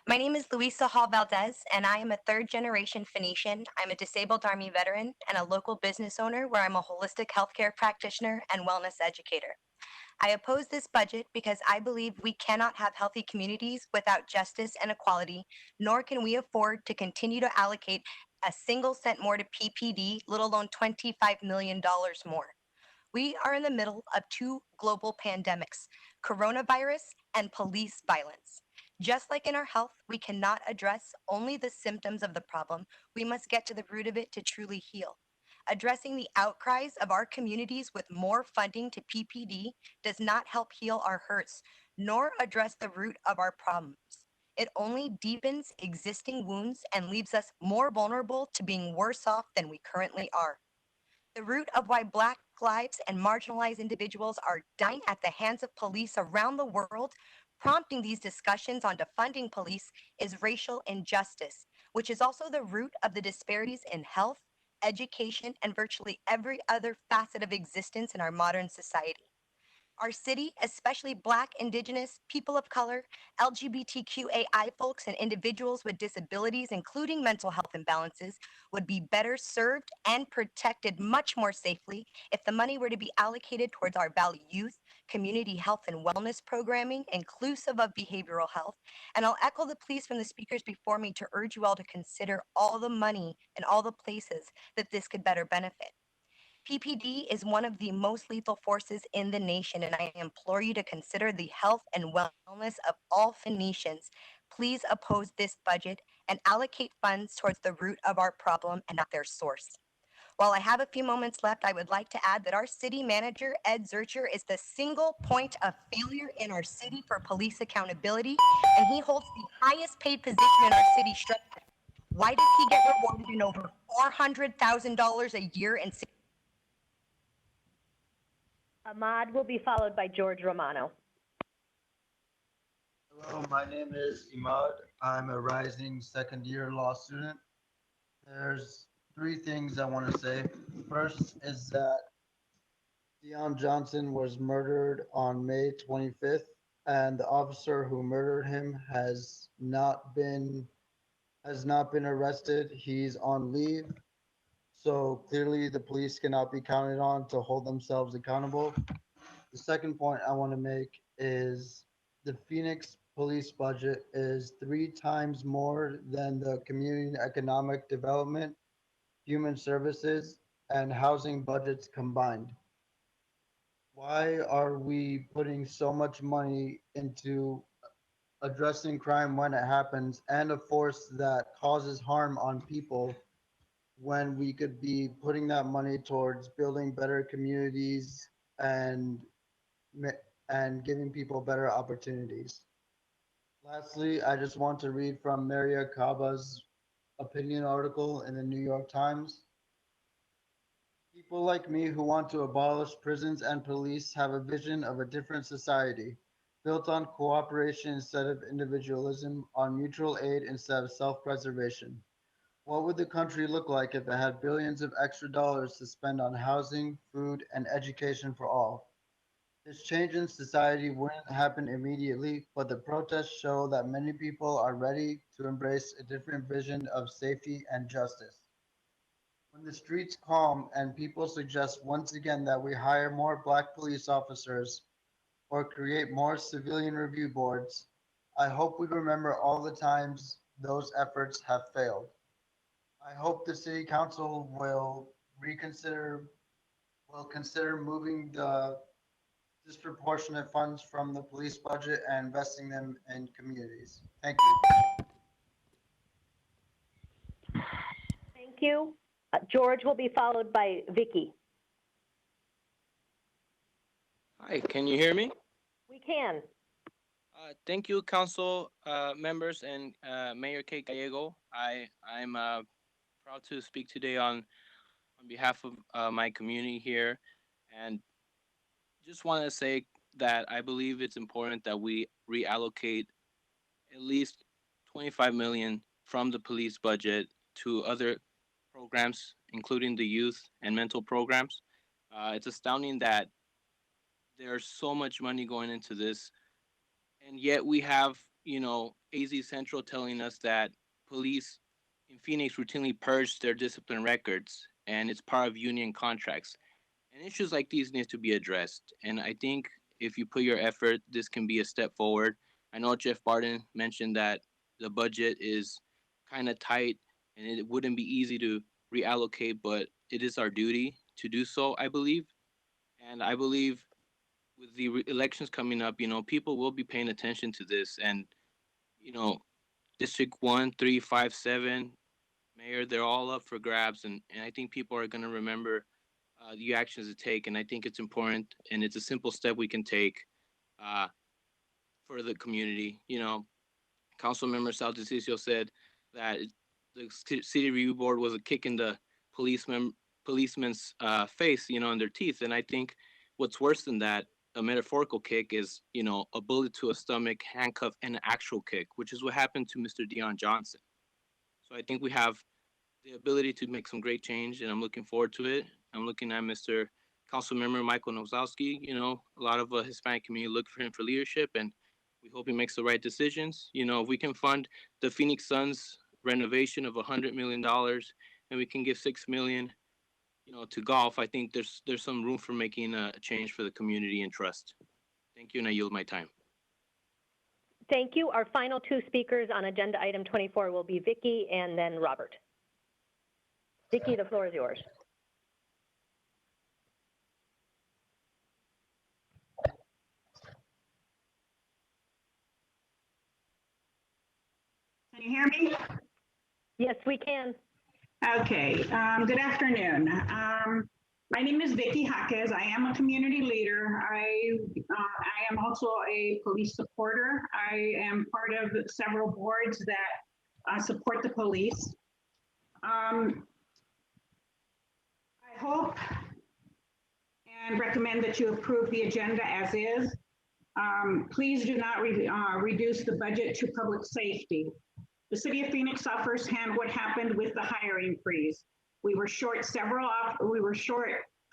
Speaker 19: My name is Luisa Hall Valdez, and I am a third-generation Phoenician. I'm a disabled Army veteran and a local business owner where I'm a holistic healthcare practitioner and wellness educator. I oppose this budget because I believe we cannot have healthy communities without justice and equality, nor can we afford to continue to allocate a single cent more to PPD, let alone $25 million more. We are in the middle of 2 global pandemics, coronavirus and police violence. Just like in our health, we cannot address only the symptoms of the problem. We must get to the root of it to truly heal. Addressing the outcries of our communities with more funding to PPD does not help heal our hurts, nor address the root of our problems. It only deepens existing wounds and leaves us more vulnerable to being worse off than we currently are. The root of why Black lives and marginalized individuals are dying at the hands of police around the world, prompting these discussions on defunding police, is racial injustice, which is also the root of the disparities in health, education, and virtually every other facet of existence in our modern society. Our city, especially Black, Indigenous, people of color, LGBTQAI folks, and individuals with disabilities, including mental health imbalances, would be better served and protected much more safely if the money were to be allocated towards our Valley youth, community health and wellness programming, inclusive of behavioral health. And I'll echo the pleas from the speakers before me to urge you all to consider all the money and all the places that this could better benefit. PPD is one of the most lethal forces in the nation, and I implore you to consider the health and wellness of all Phoenicians. Please oppose this budget and allocate funds towards the root of our problem and not their source. While I have a few moments left, I would like to add that our city manager, Ed Zurcher, is the single point of failure in our city for police accountability, and he holds the highest paid position in our city structure. Why does he get rewarded in over $400,000 a year in
Speaker 1: Ahmad will be followed by George Romano.
Speaker 20: Hello, my name is Imad. I'm a rising second-year law student. There's 3 things I want to say. First is that Deon Johnson was murdered on May 25th, and the officer who murdered him has not been arrested. He's on leave. So clearly the police cannot be counted on to hold themselves accountable. The second point I want to make is the Phoenix police budget is 3 times more than the community economic development human services, and housing budgets combined. Why are we putting so much money into addressing crime when it happens and a force that causes harm on people when we could be putting that money towards building better communities and and giving people better opportunities? Lastly, I just want to read from Maria Caba's opinion article in the New York Times. People like me who want to abolish prisons and police have a vision of a different society, built on cooperation instead of individualism, on mutual aid instead of self-preservation. What would the country look like if it had billions of extra dollars to spend on housing, food, and education for all? This change in society wouldn't happen immediately, but the protests show that many people are ready to embrace a different vision of safety and justice. When the streets calm and people suggest once again that we hire more Black police officers or create more civilian review boards, I hope we remember all the times those efforts have failed. I hope the City Council will consider moving the disproportionate funds from the police budget and investing them in communities. Thank you.
Speaker 1: Thank you. George will be followed by Vicky.
Speaker 3: Hi, can you hear me?
Speaker 1: We can.
Speaker 3: Thank you, council members and Mayor Kate Gallego. I'm proud to speak today on behalf of my community here, and just want to say that I believe it's important that we reallocate at least 25 million from the police budget to other programs, including the youth and mental programs. It's astounding that there's so much money going into this, and yet we have, AZ Central telling us that police in Phoenix routinely purge their discipline records, and it's part of union contracts. And issues like these need to be addressed. And I think if you put your effort, this can be a step forward. I know Jeff Barton mentioned that the budget is kind of tight and it wouldn't be easy to reallocate, but it is our duty to do so, I believe. And I believe with the elections coming up, people will be paying attention to this. And, District 1, 3, 5, 7, Mayor, they're all up for grabs. And I think people are going to remember the actions to take. And I think it's important and it's a simple step we can take for the community. Councilmember Sal Diciccio said that the city review board was a kick in the policeman's face, in their teeth. And I think what's worse than that, a metaphorical kick, is, a bullet to a stomach, handcuff, and an actual kick, which is what happened to Mr. Dion Johnson. So I think we have the ability to make some great change, and I'm looking forward to it. I'm looking at Mr. Councilmember Michael Nowzowski. A lot of Hispanic community look for him for leadership, and we hope he makes the right decisions. If we can fund the Phoenix Suns renovation of $100 million, and we can give $6 million, to golf, I think there's some room for making a change for the community and trust. Thank you, and I yield my time.
Speaker 1: Thank you. Our final two speakers on agenda item 24 will be Vicky and then Robert. Vicky, the floor is yours.
Speaker 9: Can you hear me?
Speaker 1: Yes, we can.
Speaker 9: Okay, good afternoon. My name is Vicky Jaquez. I am a community leader. I am also a police supporter. I am part of several boards that support the police. I hope and recommend that you approve the agenda as is. Please do not reduce the budget to public safety. The City of Phoenix saw firsthand what happened with the hiring freeze. We were short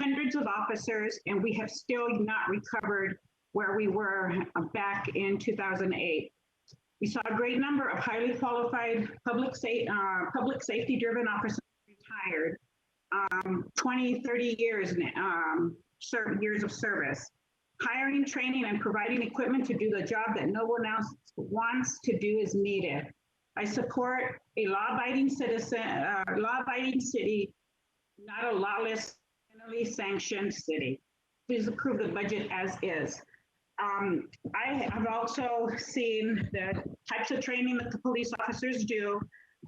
Speaker 9: hundreds of officers, and we have still not recovered where we were back in 2008. We saw a great number of highly qualified public safety-driven officers retired, 20, 30 years, years of service. Hiring, training, and providing equipment to do the job that no one else wants to do is needed. I support a law-abiding city not a lawless, criminally sanctioned city. Please approve the budget as is. I have also seen the types of training that the police officers do.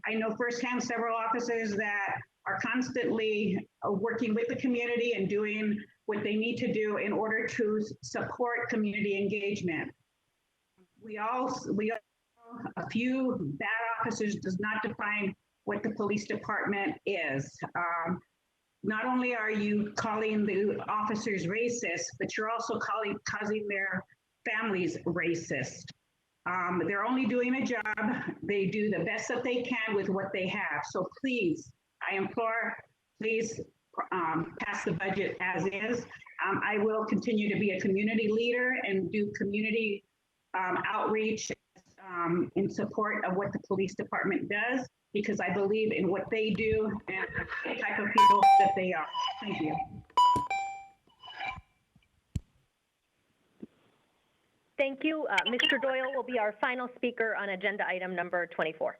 Speaker 9: I know firsthand several officers that are constantly working with the community and doing what they need to do in order to support community engagement. A few bad officers does not define what the police department is. Not only are you calling the officers racist, but you're also causing their families racist. They're only doing a job. They do the best that they can with what they have. So please, I implore, please pass the budget as is. I will continue to be a community leader and do community outreach in support of what the police department does, because I believe in what they do and the type of people that they are. Thank you.
Speaker 1: Thank you. Mr. Doyle will be our final speaker on agenda item number 24.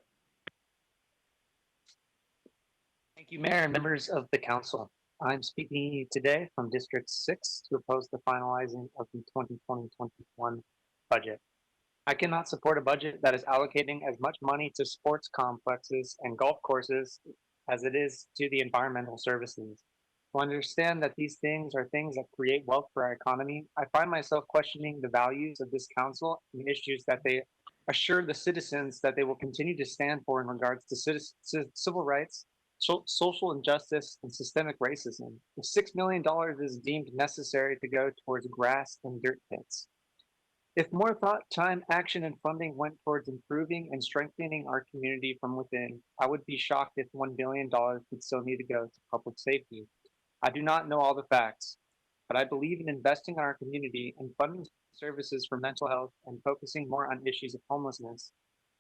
Speaker 5: Thank you, Mayor and members of the council. I'm speaking today from District 6 to oppose the finalizing of the 2020-21 budget. I cannot support a budget that is allocating as much money to sports complexes and golf courses as it is to the environmental services. To understand that these things are things that create wealth for our economy, I find myself questioning the values of this council and the issues that they assure the citizens that they will continue to stand for in regards to civil rights, social injustice, and systemic racism. If $6 million is deemed necessary to go towards grass and dirt pits. If more thought, time, action, and funding went towards improving and strengthening our community from within, I would be shocked if $1 billion would still need to go to public safety. I do not know all the facts, but I believe in investing in our community and funding services for mental health and focusing more on issues of homelessness.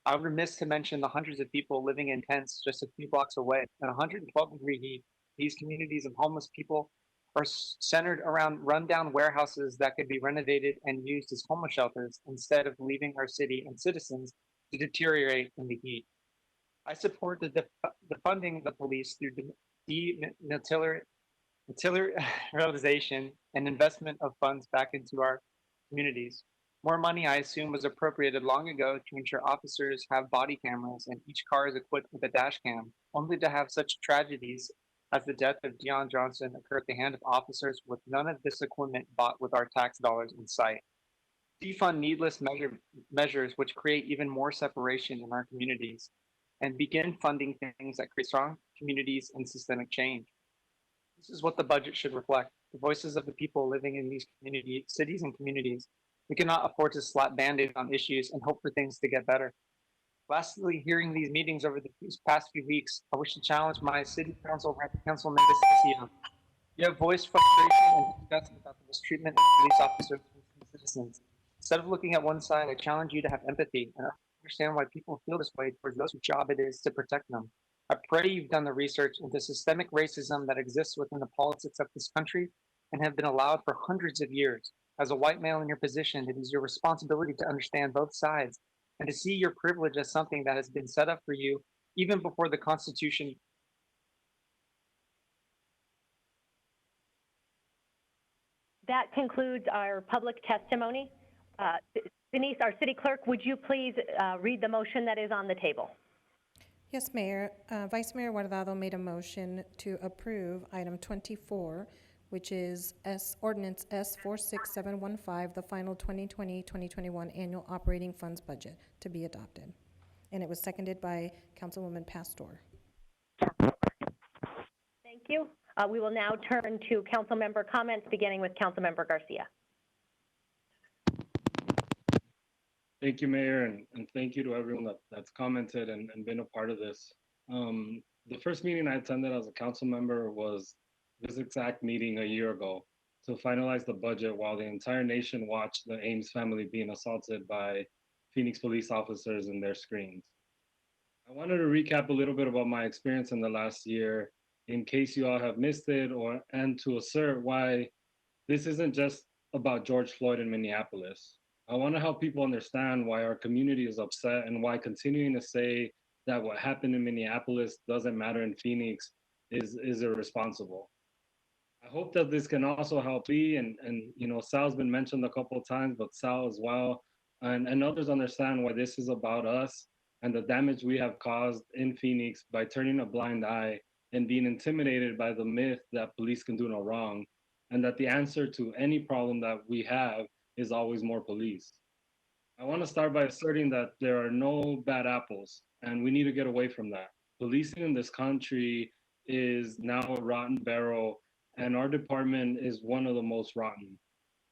Speaker 5: I would remiss to mention the hundreds of people living in tents just a few blocks away in 112-degree heat. These communities of homeless people are centered around rundown warehouses that could be renovated and used as homeless shelters instead of leaving our city and citizens to deteriorate in the heat. I support the funding the police through demilitarization and investment of funds back into our communities. More money, I assume, was appropriated long ago to ensure officers have body cameras and each car is equipped with a dash cam, only to have such tragedies as the death of Deon Johnson occur at the hand of officers with none of this equipment bought with our tax dollars in sight. Defund needless measures which create even more separation in our communities, and begin funding things that create strong communities and systemic change. This is what the budget should reflect, the voices of the people living in these cities and communities. We cannot afford to slap Band-Aids on issues and hope for things to get better. Lastly, hearing these meetings over the past few weeks, I wish to challenge my city council rep, Councilman Diciccio. You have voiced frustration and disgust about the mistreatment of police officers and citizens. Instead of looking at one side, I challenge you to have empathy and understand why people feel this way towards those whose job it is to protect them. I pray you've done the research into systemic racism that exists within the politics of this country and have been allowed for hundreds of years. As a white male in your position, it is your responsibility to understand both sides and to see your privilege as something that has been set up for you even before the Constitution.
Speaker 1: That concludes our public testimony. Denise, our city clerk, would you please read the motion that is on the table?
Speaker 2: Yes, Mayor. Vice Mayor Guardado made a motion to approve item 24, which is Ordinance S46715, the final 2020-2021 annual operating funds budget to be adopted. And it was seconded by Councilwoman Pastor.
Speaker 1: Thank you. We will now turn to council member comments, beginning with Councilmember Garcia.
Speaker 14: Thank you, Mayor, and thank you to everyone that's commented and been a part of this. The first meeting I attended as a council member was this exact meeting a year ago to finalize the budget while the entire nation watched the Ames family being assaulted by Phoenix police officers in their screens. I wanted to recap a little bit about my experience in the last year in case you all have missed it, and to assert why this isn't just about George Floyd in Minneapolis. I want to help people understand why our community is upset and why continuing to say that what happened in Minneapolis doesn't matter in Phoenix is irresponsible. I hope that this can also help Lee and you know, Sal's been mentioned a couple of times, but Sal as well, and others understand why this is about us and the damage we have caused in Phoenix by turning a blind eye and being intimidated by the myth that police can do no wrong, and that the answer to any problem that we have is always more police. I want to start by asserting that there are no bad apples, and we need to get away from that. Policing in this country is now a rotten barrel, and our department is one of the most rotten.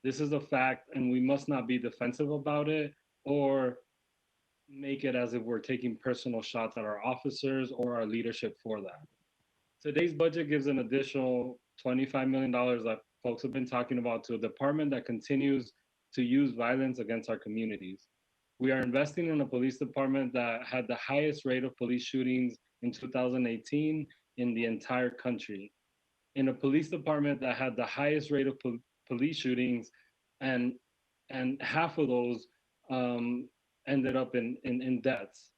Speaker 14: This is a fact, and we must not be defensive about it or make it as if we're taking personal shots at our officers or our leadership for that. Today's budget gives an additional $25 million that folks have been talking about to a department that continues to use violence against our communities. We are investing in a police department that had the highest rate of police shootings in 2018 in the entire country. In a police department that had the highest rate of police shootings, and half of those ended up in deaths.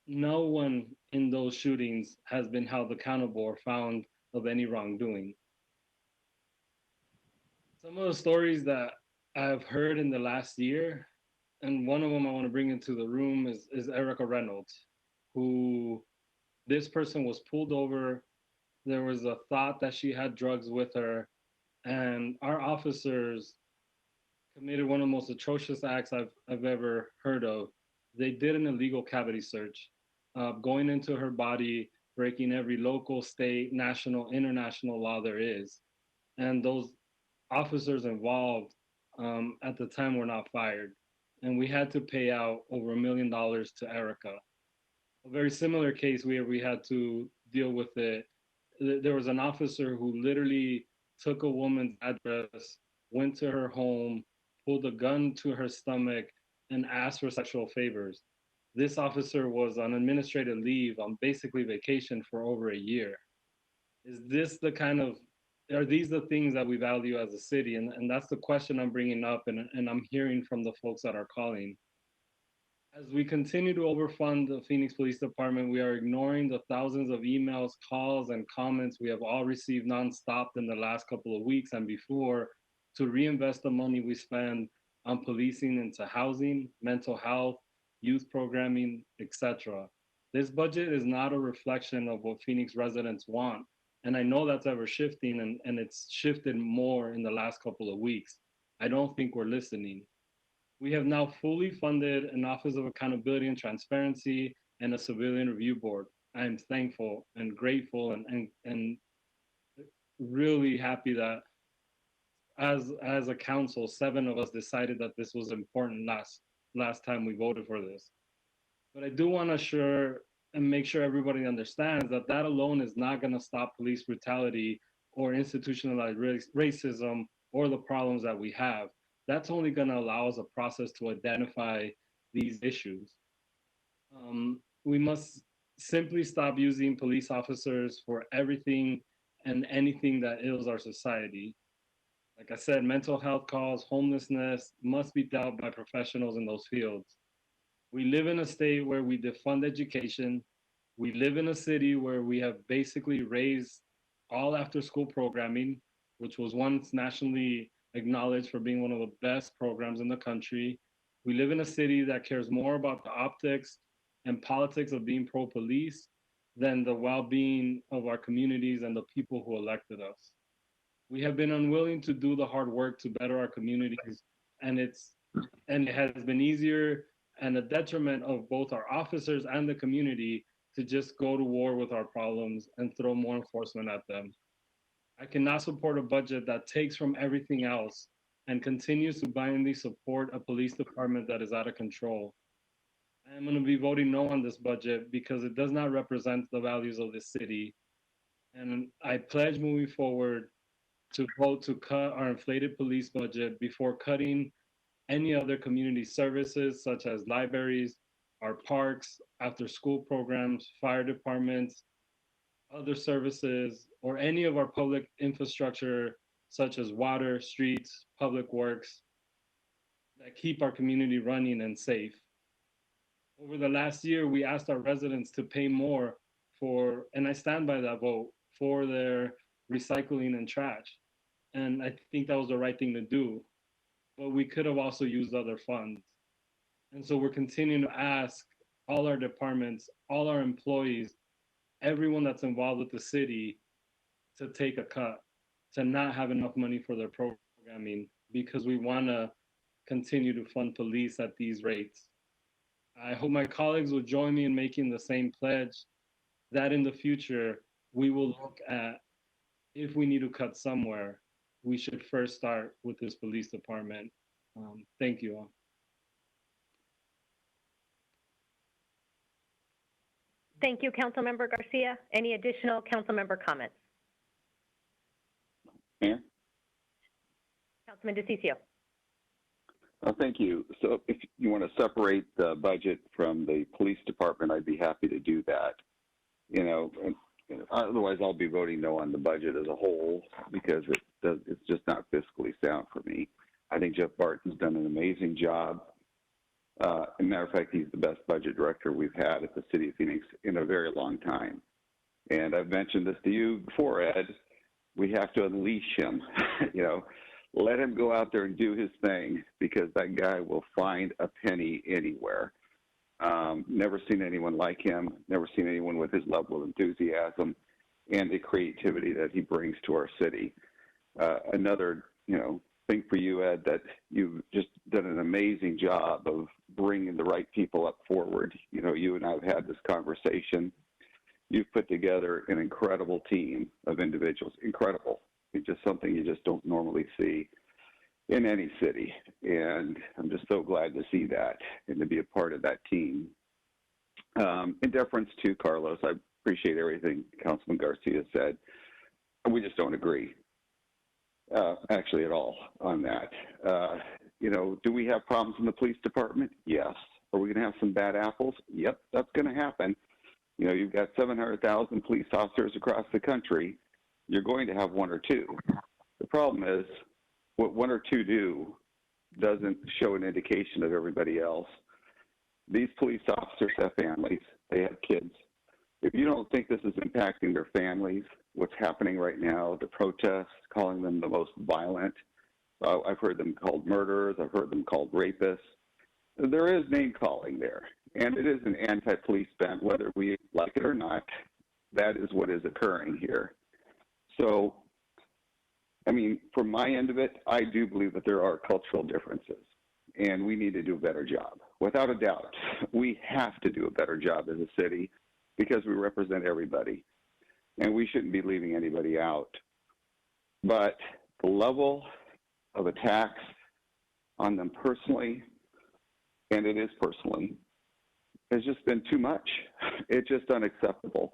Speaker 14: No one in those shootings has been held accountable or found of any wrongdoing. Some of the stories that I've heard in the last year, and one of them I want to bring into the room is Erica Reynolds, who this person was pulled over. There was a thought that she had drugs with her, and our officers committed one of the most atrocious acts I've ever heard of. They did an illegal cavity search, going into her body, breaking every local, state, national, international law there is. And those officers involved at the time were not fired. And we had to pay out over $1 million to Erica. A very similar case where we had to deal with it. There was an officer who literally took a woman's address, went to her home, pulled a gun to her stomach, and asked for sexual favors. This officer was on administrative leave, on basically vacation for over a year. Is this the kind of, are these the things that we value as a city? And that's the question I'm bringing up, and I'm hearing from the folks that are calling. As we continue to overfund the Phoenix Police Department, we are ignoring the thousands of emails, calls, and comments we have all received nonstop in the last couple of weeks and before to reinvest the money we spend on policing into housing, mental health, youth programming, etc. This budget is not a reflection of what Phoenix residents want. And I know that's ever shifting, and it's shifted more in the last couple of weeks. I don't think we're listening. We have now fully funded an Office of Accountability and Transparency and a Civilian Review Board. I am thankful and grateful and really happy that as a council, 7 of us decided that this was important last time we voted for this. But I do want to assure and make sure everybody understands that that alone is not going to stop police brutality or institutionalized racism or the problems that we have. That's only going to allow us a process to identify these issues. We must simply stop using police officers for everything and anything that ails our society. Like I said, mental health calls, homelessness must be dealt by professionals in those fields. We live in a state where we defund education. We live in a city where we have basically raised all after school programming, which was once nationally acknowledged for being one of the best programs in the country. We live in a city that cares more about the optics and politics of being pro-police than the well-being of our communities and the people who elected us. We have been unwilling to do the hard work to better our communities, and it has been easier and a detriment of both our officers and the community to just go to war with our problems and throw more enforcement at them. I cannot support a budget that takes from everything else and continues to blindly support a police department that is out of control. I am going to be voting no on this budget because it does not represent the values of this city. And I pledge moving forward to vote to cut our inflated police budget before cutting any other community services such as libraries, our parks, after school programs, fire departments, other services, or any of our public infrastructure such as water, streets, public works that keep our community running and safe. Over the last year, we asked our residents to pay more for, and I stand by that vote, for their recycling and trash. And I think that was the right thing to do. But we could have also used other funds. And so we're continuing to ask all our departments, all our employees, everyone that's involved with the city to take a cut, to not have enough money for their programming, because we want to continue to fund police at these rates. I hope my colleagues will join me in making the same pledge that in the future, we will look at if we need to cut somewhere, we should first start with this police department. Thank you all.
Speaker 1: Thank you, Councilmember Garcia. Any additional councilmember comments?
Speaker 8: Mayor?
Speaker 1: Councilman Diciccio.
Speaker 8: Thank you. So if you want to separate the budget from the police department, I'd be happy to do that. You know, otherwise I'll be voting no on the budget as a whole because it's just not fiscally sound for me. I think Jeff Barton's done an amazing job. As a matter of fact, he's the best budget director we've had at the City of Phoenix in a very long time. And I've mentioned this to you before, Ed. We have to unleash him, you know, let him go out there and do his thing because that guy will find a penny anywhere. Never seen anyone like him, never seen anyone with his level of enthusiasm and the creativity that he brings to our city. Another, you know, thing for you, Ed, that you've just done an amazing job of bringing the right people up forward. You know, you and I have had this conversation. You've put together an incredible team of individuals, incredible. It's just something you just don't normally see in any city. And I'm just so glad to see that and to be a part of that team. In deference to Carlos, I appreciate everything Councilman Garcia said. We just don't agree, actually at all on that. You know, do we have problems in the police department? Yes. Are we going to have some bad apples? Yep, that's going to happen. You know, you've got 700,000 police officers across the country. You're going to have one or two. The problem is what one or two do doesn't show an indication of everybody else. These police officers have families. They have kids. If you don't think this is impacting their families, what's happening right now, the protests, calling them the most violent, I've heard them called murderers. I've heard them called rapists. There is name calling there, and it is an anti-police bent, whether we like it or not. That is what is occurring here. So, I mean, from my end of it, I do believe that there are cultural differences, and we need to do a better job. Without a doubt, we have to do a better job as a city because we represent everybody, and we shouldn't be leaving anybody out. But the level of attacks on them personally, and it is personally, has just been too much. It's just unacceptable.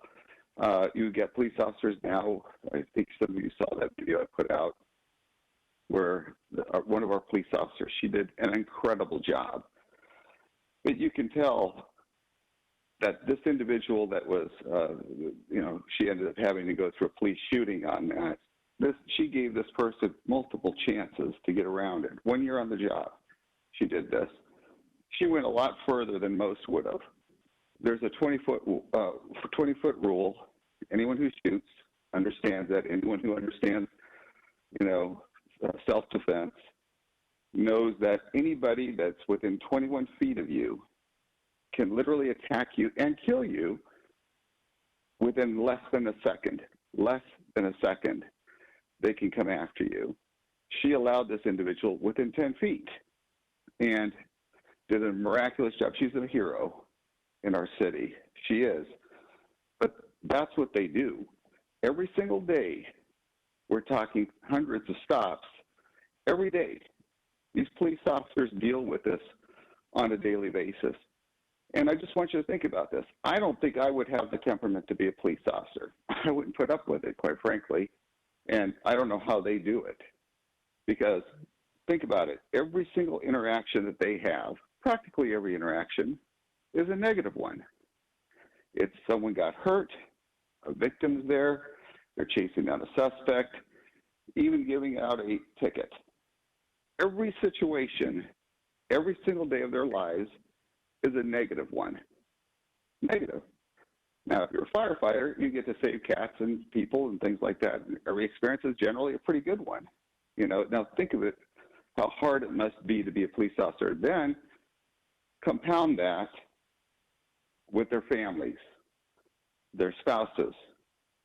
Speaker 8: You get police officers now, I think some of you saw that video I put out, where one of our police officers, she did an incredible job. But you can tell that this individual that was, you know, she ended up having to go through a police shooting on that. She gave this person multiple chances to get around it. 1 year on the job, she did this. She went a lot further than most would have. There's a 20-foot rule. Anyone who shoots understands that. Anyone who understands, you know, self-defense knows that anybody that's within 21 feet of you can literally attack you and kill you within less than a second. Less than a second, they can come after you. She allowed this individual within 10 feet and did a miraculous job. She's a hero in our city. She is. But that's what they do. Every single day, we're talking hundreds of stops. Every day, these police officers deal with this on a daily basis. And I just want you to think about this. I don't think I would have the temperament to be a police officer. I wouldn't put up with it, quite frankly. And I don't know how they do it. Because think about it. Every single interaction that they have, practically every interaction, is a negative one. It's someone got hurt, a victim's there, they're chasing down a suspect, even giving out a ticket. Every situation, every single day of their lives is a negative one. Negative. Now, if you're a firefighter, you get to save cats and people and things like that. Every experience is generally a pretty good one. You know, now think of it, how hard it must be to be a police officer. Then compound that with their families, their spouses,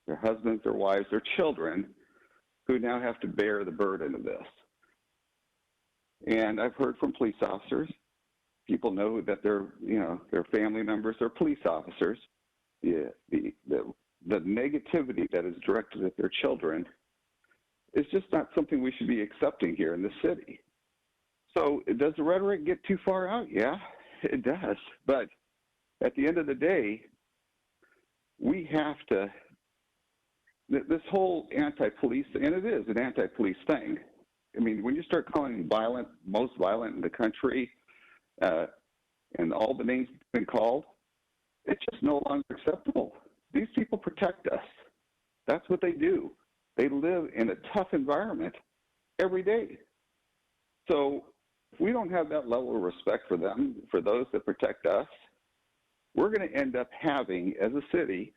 Speaker 8: their husbands, their wives, their children, who now have to bear the burden of this. And I've heard from police officers, people know that their family members are police officers. The negativity that is directed at their children is just not something we should be accepting here in the city. So does the rhetoric get too far out? Yeah, it does. But at the end of the day, we have to, this whole anti-police, and it is an anti-police thing. I mean, when you start calling violent, most violent in the country, and all the names been called, it's just no longer acceptable. These people protect us. That's what they do. They live in a tough environment every day. So if we don't have that level of respect for them, for those that protect us, we're going to end up having, as a city,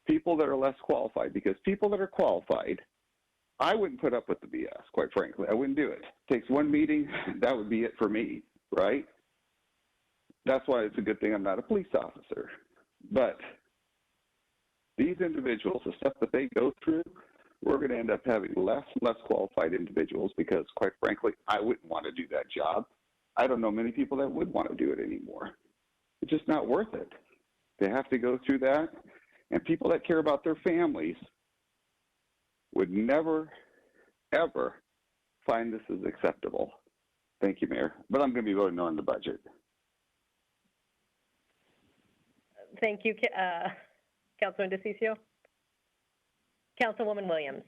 Speaker 8: people that are less qualified. Because people that are qualified, I wouldn't put up with the BS, quite frankly. I wouldn't do it. It takes one meeting, that would be it for me, right? That's why it's a good thing I'm not a police officer. But these individuals, the stuff that they go through, we're going to end up having less and less qualified individuals because, quite frankly, I wouldn't want to do that job. I don't know many people that would want to do it anymore. It's just not worth it. They have to go through that. And people that care about their families would never, ever find this as acceptable. Thank you, Mayor. But I'm going to be voting no on the budget.
Speaker 1: Thank you, Councilman Diciccio. Councilwoman Williams.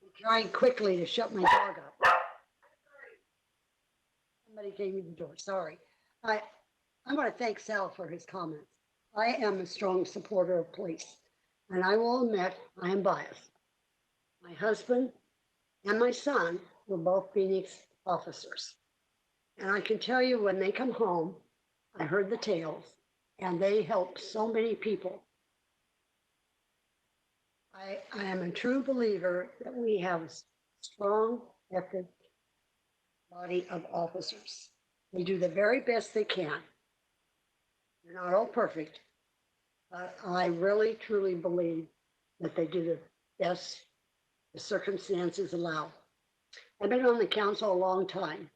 Speaker 10: I'm trying quickly to shut my dog up. Somebody came in the door, sorry. I want to thank Sal for his comments. I am a strong supporter of police, and I will admit I am biased. My husband and my son were both Phoenix officers. And I can tell you when they come home, I heard the tales, and they helped so many people. I am a true believer that we have a strong, effective body of officers. They do the very best they can. They're not all perfect, but I really, truly believe that they do the best the circumstances allow. I've been on the council a long time.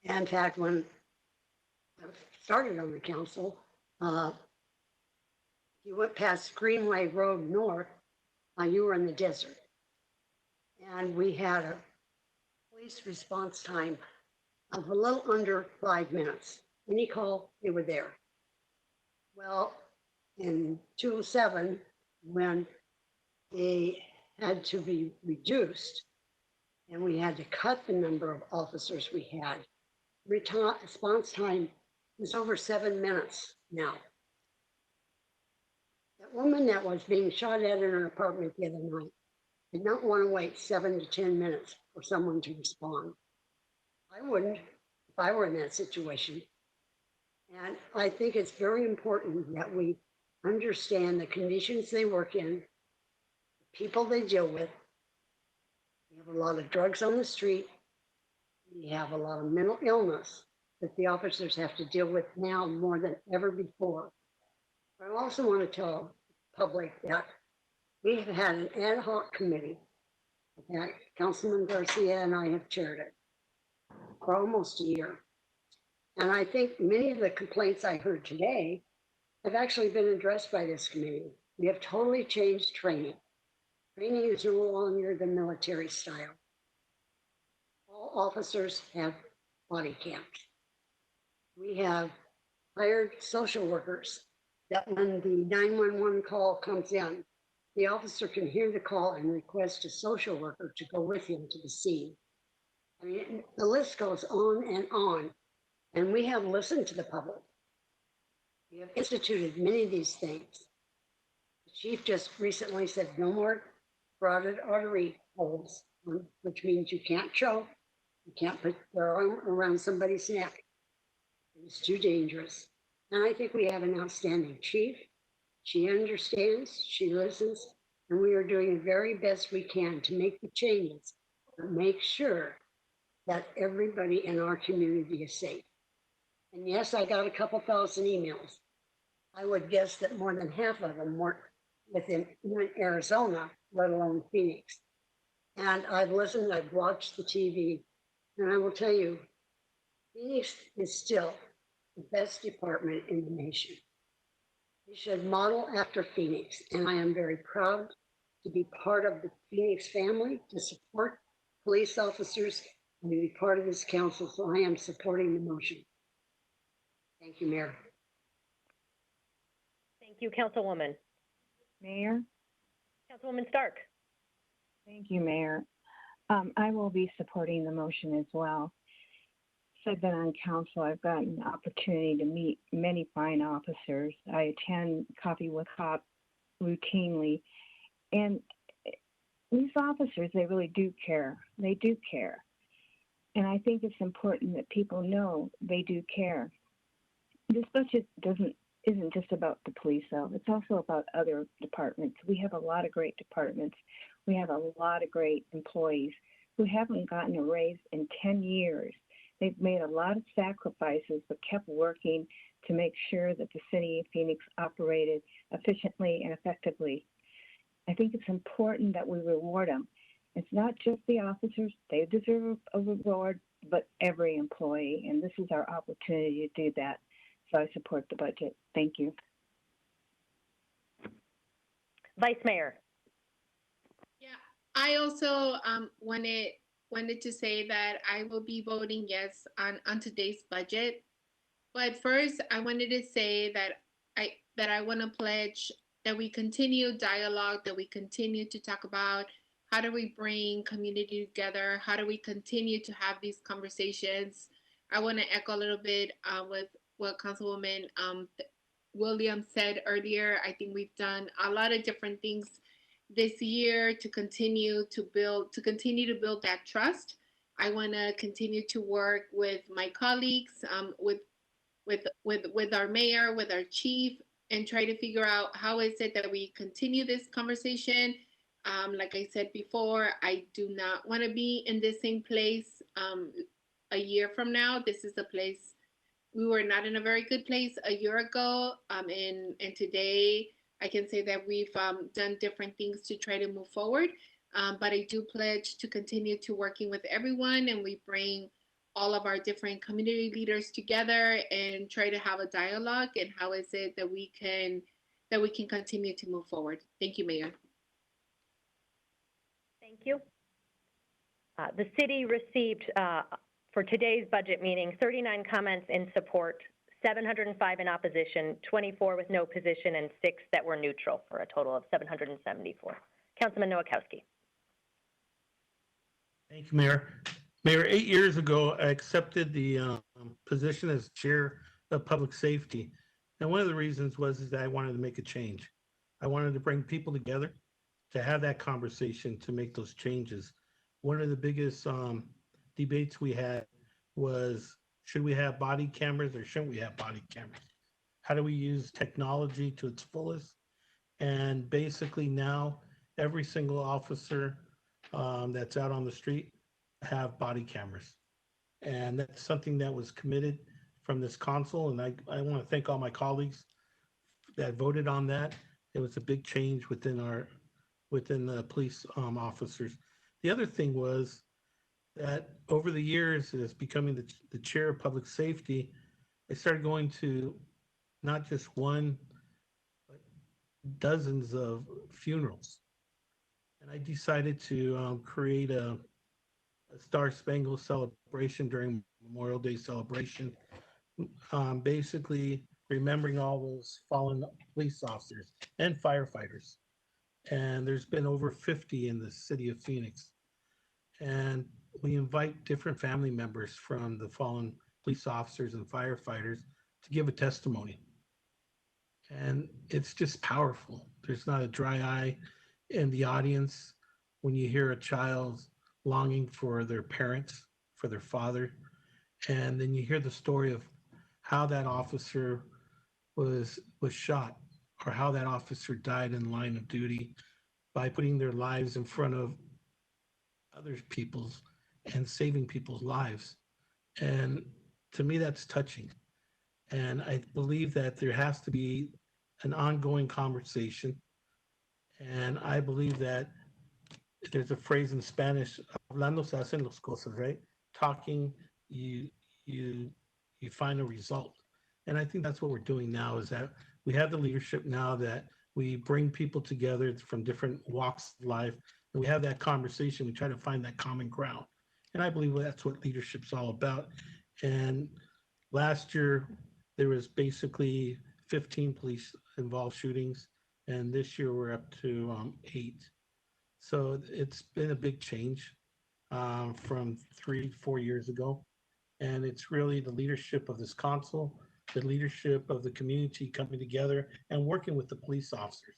Speaker 10: And in fact, when I started on the council, you went past Greenway Road North, you were in the desert. And we had a police response time of a little under 5 minutes. Any call, they were there. Well, in 2007, when they had to be reduced and we had to cut the number of officers we had, response time is over 7 minutes now. That woman that was being shot at in her apartment the other night did not want to wait 7 to 10 minutes for someone to respond. I wouldn't if I were in that situation. And I think it's very important that we understand the conditions they work in, the people they deal with. We have a lot of drugs on the street. We have a lot of mental illness that the officers have to deal with now more than ever before. But I also want to tell the public that we have had an ad hoc committee that Councilman Garcia and I have chaired it for almost a year. And I think many of the complaints I heard today have actually been addressed by this committee. We have totally changed training. Training is no longer the military style. All officers have body cams. We have hired social workers that when the 911 call comes in, the officer can hear the call and request a social worker to go with him to the scene. I mean, the list goes on and on. And we have listened to the public. We have instituted many of these things. The chief just recently said no more carotid artery holes, which means you can't choke, You can't put their arm around somebody's neck. It's too dangerous. And I think we have an outstanding chief. She understands, she listens, and we are doing the very best we can to make the changes, but make sure that everybody in our community is safe. And yes, I got a couple thousand emails. I would guess that more than half of them weren't within even Arizona, let alone Phoenix. And I've listened, I've watched the TV, and I will tell you, Phoenix is still the best department in the nation. We should model after Phoenix, and I am very proud to be part of the Phoenix family, to support police officers, and to be part of this council, so I am supporting the motion. Thank you, Mayor.
Speaker 1: Thank you, Councilwoman.
Speaker 13: Mayor?
Speaker 1: Councilwoman Stark.
Speaker 13: Thank you, Mayor. I will be supporting the motion as well. Since I've been on council, I've gotten an opportunity to meet many fine officers. I attend Coffee with Cop routinely. And these officers, they really do care. They do care. And I think it's important that people know they do care. This budget isn't just about the police, though. It's also about other departments. We have a lot of great departments. We have a lot of great employees who haven't gotten a raise in 10 years. They've made a lot of sacrifices, but kept working to make sure that the city of Phoenix operated efficiently and effectively. I think it's important that we reward them. It's not just the officers. They deserve a reward, but every employee. And this is our opportunity to do that. So I support the budget. Thank you.
Speaker 1: Vice Mayor.
Speaker 15: Yeah, I also wanted to say that I will be voting yes on today's budget. But first, I wanted to say that I want to pledge that we continue dialogue, that we continue to talk about how do we bring community together, how do we continue to have these conversations. I want to echo a little bit with what Councilwoman Williams said earlier. I think we've done a lot of different things this year to continue to build that trust. I want to continue to work with my colleagues, with our mayor, with our chief, and try to figure out how is it that we continue this conversation. Like I said before, I do not want to be in the same place a year from now. This is a place we were not in a very good place a year ago, and today I can say that we've done different things to try to move forward. But I do pledge to continue to working with everyone, and we bring all of our different community leaders together and try to have a dialogue and how is it that we can continue to move forward. Thank you, Mayor.
Speaker 1: Thank you. The city received, for today's budget meeting, 39 comments in support, 705 in opposition, 24 with no position, and 6 that were neutral, for a total of 774. Councilman Nowakowski.
Speaker 18: Thank you, Mayor. Mayor, 8 years ago, I accepted the position as chair of public safety. And one of the reasons was that I wanted to make a change. I wanted to bring people together to have that conversation, to make those changes. One of the biggest debates we had was, should we have body cameras or shouldn't we have body cameras? How do we use technology to its fullest? And basically now, every single officer that's out on the street have body cameras. And that's something that was committed from this council. And I want to thank all my colleagues that voted on that. It was a big change within the police officers. The other thing was that over the years, as becoming the chair of public safety, I started going to not just one, but dozens of funerals. And I decided to create a Star Spangled celebration during Memorial Day celebration, basically remembering all those fallen police officers and firefighters. And there's been over 50 in the city of Phoenix. And we invite different family members from the fallen police officers and firefighters to give a testimony. And it's just powerful. There's not a dry eye in the audience when you hear a child longing for their parents, for their father. And then you hear the story of how that officer was shot, or how that officer died in line of duty by putting their lives in front of other people's and saving people's lives. And to me, that's touching. And I believe that there has to be an ongoing conversation. And I believe that there's a phrase in Spanish, hablando se hacen las cosas, right? Talking, you you you find a result. And I think that's what we're doing now, is that we have the leadership now that we bring people together from different walks of life, and we have that conversation. We try to find that common ground. And I believe that's what leadership's all about. And last year, there was basically 15 police involved shootings, and this year we're up to 8. So it's been a big change from 3-4 years ago. And it's really the leadership of this council, the leadership of the community coming together and working with the police officers,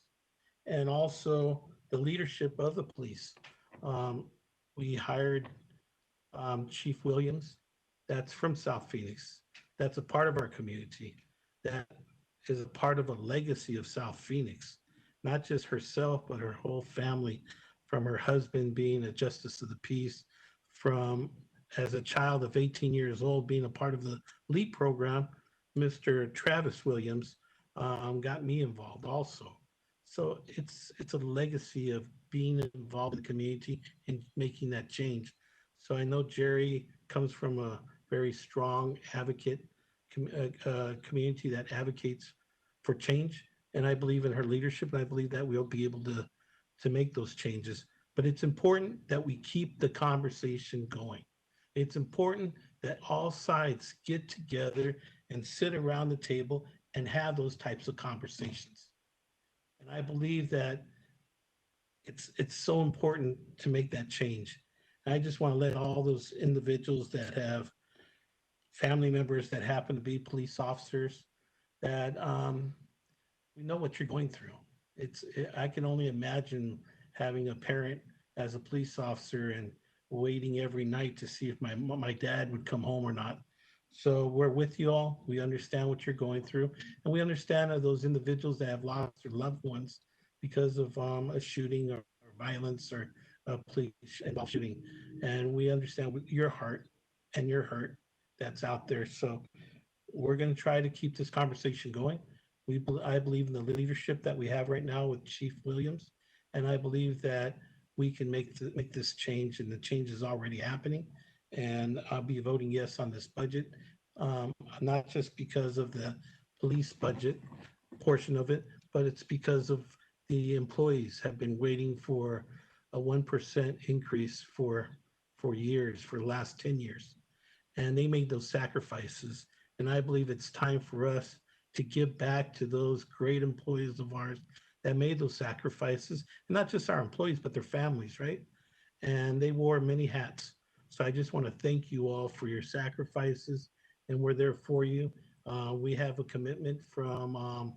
Speaker 18: and also the leadership of the police. We hired Chief Williams, that's from South Phoenix. That's a part of our community. That is a part of a legacy of South Phoenix, not just herself, but her whole family, from her husband being a justice of the peace, from as a child of 18 years old being a part of the LEAP program. Mr. Travis Williams got me involved also. So it's a legacy of being involved in the community and making that change. So I know Jerry comes from a very strong advocate community that advocates for change, and I believe in her leadership, and I believe that we'll be able to make those changes. But it's important that we keep the conversation going. It's important that all sides get together and sit around the table and have those types of conversations. And I believe that it's so important to make that change. And I just want to let all those individuals that have family members that happen to be police officers, that we know what you're going through. I can only imagine having a parent as a police officer and waiting every night to see if my dad would come home or not. So we're with you all. We understand what you're going through, and we understand those individuals that have lost their loved ones because of a shooting or violence or a police involved shooting. And we understand your heart and your hurt that's out there. So we're going to try to keep this conversation going. I believe in the leadership that we have right now with Chief Williams, and I believe that we can make this change, and the change is already happening. And I'll be voting yes on this budget, not just because of the police budget portion of it, but it's because of the employees have been waiting for a 1% increase for years, for the last 10 years. And they made those sacrifices. And I believe it's time for us to give back to those great employees of ours that made those sacrifices, and not just our employees, but their families, right? And they wore many hats. So I just want to thank you all for your sacrifices, and we're there for you. We have a commitment from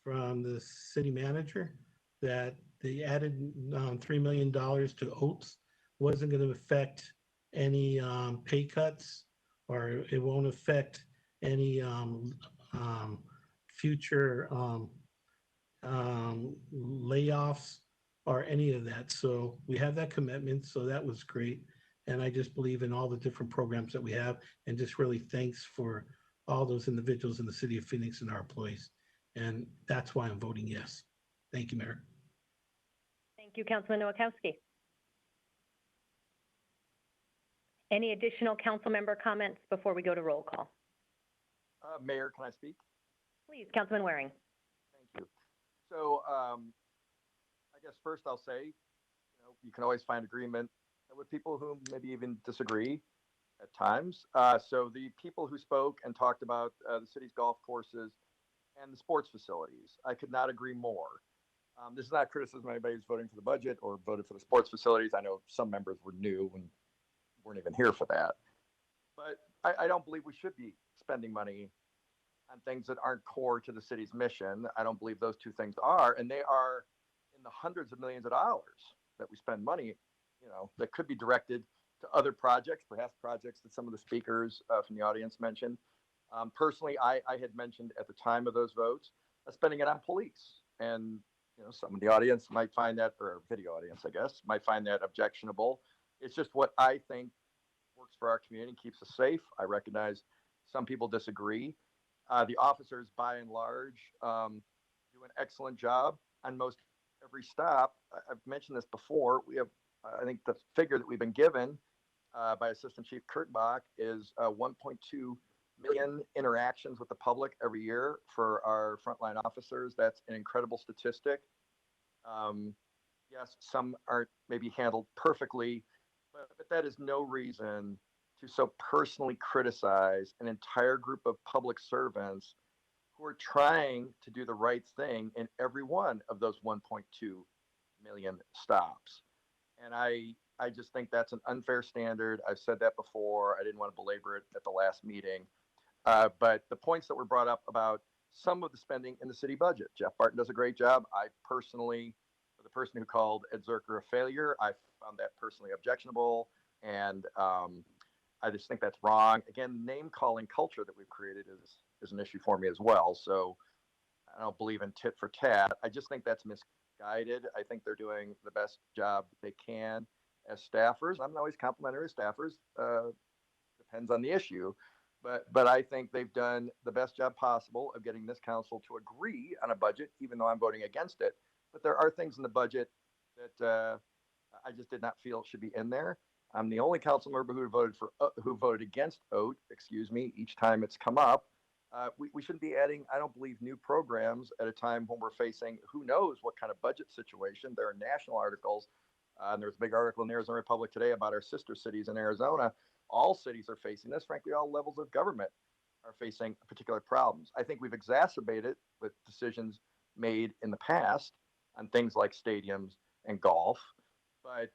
Speaker 18: the city manager that the added $3 million to Oates wasn't going to affect any pay cuts, or it won't affect any future layoffs or any of that. So we have that commitment. So that was great. And I just believe in all the different programs that we have, and just really thanks for all those individuals in the city of Phoenix and our employees. And that's why I'm voting yes. Thank you, Mayor.
Speaker 1: Thank you, Councilman Nowakowski. Any additional council member comments before we go to roll call?
Speaker 6: Mayor, can I speak?
Speaker 1: Please, Councilman Waring.
Speaker 6: Thank you. So I guess first I'll say, you can always find agreement with people who maybe even disagree at times. So the people who spoke and talked about the city's golf courses and the sports facilities, I could not agree more. This is not criticism of anybody who's voting for the budget or voted for the sports facilities. I know some members were new and weren't even here for that. But I don't believe we should be spending money on things that aren't core to the city's mission. I don't believe those two things are, and they are in the hundreds of millions of dollars that we spend money, that could be directed to other projects, perhaps projects that some of the speakers from the audience mentioned. Personally, I had mentioned at the time of those votes, spending it on police. And, some of the audience might find that, or video audience, I guess, might find that objectionable. It's just what I think works for our community, keeps us safe. I recognize some people disagree. The officers, by and large, do an excellent job on most every stop. I've mentioned this before. We have, I think the figure that we've been given by Assistant Chief Kurtbach is 1.2 million interactions with the public every year for our frontline officers. That's an incredible statistic. Yes, some aren't maybe handled perfectly, but that is no reason to so personally criticize an entire group of public servants who are trying to do the right thing in every one of those 1.2 million stops. And I just think that's an unfair standard. I've said that before. I didn't want to belabor it at the last meeting. But the points that were brought up about some of the spending in the city budget, Jeff Barton does a great job. I personally, the person who called Ed Zerker a failure, I found that personally objectionable. And I just think that's wrong. Again, name calling culture that we've created is an issue for me as well. So I don't believe in tit for tat. I just think that's misguided. I think they're doing the best job they can as staffers. I'm not always complimentary of staffers. Depends on the issue. But I think they've done the best job possible of getting this council to agree on a budget, even though I'm voting against it. But there are things in the budget that I just did not feel should be in there. I'm the only council member who voted against OAT, each time it's come up. We shouldn't be adding, I don't believe, new programs at a time when we're facing who knows what kind of budget situation. There are national articles, and there's a big article in the Arizona Republic today about our sister cities in Arizona. All cities are facing this. Frankly, all levels of government are facing particular problems. I think we've exacerbated with decisions made in the past on things like stadiums and golf. But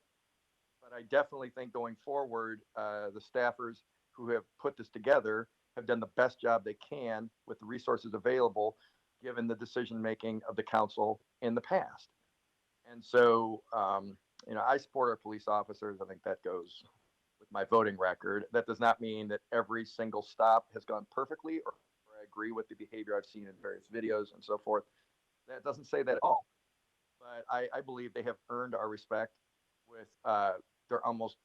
Speaker 6: I definitely think going forward, the staffers who have put this together have done the best job they can with the resources available, given the decision making of the council in the past. And so, I support our police officers. I think that goes with my voting record. That does not mean that every single stop has gone perfectly, or I agree with the behavior I've seen in various videos and so forth. That doesn't say that at all. But I believe they have earned our respect with they're almost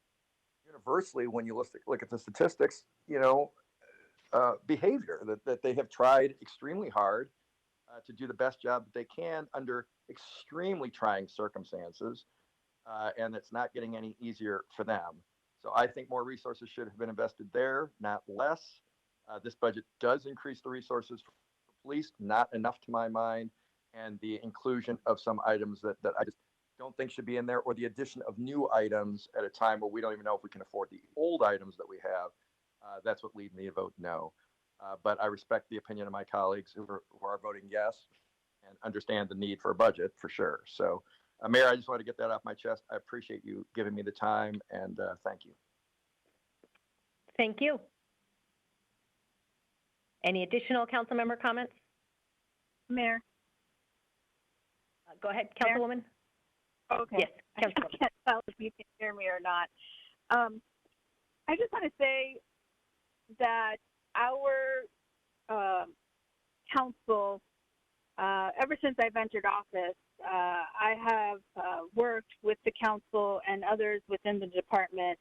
Speaker 6: universally, when you look at the statistics, behavior that they have tried extremely hard to do the best job that they can under extremely trying circumstances, and it's not getting any easier for them. So I think more resources should have been invested there, not less. This budget does increase the resources for police, not enough to my mind, and the inclusion of some items that I just don't think should be in there, or the addition of new items at a time where we don't even know if we can afford the old items that we have. That's what lead me to vote no. But I respect the opinion of my colleagues who are voting yes, and understand the need for a budget for sure. So, Mayor, I just want to get that off my chest. I appreciate you giving me the time, and thank you.
Speaker 1: Thank you. Any additional council member comments?
Speaker 23: Mayor.
Speaker 1: Go ahead, Councilwoman.
Speaker 23: Okay.
Speaker 1: Yes,
Speaker 23: I can't tell if you can hear me or not. I just want to say that our council, ever since I've entered office, I have worked with the council and others within the department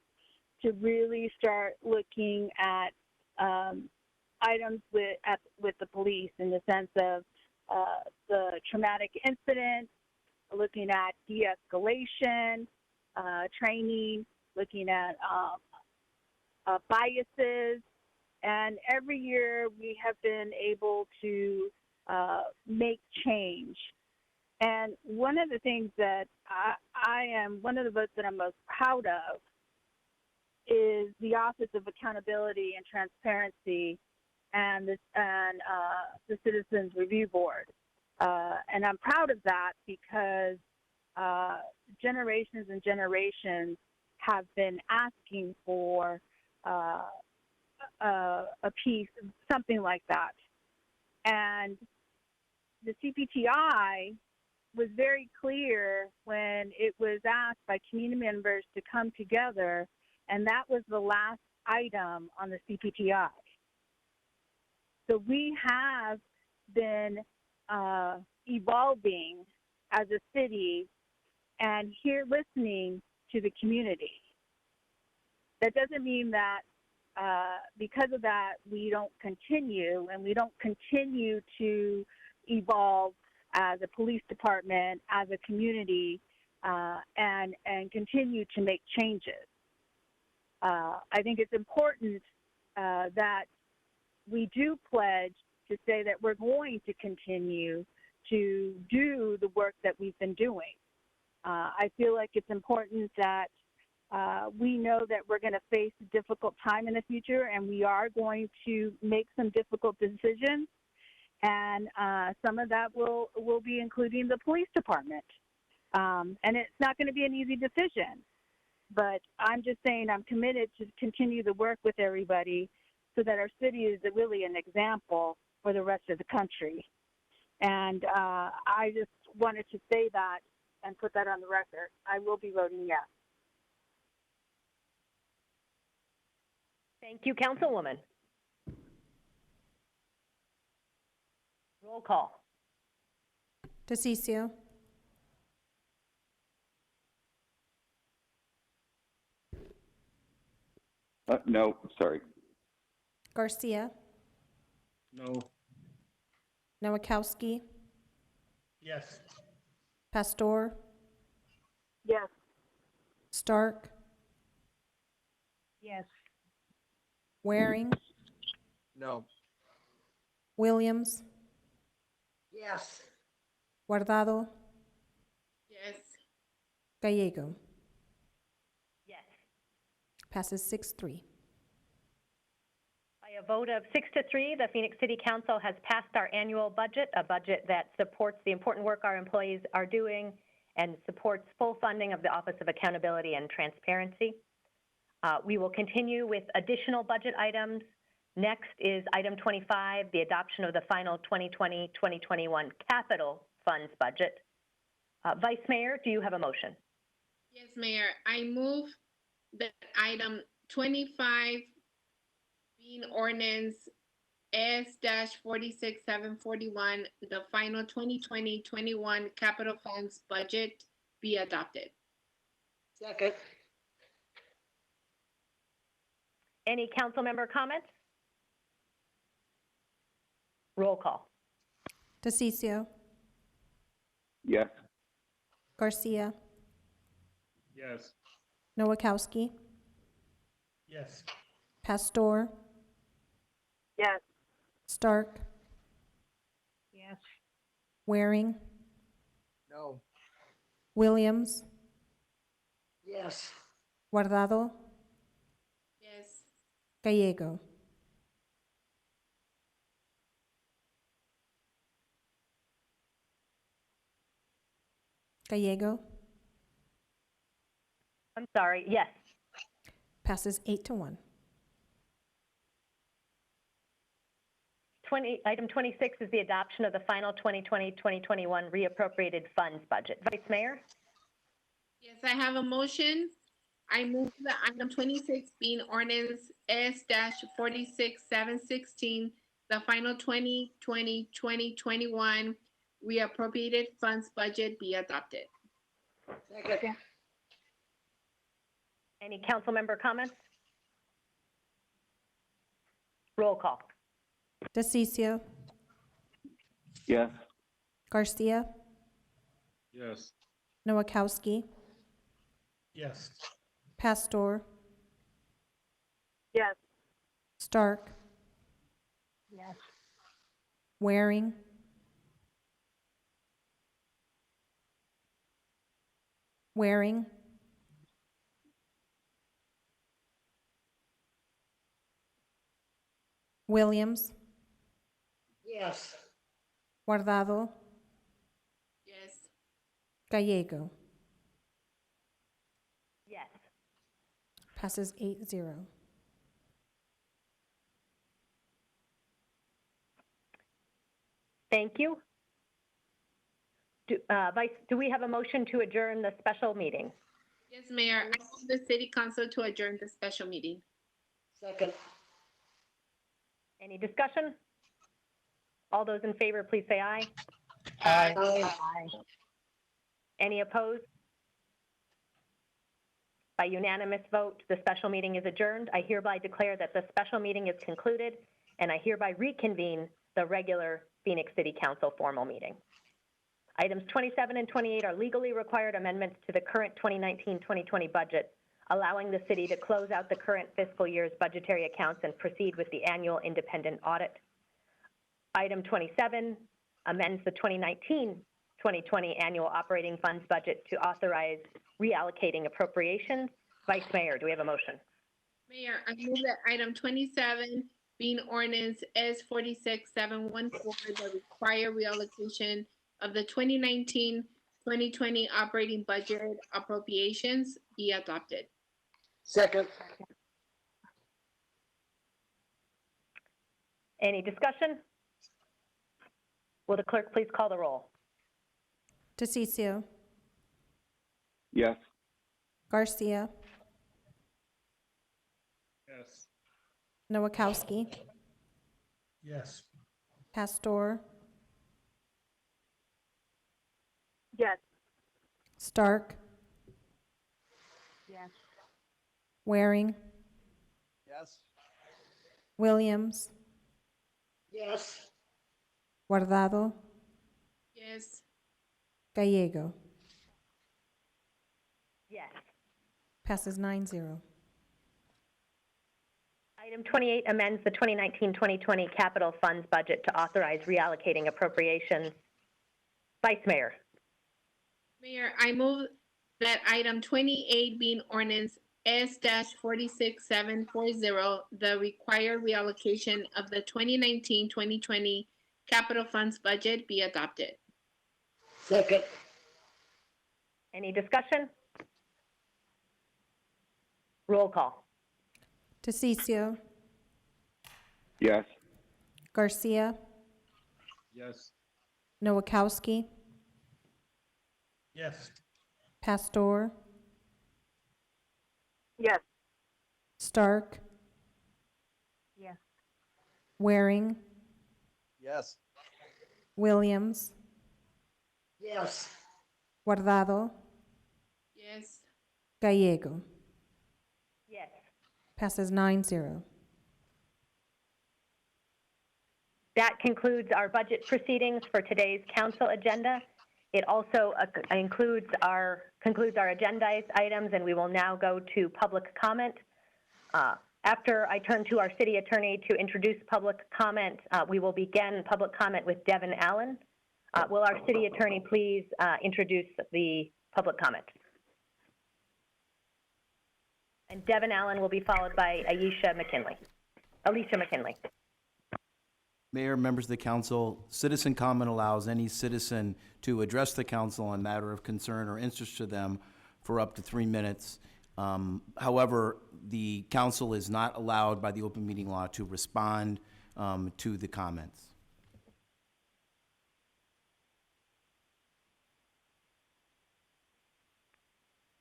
Speaker 23: to really start looking at items with the police, in the sense of the traumatic incident, looking at de-escalation, training, looking at biases. And every year we have been able to make change. And one of the things that one of the votes that I'm most proud of is the Office of Accountability and Transparency and the Citizens Review Board. And I'm proud of that because generations and generations have been asking for a piece, something like that. And the CPTI was very clear when it was asked by community members to come together and that was the last item on the CPTI. So we have been evolving as a city and here listening to the community. That doesn't mean that because of that, we don't continue and we don't continue to evolve as a police department, as a community, and continue to make changes. I think it's important that we do pledge to say that we're going to continue to do the work that we've been doing. I feel like it's important that we know that we're going to face a difficult time in the future, and we are going to make some difficult decisions. And some of that will be including the police department. And it's not going to be an easy decision. But I'm just saying I'm committed to continue the work with everybody so that our city is really an example for the rest of the country. And I just wanted to say that and put that on the record. I will be voting yes.
Speaker 1: Thank you, Councilwoman. Roll call.
Speaker 2: Diciccio.
Speaker 8: No, sorry.
Speaker 2: Garcia.
Speaker 14: No.
Speaker 2: Nowakowski.
Speaker 18: Yes.
Speaker 2: Pastor.
Speaker 23: Yes.
Speaker 2: Stark.
Speaker 23: Yes.
Speaker 2: Waring.
Speaker 6: No.
Speaker 2: Williams.
Speaker 10: Yes.
Speaker 2: Guardado.
Speaker 15: Yes.
Speaker 2: Gallego.
Speaker 1: Yes.
Speaker 2: Passes 6-3.
Speaker 1: By a vote of 6-3, the Phoenix City Council has passed our annual budget, a budget that supports the important work our employees are doing and supports full funding of the Office of Accountability and Transparency. We will continue with additional budget items. Next is item 25, the adoption of the final 2020-2021 capital funds budget. Vice Mayor, do you have a motion?
Speaker 15: Yes, Mayor. I move that item 25 being ordinance S-46741, the final 2020-21 capital funds budget be adopted.
Speaker 10: Second.
Speaker 1: Any council member comments? Roll call.
Speaker 2: Diciccio.
Speaker 8: Yes.
Speaker 2: Garcia.
Speaker 14: Yes.
Speaker 2: Nowakowski.
Speaker 18: Yes.
Speaker 2: Pastor.
Speaker 23: Yes.
Speaker 2: Stark.
Speaker 23: Yes.
Speaker 2: Waring.
Speaker 6: No.
Speaker 2: Williams.
Speaker 10: Yes.
Speaker 2: Guardado.
Speaker 15: Yes.
Speaker 2: Gallego. Gallego.
Speaker 1: I'm sorry, yes.
Speaker 2: Passes 8-1.
Speaker 1: Item 26 is the adoption of the final 2020-2021 reappropriated funds budget. Vice Mayor?
Speaker 15: Yes, I have a motion. I move that item 26 being ordinance S-46716, the final 2020-2021 reappropriated funds budget be adopted.
Speaker 10: Second.
Speaker 1: Any council member comments? Roll call.
Speaker 2: Diciccio.
Speaker 8: Yes.
Speaker 2: Garcia.
Speaker 14: Yes.
Speaker 2: Nowakowski.
Speaker 18: Yes.
Speaker 2: Pastor.
Speaker 23: Yes.
Speaker 2: Stark.
Speaker 23: Yes.
Speaker 2: Waring. Waring. Williams.
Speaker 10: Yes.
Speaker 2: Guardado.
Speaker 15: Yes.
Speaker 2: Gallego.
Speaker 1: Yes.
Speaker 2: Passes 8-0.
Speaker 1: Thank you. Do we have a motion to adjourn the special meeting?
Speaker 15: Yes, Mayor, I move the city council to adjourn the special meeting.
Speaker 10: Second.
Speaker 1: Any discussion? All those in favor, please say aye.
Speaker 10: Aye.
Speaker 1: Any opposed? By unanimous vote, the special meeting is adjourned. I hereby declare that the special meeting is concluded, and I hereby reconvene the regular Phoenix City Council formal meeting. Items 27 and 28 are legally required amendments to the current 2019-2020 budget, allowing the city to close out the current fiscal year's budgetary accounts and proceed with the annual independent audit. Item 27 amends the 2019-2020 annual operating funds budget to authorize reallocating appropriations. Vice Mayor, do we have a motion?
Speaker 15: Mayor, I move that item 27 being ordinance S46714, the required reallocation of the 2019-2020 operating budget appropriations be adopted.
Speaker 10: Second.
Speaker 1: Any discussion? Will the clerk please call the roll?
Speaker 2: Diciccio,
Speaker 8: Yes.
Speaker 2: Garcia,
Speaker 14: Yes.
Speaker 2: Nowakowski,
Speaker 18: Yes.
Speaker 2: Pastor,
Speaker 23: Yes.
Speaker 2: Stark,
Speaker 23: Yes.
Speaker 2: Waring,
Speaker 6: Yes.
Speaker 2: Williams,
Speaker 10: Yes.
Speaker 2: Guardado,
Speaker 15: Yes.
Speaker 2: Gallego.
Speaker 1: Yes.
Speaker 2: Passes 9-0.
Speaker 1: Item 28 amends the 2019-2020 capital funds budget to authorize reallocating appropriations. Vice Mayor.
Speaker 15: Mayor, I move that item 28 being ordinance S-46740, the required reallocation of the 2019-2020 capital funds budget be adopted.
Speaker 10: Second.
Speaker 1: Any discussion? Roll call.
Speaker 2: Diciccio,
Speaker 8: Yes.
Speaker 2: Garcia,
Speaker 14: Yes.
Speaker 2: Nowakowski,
Speaker 18: Yes.
Speaker 2: Pastor,
Speaker 23: Yes.
Speaker 2: Stark,
Speaker 23: Yes.
Speaker 2: Waring,
Speaker 6: Yes.
Speaker 2: Williams,
Speaker 10: Yes.
Speaker 2: Guardado,
Speaker 15: Yes.
Speaker 2: Gallego.
Speaker 1: Yes.
Speaker 2: Passes 9-0.
Speaker 1: That concludes our budget proceedings for today's council agenda. It also concludes our agendized items, and we will now go to public comment. After I turn to our city attorney to introduce public comment, we will begin public comment with Devin Allen. Will our city attorney please introduce the public comment? And Devin Allen will be followed by Alicia McKinley.
Speaker 11: Mayor, members of the council, citizen comment allows any citizen to address the council on a matter of concern or interest to them for up to 3 minutes. However, the council is not allowed by the open meeting law to respond to the comments.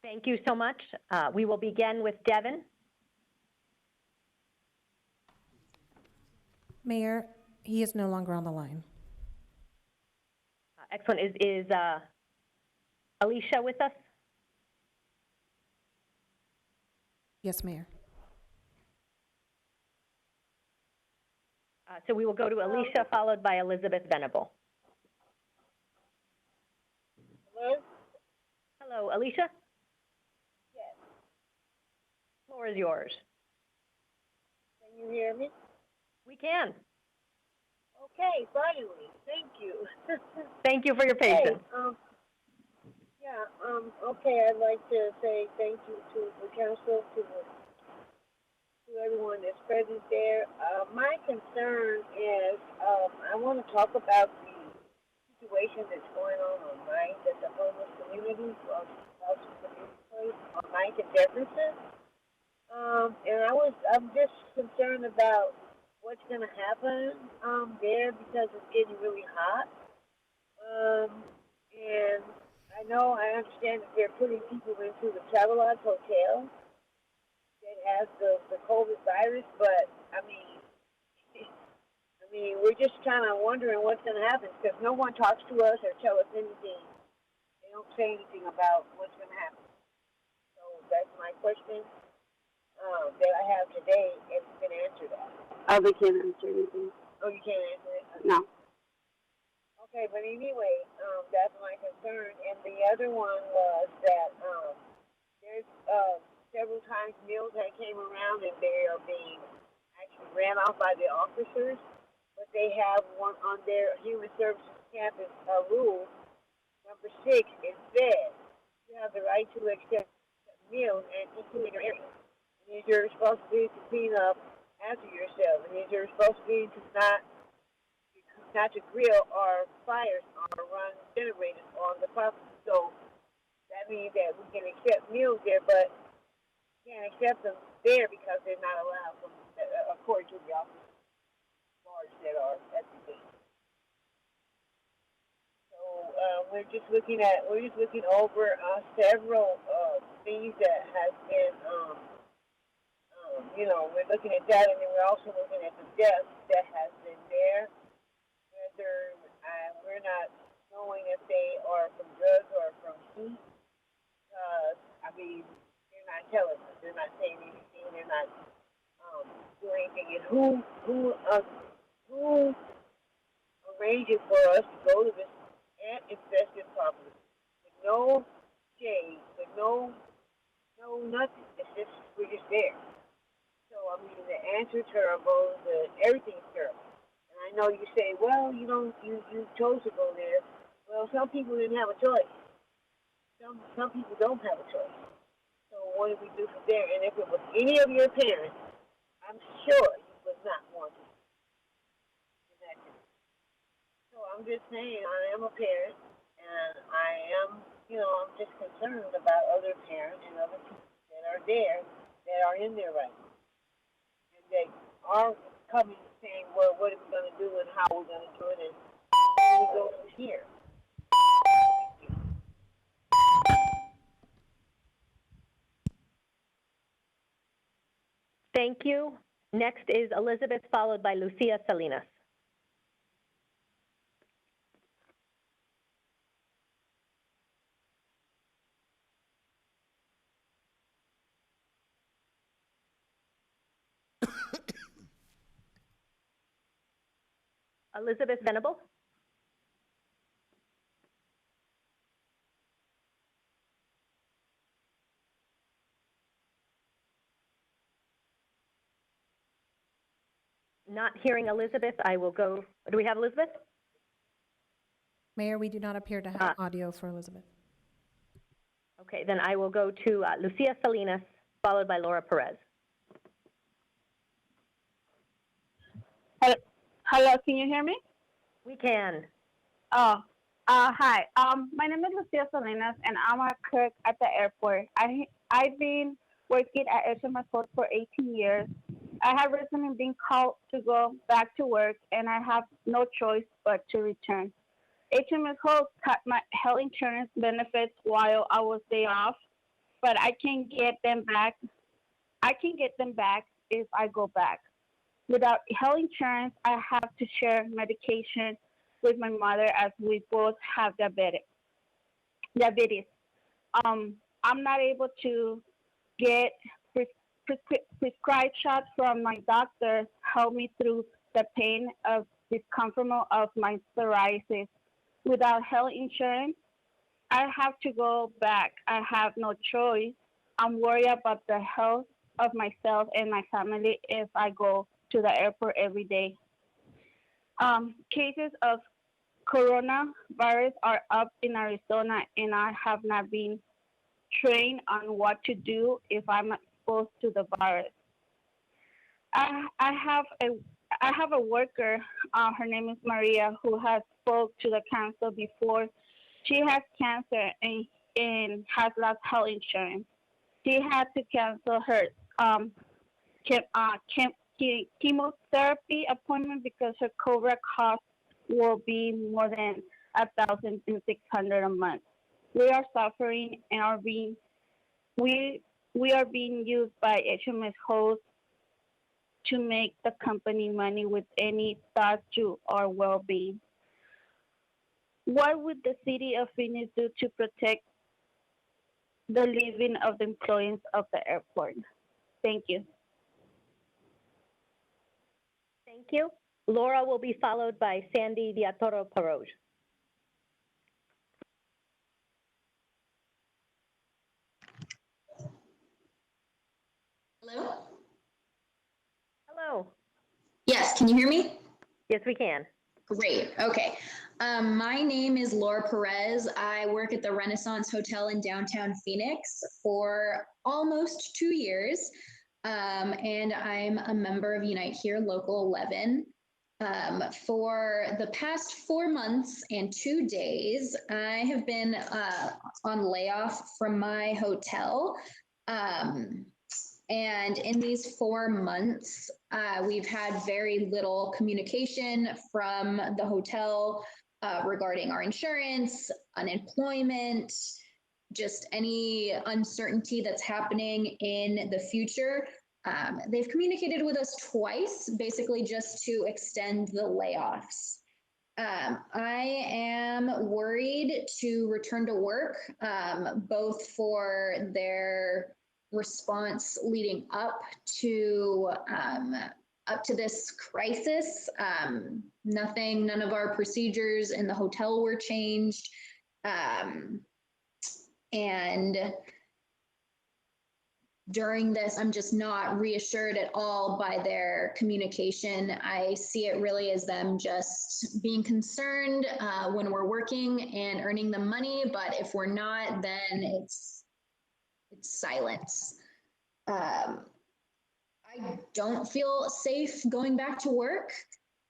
Speaker 1: Thank you so much. We will begin with Devin.
Speaker 2: Mayor, he is no longer on the line.
Speaker 1: Excellent. Is Alicia with us?
Speaker 2: Yes, Mayor.
Speaker 1: So we will go to Alicia, followed by Elizabeth Venable.
Speaker 23: Hello?
Speaker 1: Hello, Alicia?
Speaker 23: Yes.
Speaker 1: Floor is yours.
Speaker 23: Can you hear me?
Speaker 1: We can.
Speaker 23: Okay, finally. Thank you.
Speaker 1: Thank you for your patience.
Speaker 23: Okay, I'd like to say thank you to the council, to everyone that's present there. My concern is, I want to talk about the situation that's going on Ninth at the homeless community, on Ninth and Jefferson. And I'm just concerned about what's going to happen there because it's getting really hot. And
Speaker 12: I know, I understand that they're putting people into the Travelodge Hotel that has the COVID virus, but we're just kind of wondering what's going to happen because no one talks to us or tell us anything. They don't say anything about what's going to happen. So that's my question that I have today, and you can answer that.
Speaker 23: Oh, they can't answer anything.
Speaker 12: Oh, you can't answer it?
Speaker 23: No.
Speaker 12: Okay, but anyway, that's my concern. And the other one was that there's several times meals that came around and they are being actually ran off by the officers, but they have one on their human services campus rule. Number 6 is fed. You have the right to accept meals and eat in your area. It is your responsibility to clean up after yourself. It is your responsibility to not to grill or fires or run generators on the property. So that means that we can accept meals there, but we can't accept them there because they're not allowed from, according to the office guards that are at the gate. So we're just looking over several things that has been, we're looking at that, and then we're also looking at the deaths that has been there. Whether we're not knowing if they are from drugs or from heat. They're not telling us. They're not saying anything. They're not doing anything. And who arranging for us to go to this ant-infested property with no shade, with no nothing. It's just we're just there. So the ants are terrible. Everything's terrible. I know you say, well, you chose to go there. Well, some people didn't have a choice. Some people don't have a choice. So what did we do from there? And if it was any of your parents, I'm sure you would not want to. So I'm just saying, I am a parent, and I am, I'm just concerned about other parents and other people that are there, that are in there right now. And they are coming saying, well, what are we going to do and how we're going to do it, and we go from here.
Speaker 1: Thank you. Next is Elizabeth, followed by Lucia Salinas. Elizabeth Venable. Not hearing Elizabeth, I will go. Do we have Elizabeth?
Speaker 2: Mayor, we do not appear to have audio for Elizabeth.
Speaker 1: Okay, then I will go to Lucia Salinas, followed by Laura Perez.
Speaker 23: Hello, can you hear me?
Speaker 1: We can.
Speaker 23: Oh, hi. My name is Lucia Salinas, and I'm a clerk at the airport. I've been working at HMS Host for 18 years. I have recently been called to go back to work, and I have no choice but to return. HMS Host cut my health insurance benefits while I was day off, but I can get them back. I can get them back if I go back. Without health insurance, I have to share medication with my mother as we both have diabetes. I'm not able to get prescribed shots from my doctor help me through the pain of discomfort of my psoriasis. Without health insurance, I have to go back. I have no choice. I'm worried about the health of myself and my family if I go to the airport every day. Cases of coronavirus are up in Arizona, and I have not been trained on what to do if I'm exposed to the virus. I have a worker, her name is Maria, who has spoke to the council before. She has cancer and has lost health insurance. She had to cancel her chemotherapy appointment because her cover cost will be more than $1,600 a month.
Speaker 16: We are suffering and we are being used by HMS hosts to make the company money with any thought to our well-being. What would the city of Phoenix do to protect the living of the employees of the airport? Thank you.
Speaker 1: Thank you. Laura will be followed by Sandy Diatoro Paroj.
Speaker 21: Hello?
Speaker 1: Hello.
Speaker 21: Yes, can you hear me?
Speaker 1: Yes, we can.
Speaker 21: Great. Okay. My name is Laura Perez. I work at the Renaissance Hotel in downtown Phoenix for almost 2 years. And I'm a member of Unite Here Local 11. For the past 4 months and 2 days, I have been on layoff from my hotel. And in these 4 months, we've had very little communication from the hotel regarding our insurance, unemployment, just any uncertainty that's happening in the future. They've communicated with us twice, basically just to extend the layoffs. I am worried to return to work, both for their response leading up to this crisis. None of our procedures in the hotel were changed. And during this, I'm just not reassured at all by their communication. I see it really as them just being concerned when we're working and earning the money, but if we're not, then it's silence. I don't feel safe going back to work,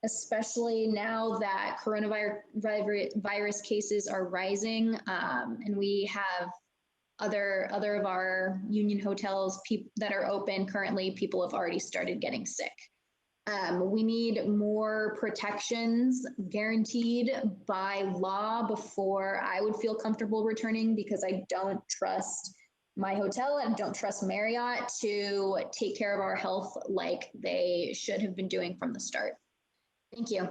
Speaker 21: especially now that coronavirus cases are rising, and we have other of our union hotels that are open currently, people have already started getting sick. We need more protections guaranteed by law before I would feel comfortable returning, because I don't trust my hotel and don't trust Marriott to take care of our health like they should have been doing from the start. Thank you.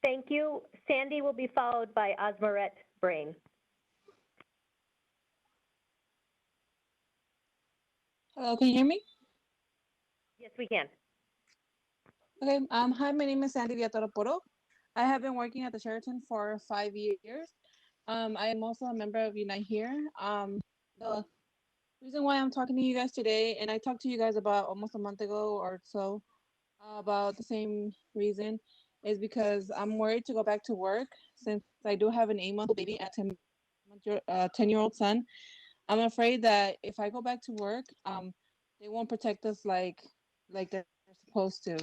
Speaker 1: Thank you. Sandy will be followed by Osmaret Brain.
Speaker 22: Hello, can you hear me?
Speaker 1: Yes, we can.
Speaker 22: Okay. Hi, my name is Sandy Villatoro. I have been working at the Sheraton for 5 years. I am also a member of Unite Here. The reason why I'm talking to you guys today, and I talked to you guys about almost a month ago or so about the same reason, is because I'm worried to go back to work since I do have an 8-month baby and a 10-year-old son. I'm afraid that if I go back to work, they won't protect us like they're supposed to.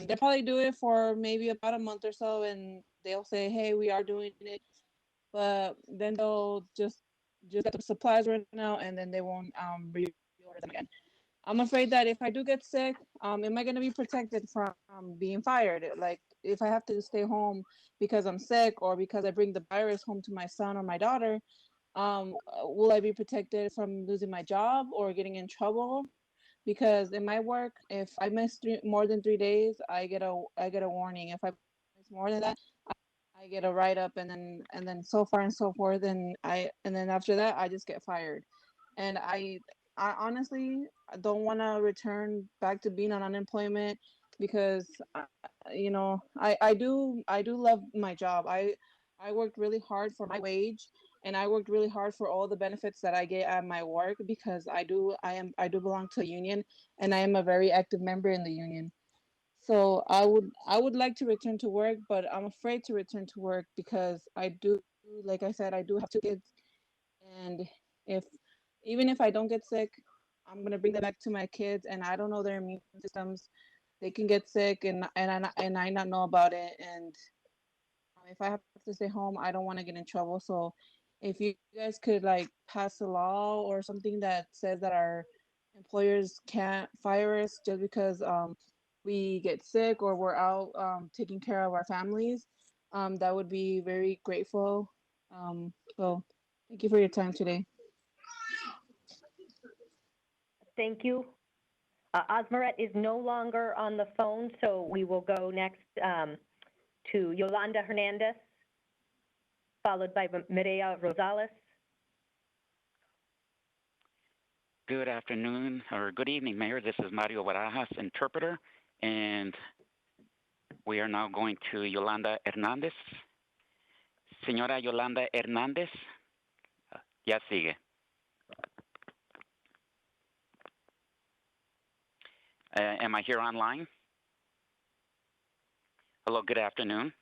Speaker 22: They'll probably do it for maybe about a month or so, and they'll say, "Hey, we are doing it," but then they'll just get the supplies right now, and then they won't reorder them again. I'm afraid that if I do get sick, am I going to be protected from being fired? Like if I have to stay home because I'm sick or because I bring the virus home to my son or my daughter, will I be protected from losing my job or getting in trouble? Because in my work, if I miss more than 3 days, I get a warning. If I miss more than that, I get a write up, and then so far and so forth, and then after that, I just get fired. And I honestly don't want to return back to being on unemployment because I do love my job. I worked really hard for my wage, and I worked really hard for all the benefits that I get at my work because I do belong to a union, and I am a very active member in the union. So I would like to return to work, but I'm afraid to return to work because like I said, I do have 2 kids, and even if I don't get sick, I'm gonna bring them back to my kids, and I don't know their immune systems. They can get sick, and I not know about it, and if I have to stay home, I don't want to get in trouble. So if you guys could like pass a law or something that says that our employers can't fire us just because we get sick or we're out taking care of our families, that would be very grateful. So thank you for your time today.
Speaker 1: Thank you. Osmaret is no longer on the phone, so we will go next to Yolanda Hernandez, followed by Mireya Rosales.
Speaker 4: Good afternoon, or good evening, Mayor. This is Mario Barajas, interpreter, and we are now going to Yolanda Hernandez. Señora Yolanda Hernandez, ya sigue. Am I here online? Hello, good afternoon.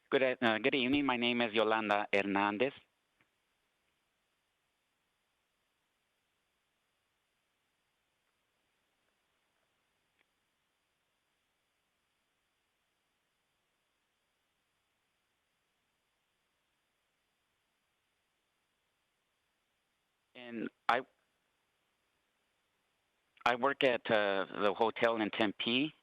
Speaker 4: Good evening. My name is Yolanda Hernandez. And I work at the hotel in Tempe.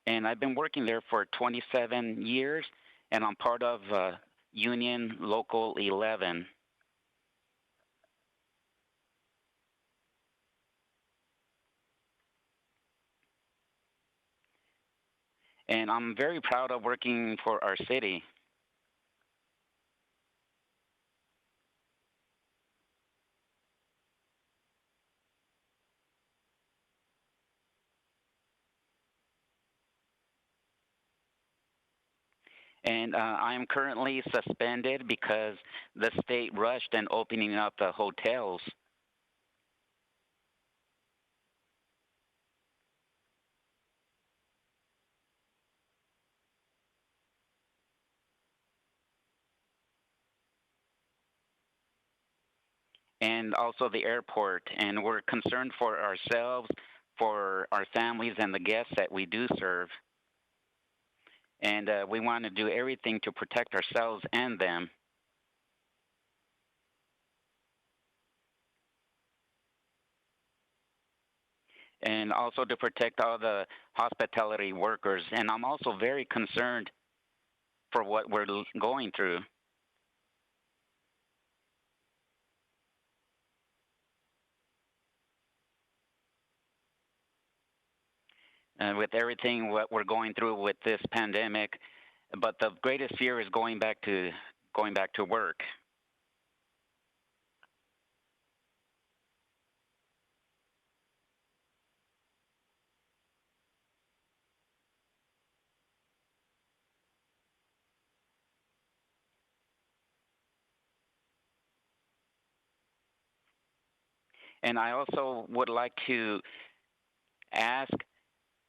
Speaker 4: And I've been working there for 27 years, and I'm part of Union Local 11. And I'm very proud of working for our city. And I am currently suspended because the state rushed in opening up the hotels. And also the airport. And we're concerned for ourselves, for our families, and the guests that we do serve. And we want to do everything to protect ourselves and them. And also to protect all the hospitality workers. And I'm also very concerned for what we're going through. With everything what we're going through with this pandemic, but the greatest fear is going back to work. And I also would like to ask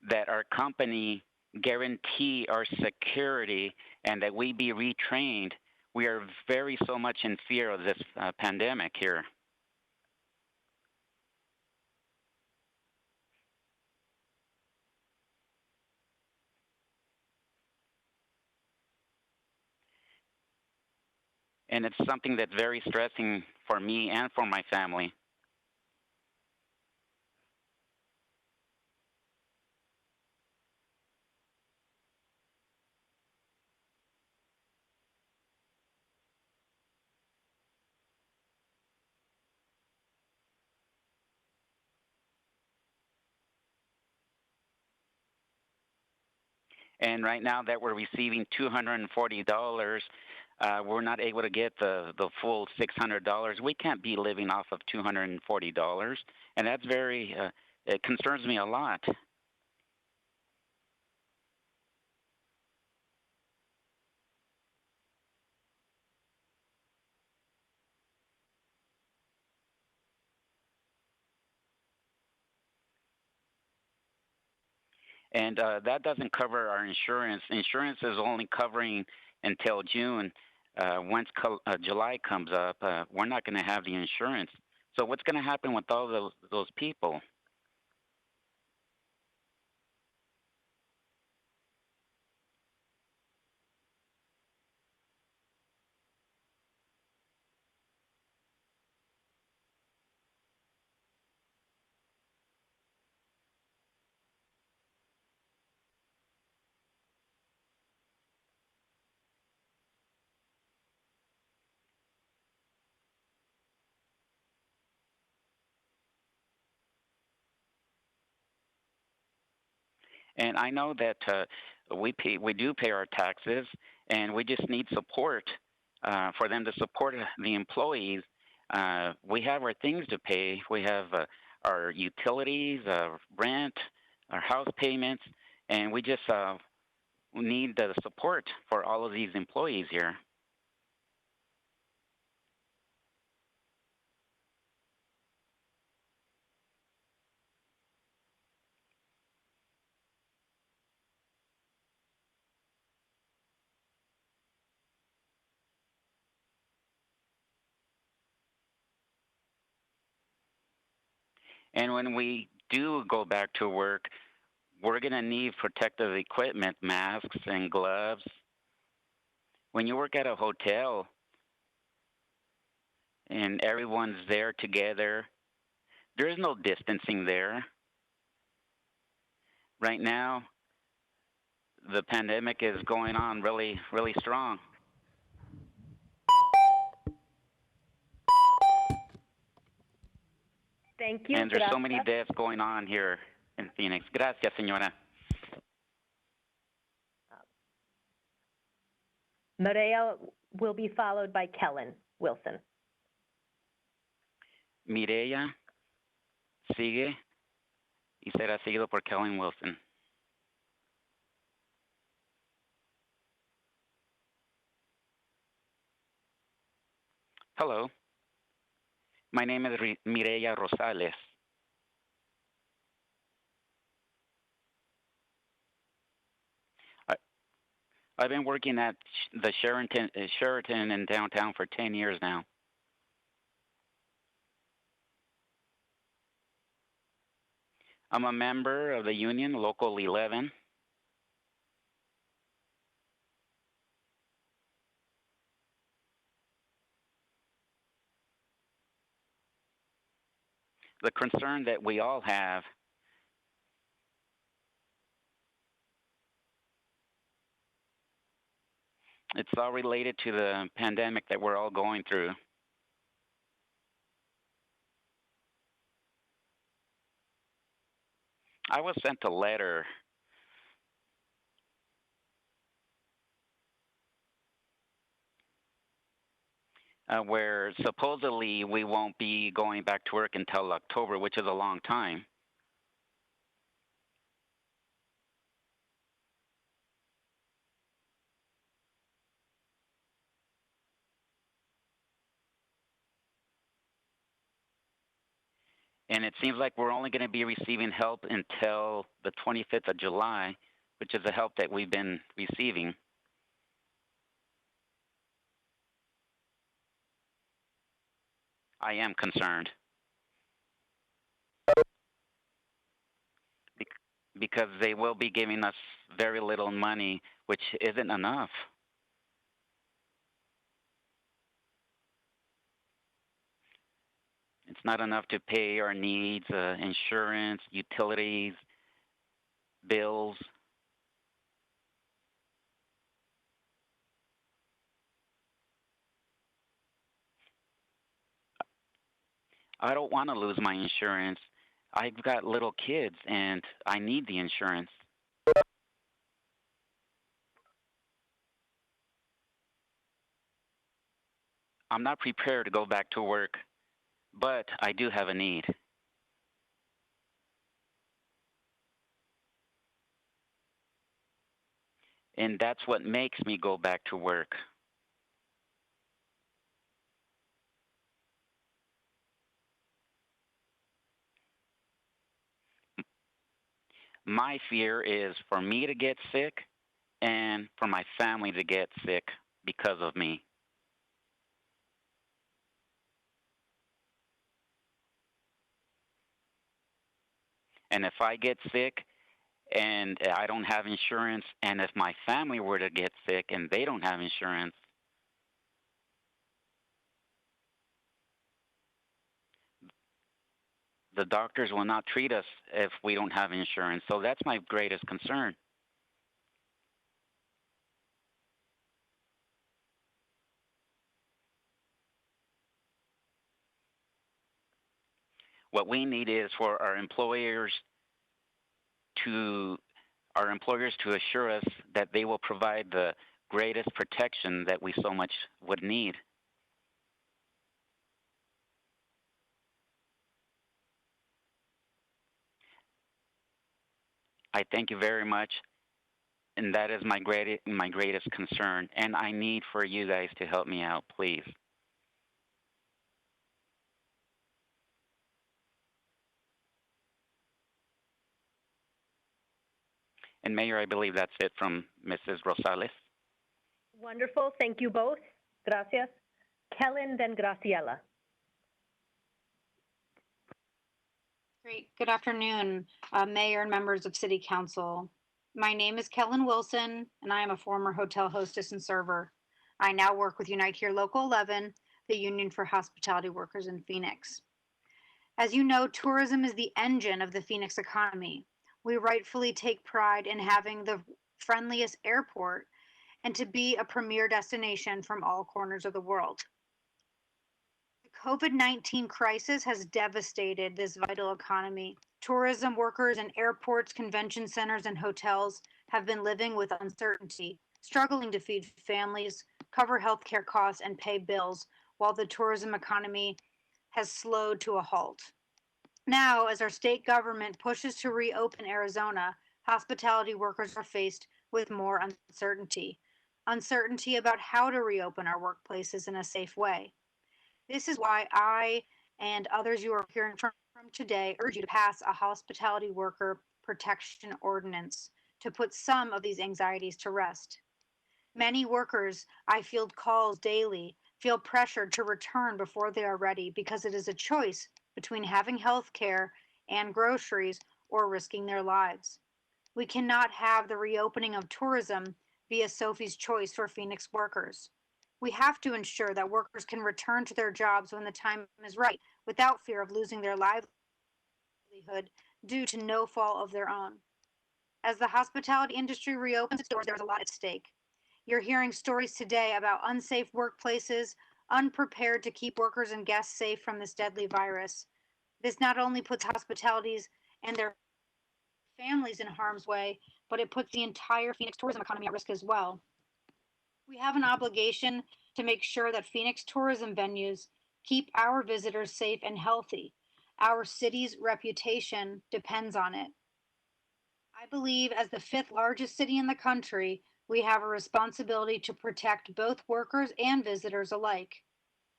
Speaker 4: that our company guarantee our security and that we be retrained. We are very so much in fear of this pandemic here. And it's something that's very stressing for me and for my family. And right now that we're receiving $240, we're not able to get the full $600. We can't be living off of $240, and that's very it concerns me a lot. And that doesn't cover our insurance. Insurance is only covering until June. Once July comes up, we're not going to have the insurance. So what's going to happen with all those people? And I know that we do pay our taxes, and we just need support for them to support the employees. We have our things to pay. We have our utilities, rent, our house payments, and we just need the support for all of these employees here. And when we do go back to work, we're going to need protective equipment, masks and gloves. When you work at a hotel and everyone's there together, there is no distancing there. Right now, the pandemic is going on really, really strong.
Speaker 1: Thank you.
Speaker 4: And there's so many deaths going on here in Phoenix. Gracias, señora.
Speaker 1: Maria will be followed by Kellen Wilson.
Speaker 4: Mireya sigue y será seguido por Kellen Wilson. Hello. My name is Mireya Rosales. I've been working at the Sheraton in downtown for 10 years now. I'm a member of the union, Local 11. The concern that we all have it's all related to the pandemic that we're all going through. I was sent a letter where supposedly we won't be going back to work until October, which is a long time. And it seems like we're only going to be receiving help until the 25th of July, which is the help that we've been receiving. I am concerned. Because they will be giving us very little money, which isn't enough. It's not enough to pay our needs, insurance, utilities, bills. I don't want to lose my insurance. I've got little kids and I need the insurance. I'm not prepared to go back to work, but I do have a need. And that's what makes me go back to work. My fear is for me to get sick and for my family to get sick because of me. And if I get sick and I don't have insurance, and if my family were to get sick and they don't have insurance, the doctors will not treat us if we don't have insurance. So that's my greatest concern. What we need is for our employers to our employers to assure us that they will provide the greatest protection that we so much would need. I thank you very much, and that is my greatest concern, and I need for you guys to help me out, please. And Mayor, I believe that's it from Mrs. Rosales.
Speaker 1: Wonderful. Thank you both. Gracias. Kellen, then Graciela.
Speaker 7: Great. Good afternoon, Mayor and members of City Council. My name is Kellen Wilson, and I am a former hotel hostess and server. I now work with Unite Here Local 11, the Union for Hospitality Workers in Phoenix. As you know, tourism is the engine of the Phoenix economy. We rightfully take pride in having the friendliest airport and to be a premier destination from all corners of the world. The COVID-19 crisis has devastated this vital economy. Tourism workers in airports, convention centers, and hotels have been living with uncertainty, struggling to feed families, cover healthcare costs, and pay bills, while the tourism economy has slowed to a halt. Now, as our state government pushes to reopen Arizona, hospitality workers are faced with more uncertainty. Uncertainty about how to reopen our workplaces in a safe way. This is why I and others you are hearing from today urge you to pass a hospitality worker protection ordinance to put some of these anxieties to rest. Many workers I field calls daily feel pressured to return before they are ready because it is a choice between having health care and groceries or risking their lives. We cannot have the reopening of tourism be a Sophie's choice for Phoenix workers. We have to ensure that workers can return to their jobs when the time is right without fear of losing their livelihood due to no fault of their own. As the hospitality industry reopens its doors, there's a lot at stake. You're hearing stories today about unsafe workplaces, unprepared to keep workers and guests safe from this deadly virus. This not only puts hospitalities and their families in harm's way, but it puts the entire Phoenix tourism economy at risk as well. We have an obligation to make sure that Phoenix tourism venues keep our visitors safe and healthy. Our city's reputation depends on it. I believe as the 5th largest city in the country, we have a responsibility to protect both workers and visitors alike.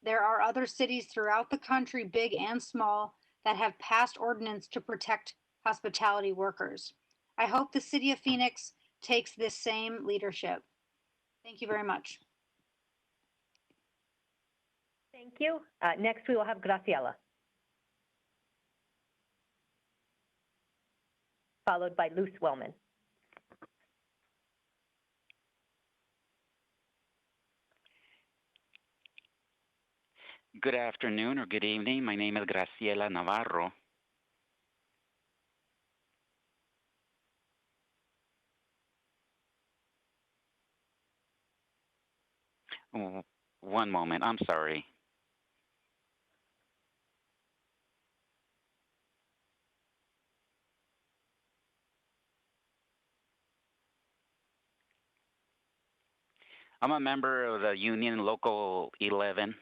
Speaker 7: There are other cities throughout the country, big and small, that have passed ordinance to protect hospitality workers. I hope the City of Phoenix takes this same leadership. Thank you very much.
Speaker 1: Thank you. Next, we will have Graciela, followed by Luz Wellman.
Speaker 4: Good afternoon or good evening. My name is Graciela Navarro. Oh, one moment, I'm sorry. I'm a member of the Union Local 11.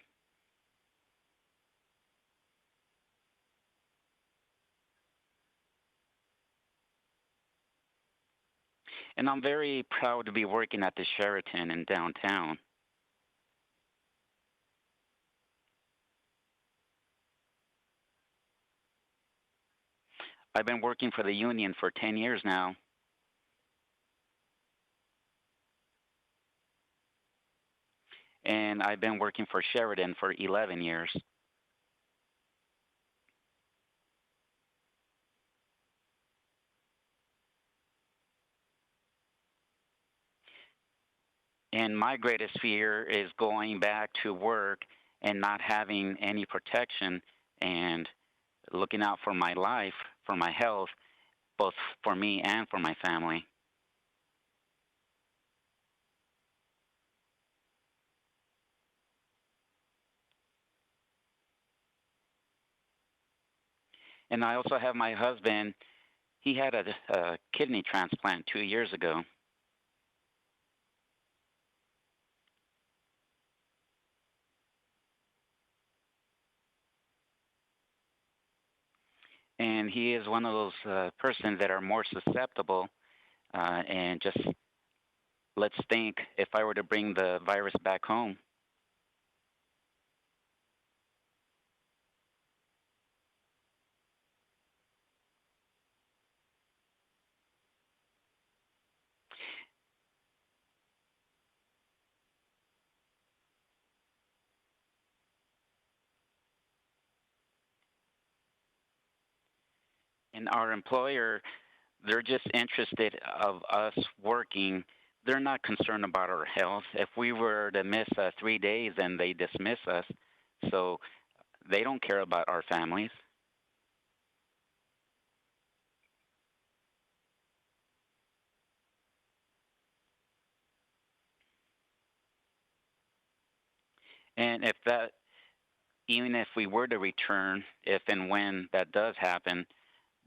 Speaker 4: And I'm very proud to be working at the Sheraton in downtown. I've been working for the union for 10 years now. And I've been working for Sheraton for 11 years. And my greatest fear is going back to work and not having any protection and looking out for my life, for my health, both for me and for my family. And I also have my husband. he had a kidney transplant 2 years ago. And he is one of those persons that are more susceptible. And just let's think if I were to bring the virus back home. And our employer, they're just interested of us working. They're not concerned about our health. If we were to miss 3 days, then they dismiss us. So they don't care about our families. And if that, even if we were to return, if and when that does happen,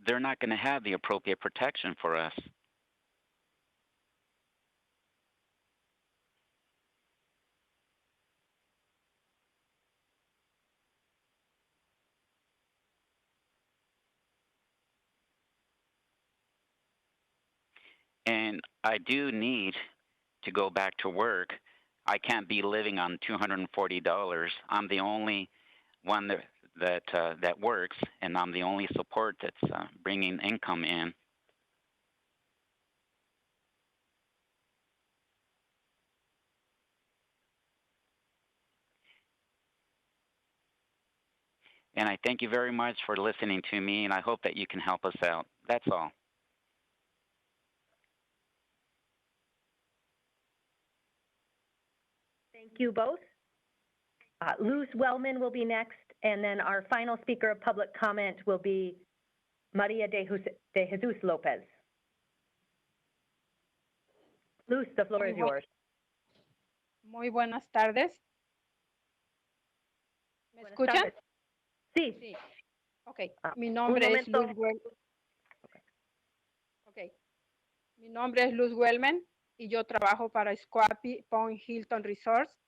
Speaker 4: they're not going to have the appropriate protection for us. And I do need to go back to work. I can't be living on $240. I'm the only one that works, and I'm the only support that's bringing income in. And I thank you very much for listening to me, and I hope that you can help us out. That's all.
Speaker 1: Thank you both. Luz Wellman will be next, and then our final speaker of public comment will be Maria de Jesus Lopez. Luz, the floor is yours.
Speaker 17: Muy buenas tardes. ¿Me escuchan?
Speaker 1: Sí.
Speaker 17: Sí. Ok. Mi nombre es Luz Wellman. Okay. Mi nombre es Luz Wellman y yo trabajo para Squappy Point Hilton Resorts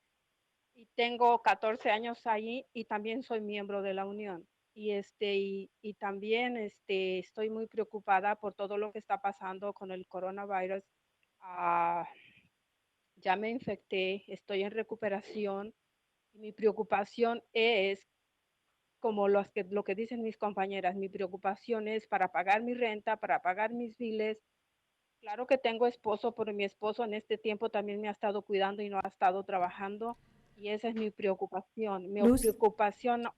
Speaker 17: y tengo 14 años allí y también soy miembro de la unión. Y también estoy muy preocupada por todo lo que está pasando con el coronavirus. Ya me infecté, estoy en recuperación y mi preocupación es, como lo que dicen mis compañeras, mi preocupación es para pagar mi renta, para pagar mis biles. Claro que tengo esposo, pero mi esposo en este tiempo también me ha estado cuidando y no ha estado trabajando. Y esa es mi preocupación. Mi preocupación.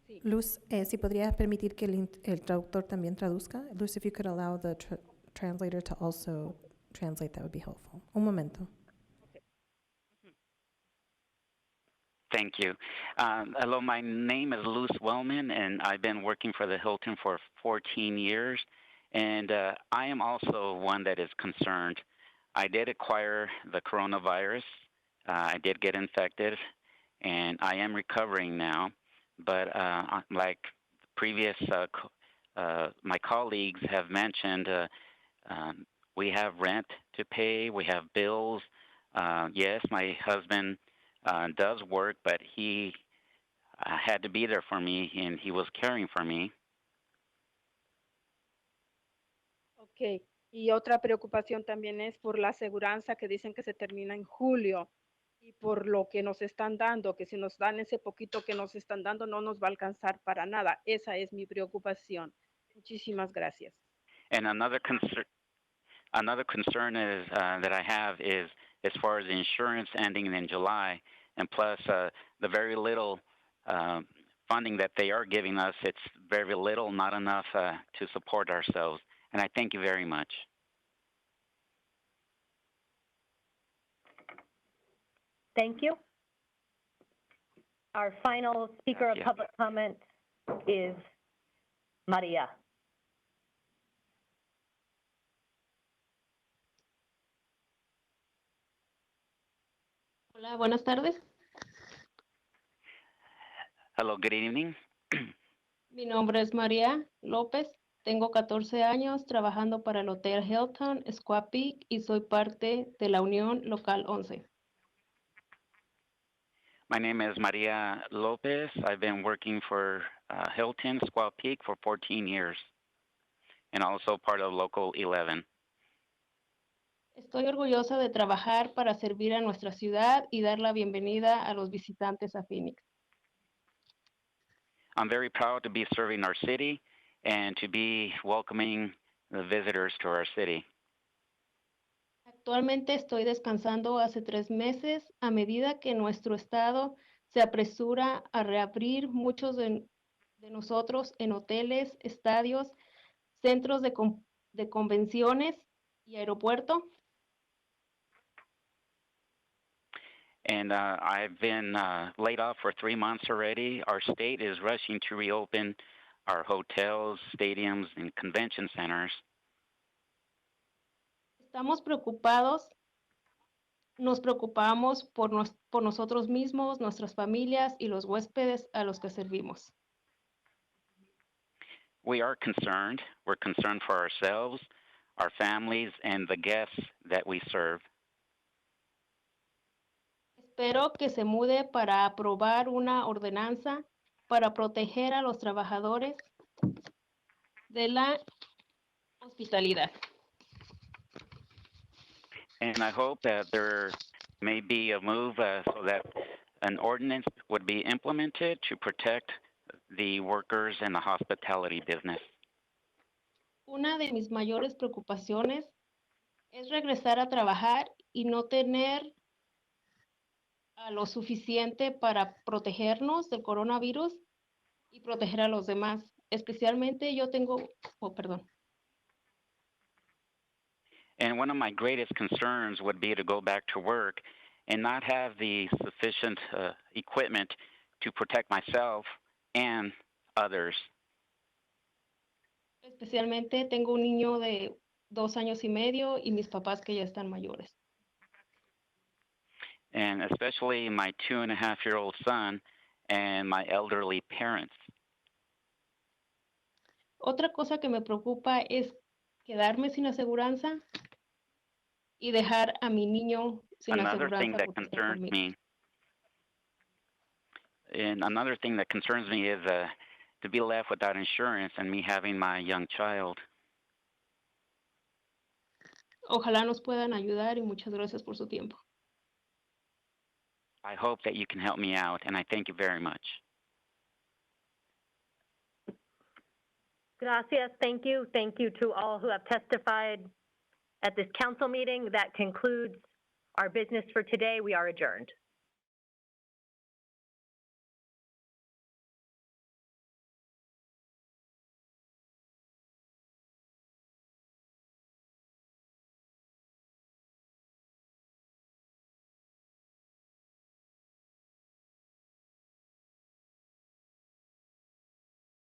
Speaker 17: Sí.
Speaker 2: Luz, si podrías permitir que el traductor también traduzca. Luz, if you could allow the translator to also translate, that would be helpful. Un momento.
Speaker 4: Thank you. Hello, my name is Luz Wellman, and I've been working for the Hilton for 14 years. And I am also one that is concerned. I did acquire the coronavirus. I did get infected, and I am recovering now. But like previous my colleagues have mentioned, we have rent to pay, we have bills. Yes, my husband does work, but he had to be there for me, and he was caring for me.
Speaker 17: Ok, y otra preocupación también es por la aseguranza que dicen que se termina en julio y por lo que nos están dando, que si nos dan ese poquito que nos están dando no nos va a alcanzar para nada. Esa es mi preocupación. Muchísimas gracias.
Speaker 4: And another concern is that I have is as far as the insurance ending in July, and plus the very little funding that they are giving us. It's very little, not enough to support ourselves. And I thank you very much.
Speaker 1: Thank you. Our final speaker of public comment is Maria.
Speaker 19: Hola, buenas tardes.
Speaker 4: Hello, good evening.
Speaker 19: Mi nombre es María López Tengo 14 años trabajando para el Hotel Hilton, Squaw Peak, y soy parte de la Unión Local 11.
Speaker 4: My name is Maria Lopez. I've been working for Hilton Squaw Peak for 14 years and also part of Local 11.
Speaker 19: Estoy orgullosa de trabajar para servir a nuestra ciudad y dar la bienvenida a los visitantes a Phoenix.
Speaker 4: I'm very proud to be serving our city and to be welcoming the visitors to our city.
Speaker 19: Actualmente estoy descansando hace 3 meses a medida que nuestro estado se apresura a reabrir muchos de nosotros en hoteles, estadios, centros de convenciones y aeropuerto.
Speaker 4: And I've been laid off for 3 months already. Our state is rushing to reopen our hotels, stadiums, and convention centers.
Speaker 19: Estamos preocupados, nos preocupamos por nosotros mismos, nuestras familias y los huéspedes a los que servimos.
Speaker 4: We are concerned. We're concerned for ourselves, our families, and the guests that we serve.
Speaker 19: Espero que se mude para aprobar una ordenanza para proteger a los trabajadores de la hospitalidad.
Speaker 4: And I hope that there may be a move so that an ordinance would be implemented to protect the workers in the hospitality business.
Speaker 19: Una de mis mayores preocupaciones es regresar a trabajar y no tener a lo suficiente para protegernos del coronavirus y proteger a los demás. Especialmente yo tengo, perdón.
Speaker 4: And one of my greatest concerns would be to go back to work and not have the sufficient equipment to protect myself and others.
Speaker 19: Especialmente tengo un niño de 2 años y medio y mis papás que ya están mayores.
Speaker 4: And especially my 2.5-year-old son and my elderly parents.
Speaker 19: Otra cosa que me preocupa es quedarme sin aseguranza y dejar a mi niño sin
Speaker 4: Another thing
Speaker 19: aseguranza
Speaker 4: that
Speaker 19: porque está
Speaker 4: concerns
Speaker 19: conmigo.
Speaker 4: me, and another thing that concerns me is to be left without insurance and me having my young child.
Speaker 19: Ojalá nos puedan ayudar y muchas gracias por su tiempo.
Speaker 4: I hope that you can help me out, and I thank you very much.
Speaker 1: Gracias. Thank you. Thank you to all who have testified at this council meeting. That concludes our business for today. We are adjourned.